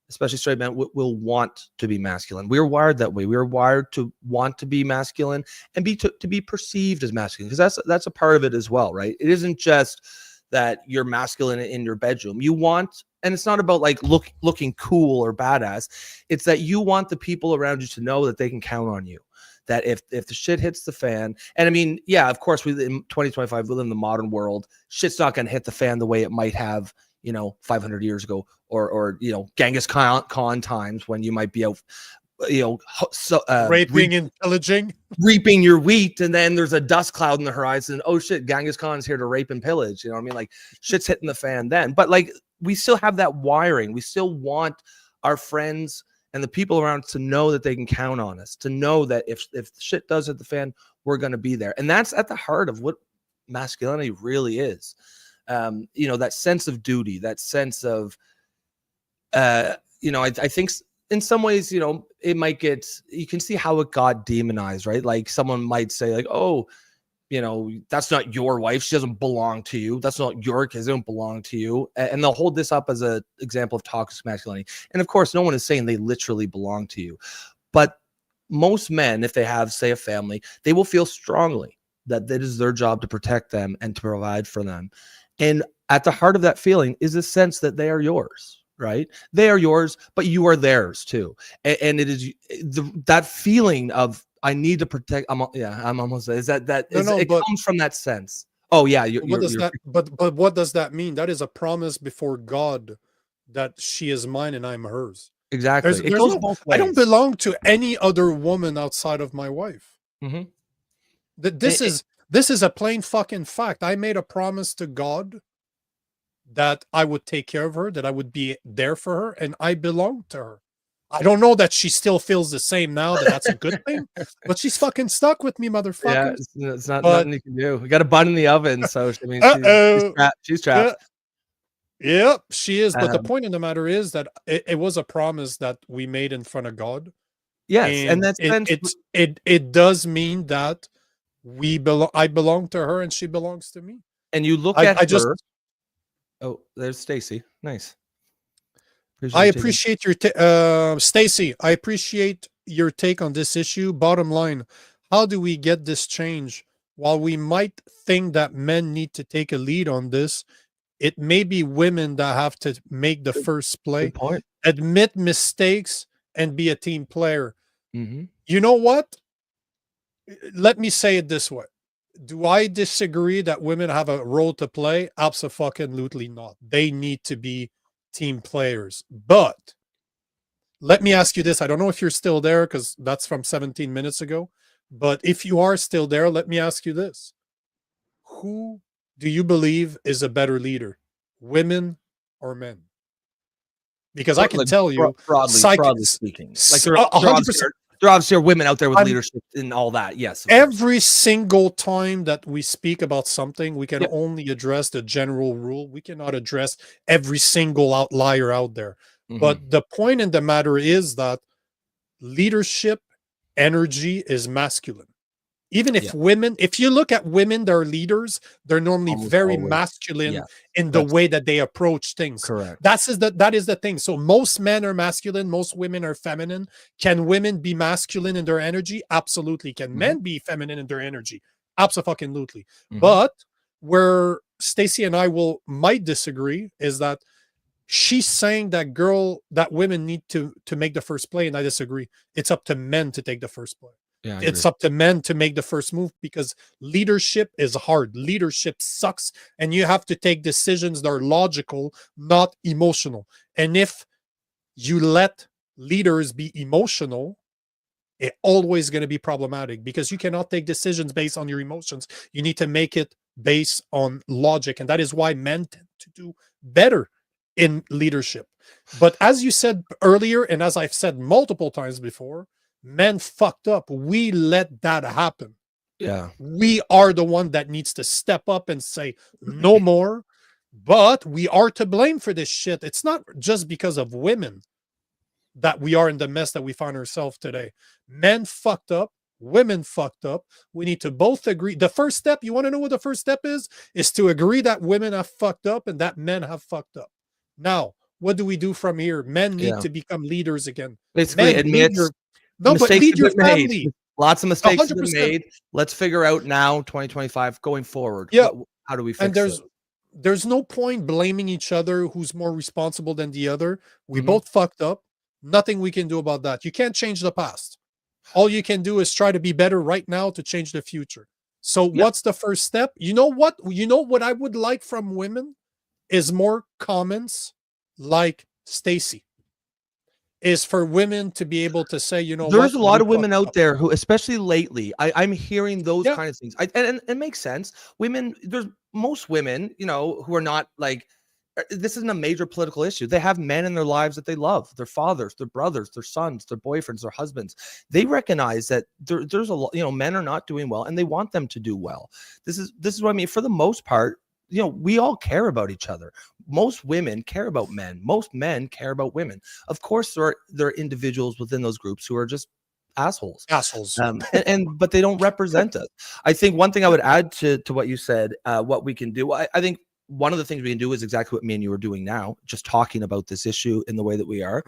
especially straight men, will want to be masculine. We're wired that way. We're wired to want to be masculine and to be perceived as masculine, because that's a part of it as well, right? It isn't just that you're masculine in your bedroom. You want, and it's not about like looking cool or badass. It's that you want the people around you to know that they can count on you. That if the shit hits the fan, and I mean, yeah, of course, we in 2025, we live in the modern world. Shit's not going to hit the fan the way it might have, you know, 500 years ago, or you know, Genghis Khan times, when you might be out, you know, raping and pillaging, reaping your wheat, and then there's a dust cloud in the horizon. Oh shit, Genghis Khan's here to rape and pillage. You know what I mean? Like, shit's hitting the fan then. But like, we still have that wiring. We still want our friends and the people around to know that they can count on us, to know that if shit does hit the fan, we're going to be there. And that's at the heart of what masculinity really is. You know, that sense of duty, that sense of, you know, I think in some ways, you know, it might get, you can see how it got demonized, right? Like, someone might say like, oh, you know, that's not your wife. She doesn't belong to you. That's not your kids. They don't belong to you. And they'll hold this up as an example of toxic masculinity. And of course, no one is saying they literally belong to you. But most men, if they have, say, a family, they will feel strongly that it is their job to protect them and to provide for them. And at the heart of that feeling is a sense that they are yours, right? They are yours, but you are theirs too. And it is that feeling of, I need to protect. I'm almost there. Is that it comes from that sense. Oh yeah. But what does that mean? That is a promise before God that she is mine and I'm hers. Exactly. It goes both ways. I don't belong to any other woman outside of my wife. Mm-hmm. This is a plain fucking fact. I made a promise to God that I would take care of her, that I would be there for her, and I belong to her. I don't know that she still feels the same now, that's a good thing, but she's fucking stuck with me, motherfucker. Yeah, it's not nothing you can do. We got a bun in the oven, so I mean, she's trapped. Yep, she is. But the point of the matter is that it was a promise that we made in front of God. Yes, and that's it does mean that I belong to her and she belongs to me. And you look at her. Oh, there's Stacy. Nice. I appreciate your Stacy. I appreciate your take on this issue. Bottom line, how do we get this change? While we might think that men need to take a lead on this, it may be women that have to make the first play, admit mistakes, and be a team player. Mm-hmm. You know what? Let me say it this way. Do I disagree that women have a role to play? Absolutely not. They need to be team players. But let me ask you this. I don't know if you're still there because that's from 17 minutes ago. But if you are still there, let me ask you this. Who do you believe is a better leader, women or men? Because I can tell you, broadly speaking, like there 100%. obviously are women out there with leadership and all that. Yes. Every single time that we speak about something, we can only address the general rule. We cannot address every single outlier out there. But the point in the matter is that leadership energy is masculine. Even if women, if you look at women, they're leaders, they're normally very masculine in the way that they approach things. Correct. That is the thing. So most men are masculine, most women are feminine. Can women be masculine in their energy? Absolutely. Can men be feminine in their energy? Absolutely. But where Stacey and I might disagree is that she's saying that women need to make the first play, and I disagree. It's up to men to take the first play. Yeah, it's up to men to make the first move because leadership is hard. Leadership sucks, and you have to take decisions that are logical, not emotional. And if you let leaders be emotional, it's always going to be problematic because you cannot take decisions based on your emotions. You need to make it based on logic, and that is why men tend to do better in leadership. But as you said earlier, and as I've said multiple times before, men fucked up. We let that happen. Yeah. We are the one that needs to step up and say no more, but we are to blame for this shit. It's not just because of women that we are in the mess that we find ourselves today. Men fucked up, women fucked up. We need to both agree. The first step, you want to know what the first step is to agree that women have fucked up and that men have fucked up. Now, what do we do from here? Men need to become leaders again. Basically, admit but lead your family. Lots of mistakes have been made. Let's figure out now, 2025, going forward. Yeah. How do we fix it? There's no point blaming each other who's more responsible than the other. We both fucked up. Nothing we can do about that. You can't change the past. All you can do is try to be better right now to change the future. So what's the first step? You know what? You know what I would like from women is more comments like Stacey. Is for women to be able to say, there's a lot of women out there who, especially lately, I'm hearing those kind of things. And it makes sense. Women, most women, who are not like, this isn't a major political issue. They have men in their lives that they love, their fathers, their brothers, their sons, their boyfriends, their husbands. They recognize that there's a lot, men are not doing well and they want them to do well. This is what I mean. For the most part, we all care about each other. Most women care about men. Most men care about women. Of course, there are individuals within those groups who are just assholes. But they don't represent us. I think one thing I would add to what you said, what we can do, I think one of the things we can do is exactly what me and you are doing now, just talking about this issue in the way that we are.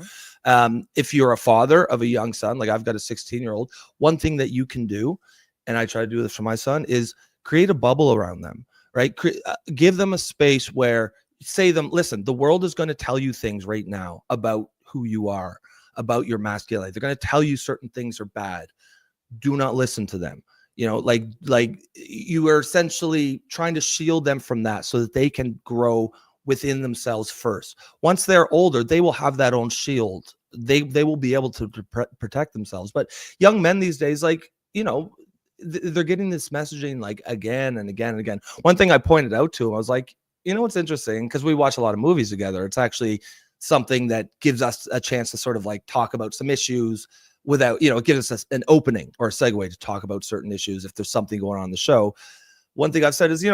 If you're a father of a young son, like I've got a 16-year-old, one thing that you can do, and I try to do this for my son, is create a bubble around them, right? Give them a space where say them, listen, the world is going to tell you things right now about who you are, about your masculinity. They're going to tell you certain things are bad. Do not listen to them. Like you are essentially trying to shield them from that so that they can grow within themselves first. Once they're older, they will have that own shield. They will be able to protect themselves. But young men these days, they're getting this messaging like again and again and again. One thing I pointed out to him, I was like, what's interesting, because we watch a lot of movies together. It's actually something that gives us a chance to sort of like talk about some issues without, it gives us an opening or a segue to talk about certain issues if there's something going on in the show. One thing I've said is,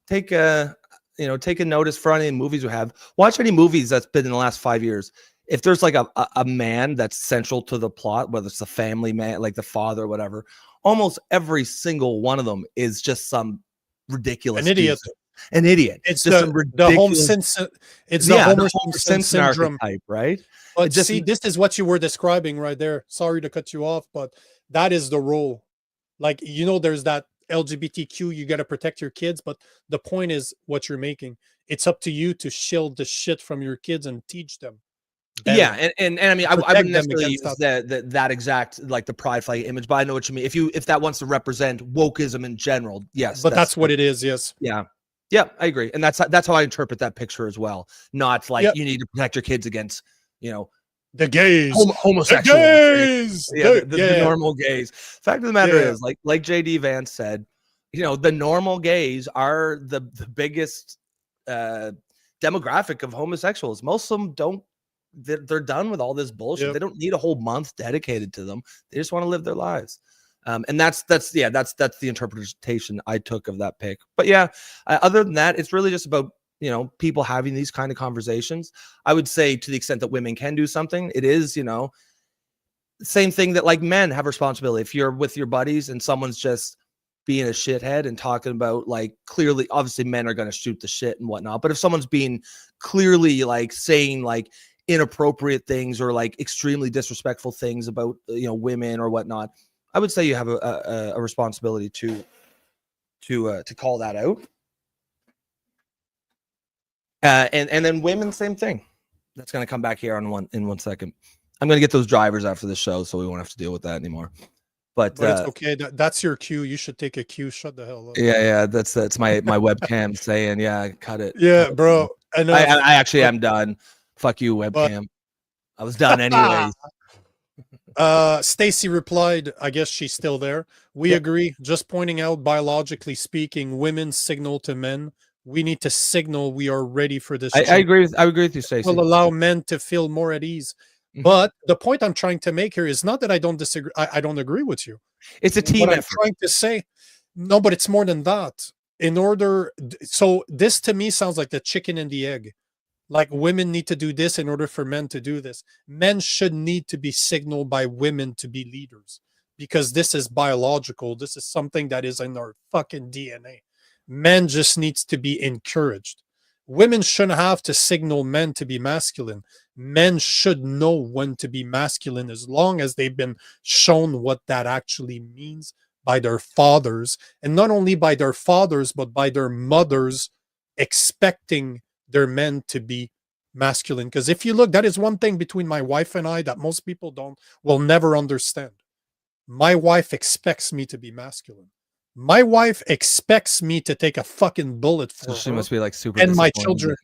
take a notice for any movies we have. Watch any movies that's been in the last 5 years. If there's like a man that's central to the plot, whether it's a family man, like the father or whatever, almost every single one of them is just some ridiculous idiot. An idiot. It's the Homer Simpson. It's the Homer Simpson syndrome, archetype, right? But see, this is what you were describing right there. Sorry to cut you off, but that is the role. Like, there's that LGBTQ. You got to protect your kids, but the point is what you're making. It's up to you to shield the shit from your kids and teach them. Yeah, and I mean, I wouldn't necessarily use that exact like the pride flag image, but I know what you mean. If that wants to represent wokeism in general, yes. But that's what it is. Yes. Yeah, I agree, and that's how I interpret that picture as well. Not like you need to protect your kids against The gays. Homosexual. The gays. Yeah, the normal gays. Fact of the matter is, like JD Vance said, the normal gays are the biggest demographic of homosexuals. Most of them don't. They're done with all this bullshit. They don't need a whole month dedicated to them. They just want to live their lives. And that's the interpretation I took of that pick. But yeah, other than that, it's really just about people having these kind of conversations. I would say, to the extent that women can do something, it is same thing that like men have responsibility. If you're with your buddies and someone's just being a shithead and talking about, like, clearly, obviously men are going to shoot the shit and whatnot, but if someone's being clearly like saying like inappropriate things or like extremely disrespectful things about women or whatnot, I would say you have a responsibility to call that out. And then women, same thing. That's going to come back here in 1 second. I'm going to get those drivers after the show, so we won't have to deal with that anymore. But it's okay. That's your cue. You should take a cue. Shut the hell up. Yeah. That's my webcam saying, yeah, cut it. Yeah, bro. I actually am done. Fuck you, webcam. I was done anyways. Stacy replied, I guess she's still there. We agree. Just pointing out, biologically speaking, women signal to men. We need to signal we are ready for this. I agree with you, Stacy. Will allow men to feel more at ease. But the point I'm trying to make here is not that I don't disagree. I don't agree with you. It's a team effort. I'm trying to say, no, but it's more than that. So this to me sounds like the chicken and the egg. Like, women need to do this in order for men to do this. Men should need to be signaled by women to be leaders, because this is biological. This is something that is in our fucking DNA. Men just needs to be encouraged. Women shouldn't have to signal men to be masculine. Men should know when to be masculine, as long as they've been shown what that actually means by their fathers, and not only by their fathers, but by their mothers expecting their men to be masculine. Because if you look, that is one thing between my wife and I that most people will never understand. My wife expects me to be masculine. My wife expects me to take a fucking bullet for her. She must be like super. And my children.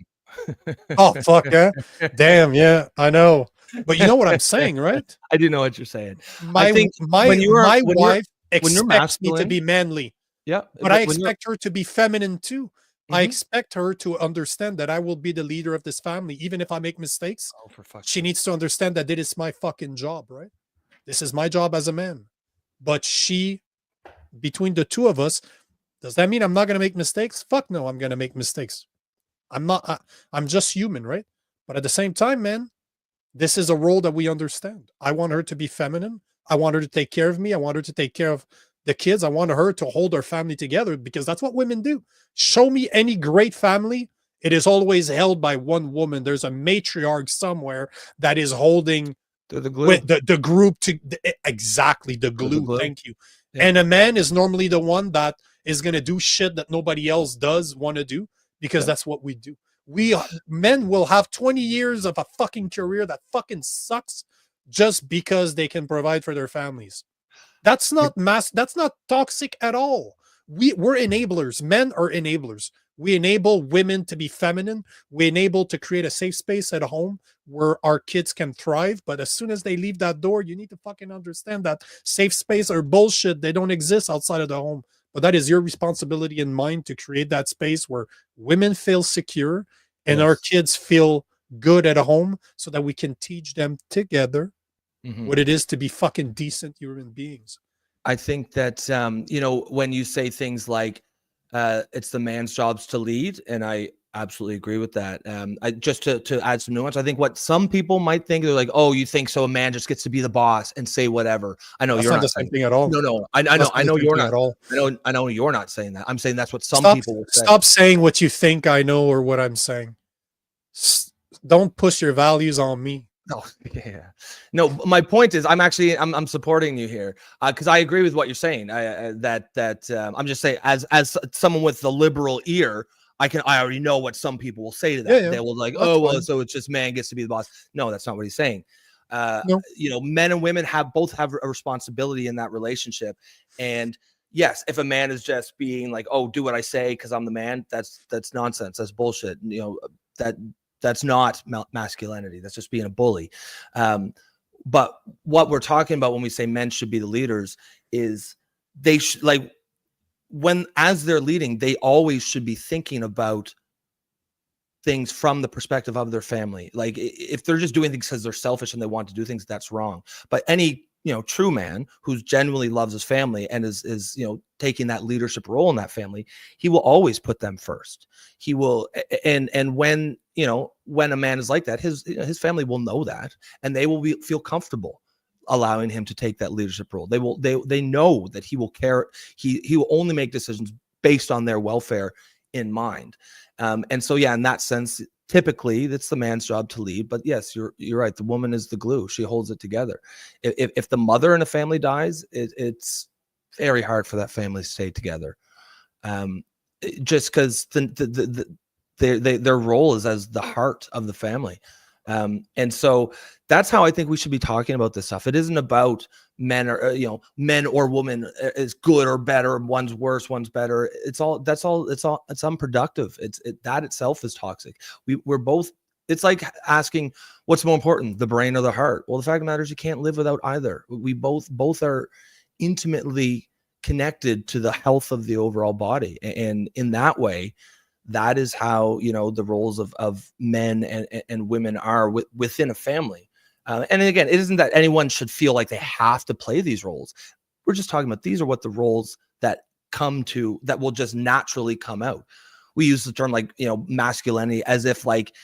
Oh, fuck, yeah. Damn, yeah, I know. But you know what I'm saying, right? I do know what you're saying. My wife expects me to be manly. Yeah. But I expect her to be feminine too. I expect her to understand that I will be the leader of this family. Even if I make mistakes, she needs to understand that it is my fucking job, right? This is my job as a man. But between the two of us, does that mean I'm not going to make mistakes? Fuck no, I'm going to make mistakes. I'm just human, right? But at the same time, man, this is a role that we understand. I want her to be feminine. I want her to take care of me. I want her to take care of the kids. I want her to hold our family together, because that's what women do. Show me any great family. It is always held by one woman. There's a matriarch somewhere that is holding the glue. The group to exactly the glue. Thank you. Yeah. And a man is normally the one that is going to do shit that nobody else does want to do, because that's what we do. Men will have 20 years of a fucking career that fucking sucks just because they can provide for their families. That's not that's not toxic at all. We're enablers. Men are enablers. We enable women to be feminine. We enable to create a safe space at home where our kids can thrive. But as soon as they leave that door, you need to fucking understand that safe space are bullshit. They don't exist outside of the home. But that is your responsibility and mine to create that space where women feel secure and our kids feel good at home, so that we can teach them together what it is to be fucking decent human beings. I think that, when you say things like, it's the man's jobs to lead, and I absolutely agree with that. Just to add some nuance, I think what some people might think, they're like, "Oh, you think so? A man just gets to be the boss and say whatever." I know you're not the same thing at all. No, I know you're not at all. I know you're not saying that. I'm saying that's what some people will say. Stop saying what you think I know or what I'm saying. Don't push your values on me. No, yeah, no. My point is, I'm supporting you here, because I agree with what you're saying. I'm just saying, as someone with the liberal ear, I already know what some people will say to that. Yeah. They will like, so it's just man gets to be the boss. No, that's not what he's saying. No. Men and women both have a responsibility in that relationship. And yes, if a man is just being like, "Oh, do what I say because I'm the man," that's nonsense. That's bullshit. That That's not masculinity. That's just being a bully. But what we're talking about when we say men should be the leaders is they should, like, when as they're leading, they always should be thinking about things from the perspective of their family. Like if they're just doing things because they're selfish and they want to do things, that's wrong. But any, you know, true man who genuinely loves his family and is, you know, taking that leadership role in that family, he will always put them first. He will, and when, you know, when a man is like that, his family will know that, and they will feel comfortable allowing him to take that leadership role. They know that he will care. He will only make decisions based on their welfare in mind. And so, yeah, in that sense, typically it's the man's job to lead, but yes, you're right. The woman is the glue. She holds it together. If the mother in a family dies, it's very hard for that family to stay together. Just because their role is as the heart of the family. And so that's how I think we should be talking about this stuff. It isn't about men or, you know, men or women is good or better. One's worse, one's better. It's unproductive. That itself is toxic. We're both, it's like asking what's more important, the brain or the heart? Well, the fact of the matter is you can't live without either. We both are intimately connected to the health of the overall body. And in that way, that is how, you know, the roles of men and women are within a family. And again, it isn't that anyone should feel like they have to play these roles. We're just talking about these are what the roles that will just naturally come out. We use the term like, you know, masculinity as if like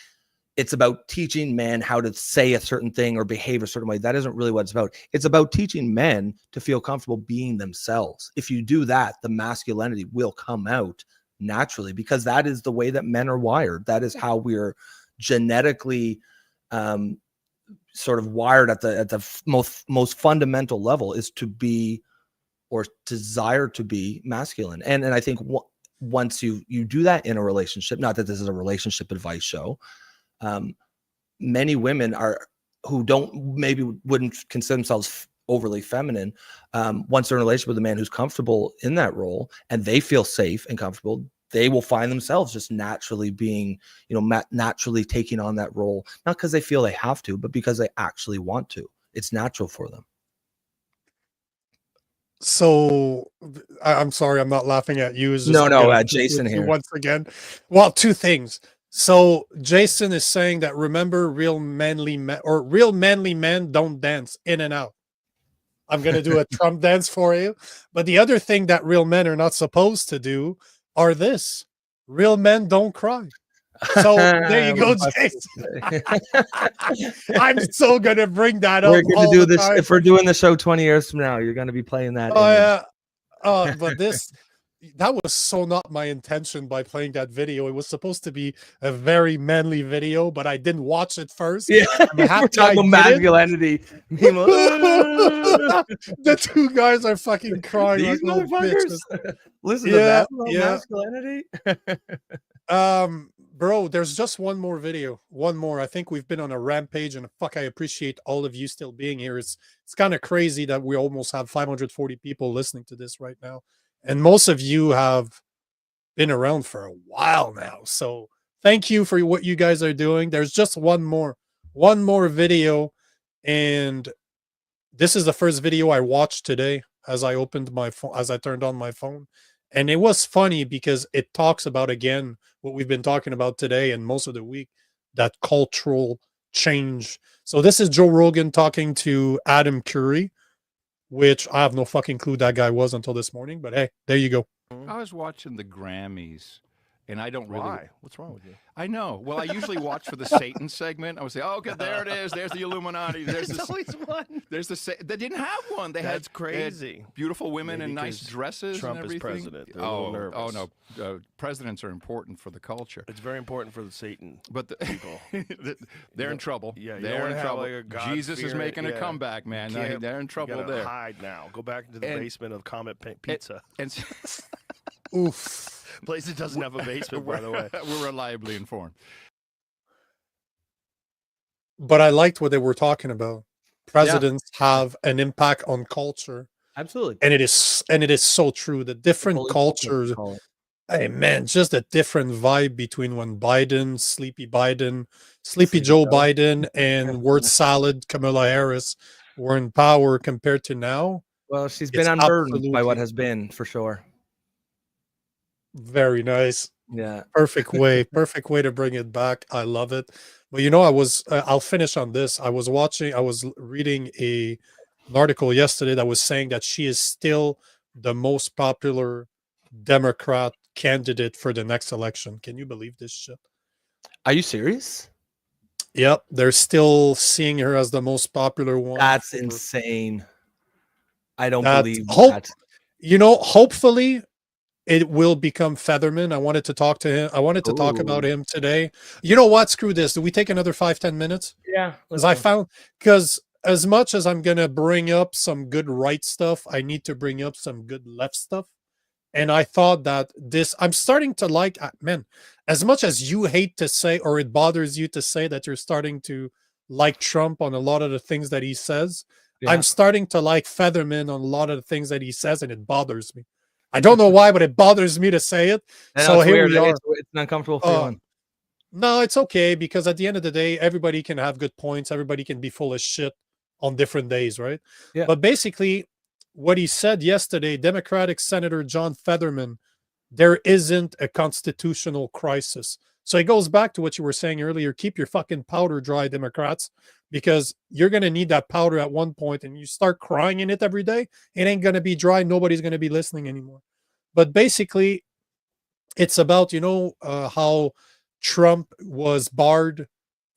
it's about teaching men how to say a certain thing or behave a certain way. That isn't really what it's about. It's about teaching men to feel comfortable being themselves. If you do that, the masculinity will come out naturally, because that is the way that men are wired. That is how we're genetically sort of wired at the most fundamental level, is to be or desire to be masculine. And I think once you do that in a relationship, not that this is a relationship advice show, many women who wouldn't consider themselves overly feminine, once they're in a relationship with a man who's comfortable in that role and they feel safe and comfortable, they will find themselves just naturally being, you know, naturally taking on that role, not because they feel they have to, but because they actually want to. It's natural for them. So I'm sorry, I'm not laughing at you. It's just Jason here once again. Well, two things. So Jason is saying that remember, real manly men don't dance in and out. I'm going to do a Trump dance for you. But the other thing that real men are not supposed to do are this. Real men don't cry. So there you go, Jason. I'm so going to bring that up. We're going to do this. If we're doing the show 20 years from now, you're going to be playing that. Oh, yeah. But that was so not my intention by playing that video. It was supposed to be a very manly video, but I didn't watch it first. Yeah, we're talking about masculinity. The two guys are fucking crying. These like motherfuckers. Listen to that masculinity. Bro, there's just one more video. One more. I think we've been on a rampage, and I appreciate all of you still being here. It's kind of crazy that we almost have 540 people listening to this right now. And most of you have been around for a while now. So thank you for what you guys are doing. There's just one more video. And this is the first video I watched today as I opened my phone, as I turned on my phone. And it was funny because it talks about, again, what we've been talking about today and most of the week, that cultural change. So this is Joe Rogan talking to Adam Curry, which I have no fucking clue that guy was until this morning, but hey, there you go. I was watching the Grammys, and I don't really. Why? What's wrong with you? I know. Well, I usually watch for the Satan segment. I would say, "Oh, okay, there it is. There's the Illuminati. There's always one. There's the. They didn't have one. That's crazy. Had beautiful women Maybe in nice dresses. Trump and everything. is president. They're a little nervous. Oh no. Presidents are important for the culture. It's very important for the Satan. But people, they're in trouble. Yeah, they're in trouble. Like Jesus is making a comeback, man. They're in trouble there. Hide now. Go back into the basement of Comet Pizza. And oof. Place that doesn't have a basement, by the way. We're reliably informed. But I liked what they were talking about. Presidents have an impact on culture. Absolutely. And it is so true. The different cultures, Hey man, just a different vibe between when Sleepy Joe Biden, and word salad Kamala Harris were in power compared to now. Well, she's been It's unburdened by what absolutely has been, for sure. very nice. Yeah. Perfect way to bring it back. I love it. But I'll finish on this. I was reading an article yesterday that was saying that she is still the most popular Democrat candidate for the next election. Can you believe this shit? Are you serious? Yep, they're still seeing her as the most popular one. That's insane. I don't That believe hope, that. hopefully it will become Featherman. I wanted to talk to him. I wanted to talk about Ooh. him today. You know what? Screw this. Do we take another 5-10 minutes? Yeah. Because as much as I'm gonna bring up some good right stuff, I need to bring up some good left stuff. And I thought that I'm starting to like, man, as much as you hate to say, or it bothers you to say that you're starting to like Trump on a lot of the things that he says, I'm starting to like Featherman on a lot of the things that he says, and it bothers me. I don't know why, but it bothers me to say it. So here weird. we are. It's an uncomfortable feeling. No, it's okay, because at the end of the day, everybody can have good points. Everybody can be full of shit on different days, right? Yeah. But basically, what he said yesterday, Democratic Senator John Featherman, there isn't a constitutional crisis. So it goes back to what you were saying earlier. Keep your fucking powder dry, Democrats, because you're going to need that powder at one point, and you start crying in it every day, it ain't going to be dry. Nobody's going to be listening anymore. But basically, it's about, how Trump was barred,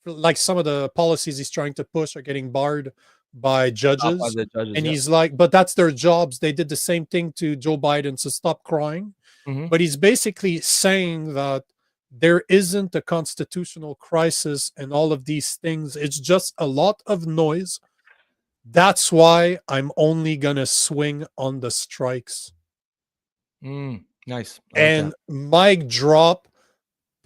like some of the policies he's trying to push are getting barred by judges. And he's like, but that's their jobs. They did the same thing to Joe Biden, so stop crying. But he's basically saying that there isn't a constitutional crisis and all of these things. It's just a lot of noise. That's why I'm only gonna swing on the strikes. Nice. And mic drop,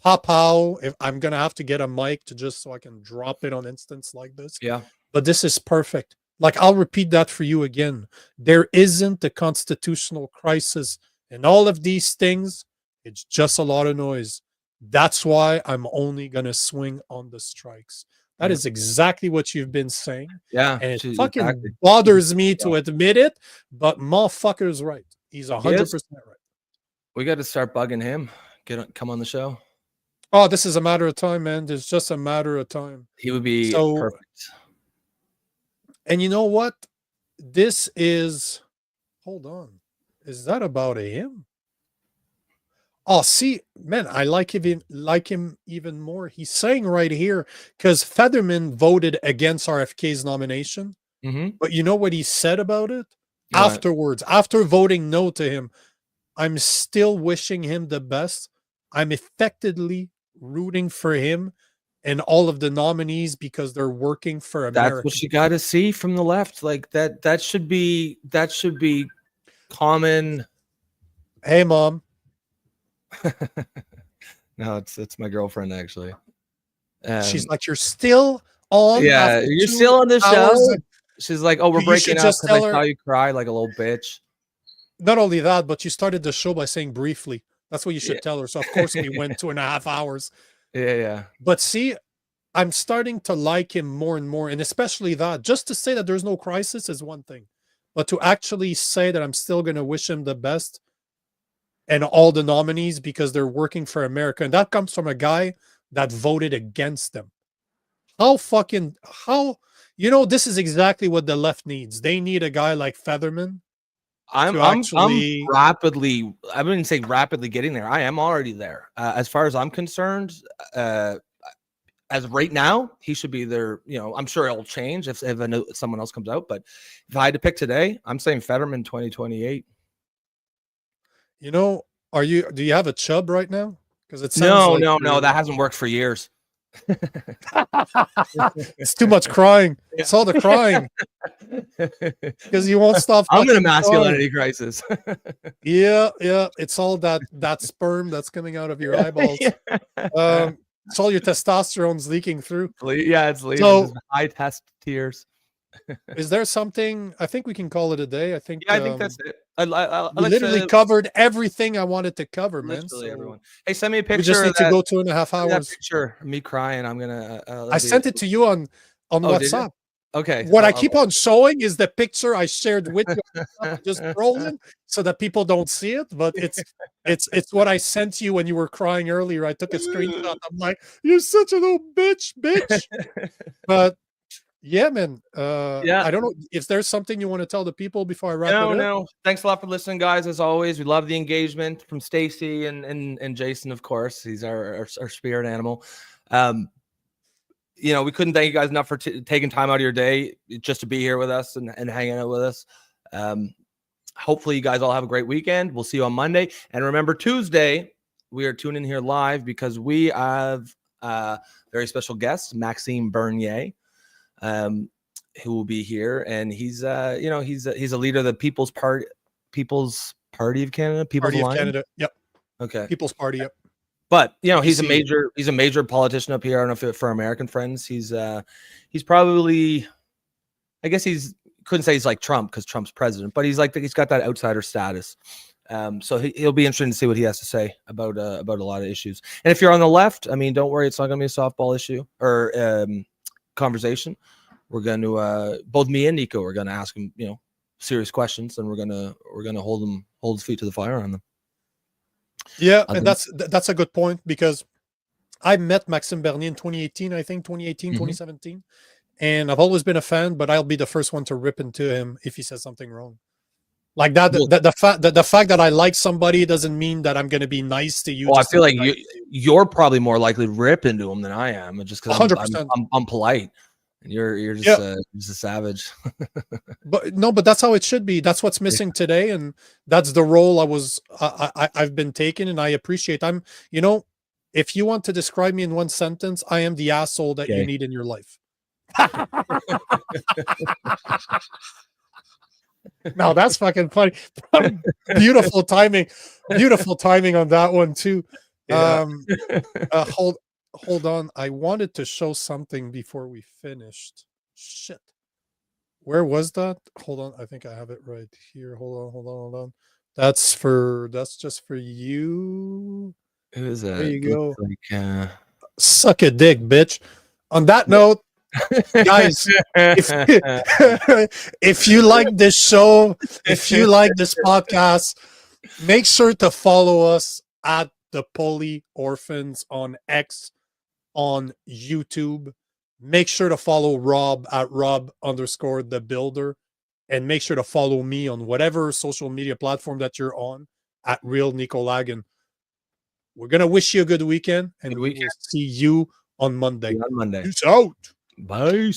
pow. If I'm gonna have to get a mic to just so I can drop it on instance like this. Yeah. But this is perfect. Like, I'll repeat that for you again. There isn't a constitutional crisis, and all of these things, it's just a lot of noise. That's why I'm only gonna swing on the strikes. That is exactly what you've been saying. Yeah. And it fucking bothers me to admit it, but motherfucker's right. He's 100% right. We got to start bugging him. Come on the show. Oh, this is a matter of time, man. It's just a matter of time. He would be perfect. And you know what? This is, hold on. Is that about him? Oh, see, man, I like him even more. He's saying right here, because Featherman voted against RFK's nomination. But you know what he said about it? Afterwards, after voting no to him, I'm still wishing him the best. I'm effectively rooting for him and all of the nominees because they're working for America. That's what you got to see from the left. Like that should be common. Hey, Mom. No, it's my girlfriend, actually. She's like, you're still on? Yeah, you're still on the show? She's like, oh, we're breaking up because I saw you cry like a little bitch. Not only that, but you started the show by saying briefly. That's what you should tell her. So, of course, we went 2.5 hours. Yeah. But see, I'm starting to like him more and more. And especially that, just to say that there's no crisis is one thing. But to actually say that I'm still going to wish him the best and all the nominees because they're working for America. And that comes from a guy that voted against them. This is exactly what the left needs. They need a guy like Featherman. I'm rapidly, I wouldn't say rapidly getting there. I am already there. As far as I'm concerned, as of right now, he should be there. I'm sure it'll change if someone else comes out. But if I had to pick today, I'm saying Fetterman 2028. Do you have a chub right now? Because it sounds no, that hasn't worked for years. It's too much crying. It's all the crying because you won't stop. I'm in a masculinity crisis. Yeah. It's all that sperm that's coming out of your eyeballs. It's all your testosterone's leaking through. Yeah, it's leaving. So, high test tears. Is there something? I think we can call it a day. I think. Yeah, I think that's it. I We literally covered everything I wanted to cover, man. Literally So everyone. Hey, send me a picture. we just need to go 2.5 send me that hours. picture of me crying. I'm gonna. I sent it to you on Oh, did you? WhatsApp. Okay. What I keep on showing is the picture I shared with you. Just rolling so that people don't see it, but it's what I sent you when you were crying earlier. I took a screenshot. I'm like, you're such a little bitch. But yeah, man. Yeah. I don't know if there's something you want to tell the people before I wrap it up. No. Thanks a lot for listening, guys. As always, we love the engagement from Stacy and Jason, of course. He's our spirit animal. You know, we couldn't thank you guys enough for taking time out of your day just to be here with us and hanging out with us. Hopefully you guys all have a great weekend. We'll see you on Monday. And remember, Tuesday, we are tuning in here live because we have a very special guest, Maxime Bernier, who will be here. And he's, you know, he's a leader of the People's Party of Canada. People's Party of Alliance? Canada. Yep. Okay. People's Party. Yep. But you know, he's a major politician up here. I don't know if for American friends, he's probably, I guess couldn't say he's like Trump because Trump's president, but he's got that outsider status. So he'll be interesting to see what he has to say about a lot of issues. And if you're on the left, I mean, don't worry, it's not going to be a softball issue or conversation. We're going to both me and Nico are going to ask him, you know, serious questions, and we're going to hold his feet to the fire on them. Yeah, and that's a good point because I met Maxime Bernier in 2018, I think 2017, and I've always been a fan, but I'll be the first one to rip into him if he says something wrong. Like that, the fact that I like somebody doesn't mean that I'm going to be nice to you. Well, I feel like you're probably more likely to rip into him than I am, just because I'm polite. And you're just just a savage. But that's how it should be. That's what's missing today, and that's the role I've been taking, and I appreciate. You know, if you want to describe me in one sentence, I am the asshole that you need in your life. Now that's fucking funny. Beautiful timing on that one too. Yeah. Hold on. I wanted to show something before we finished. Shit. Where was that? Hold on. I think I have it right here. Hold on. That's just for you. Who is that? There you go. Like, suck a dick, bitch. On that note, guys, if you like this show, if you like this podcast, make sure to follow us at the Political Orphans on X, on YouTube. Make sure to follow Rob at Rob_the_builder, and make sure to follow me on whatever social media platform that you're on at Real Nico Lagan. We're gonna wish you a good weekend, and we will see you on Monday. On Monday. Peace out. Bye.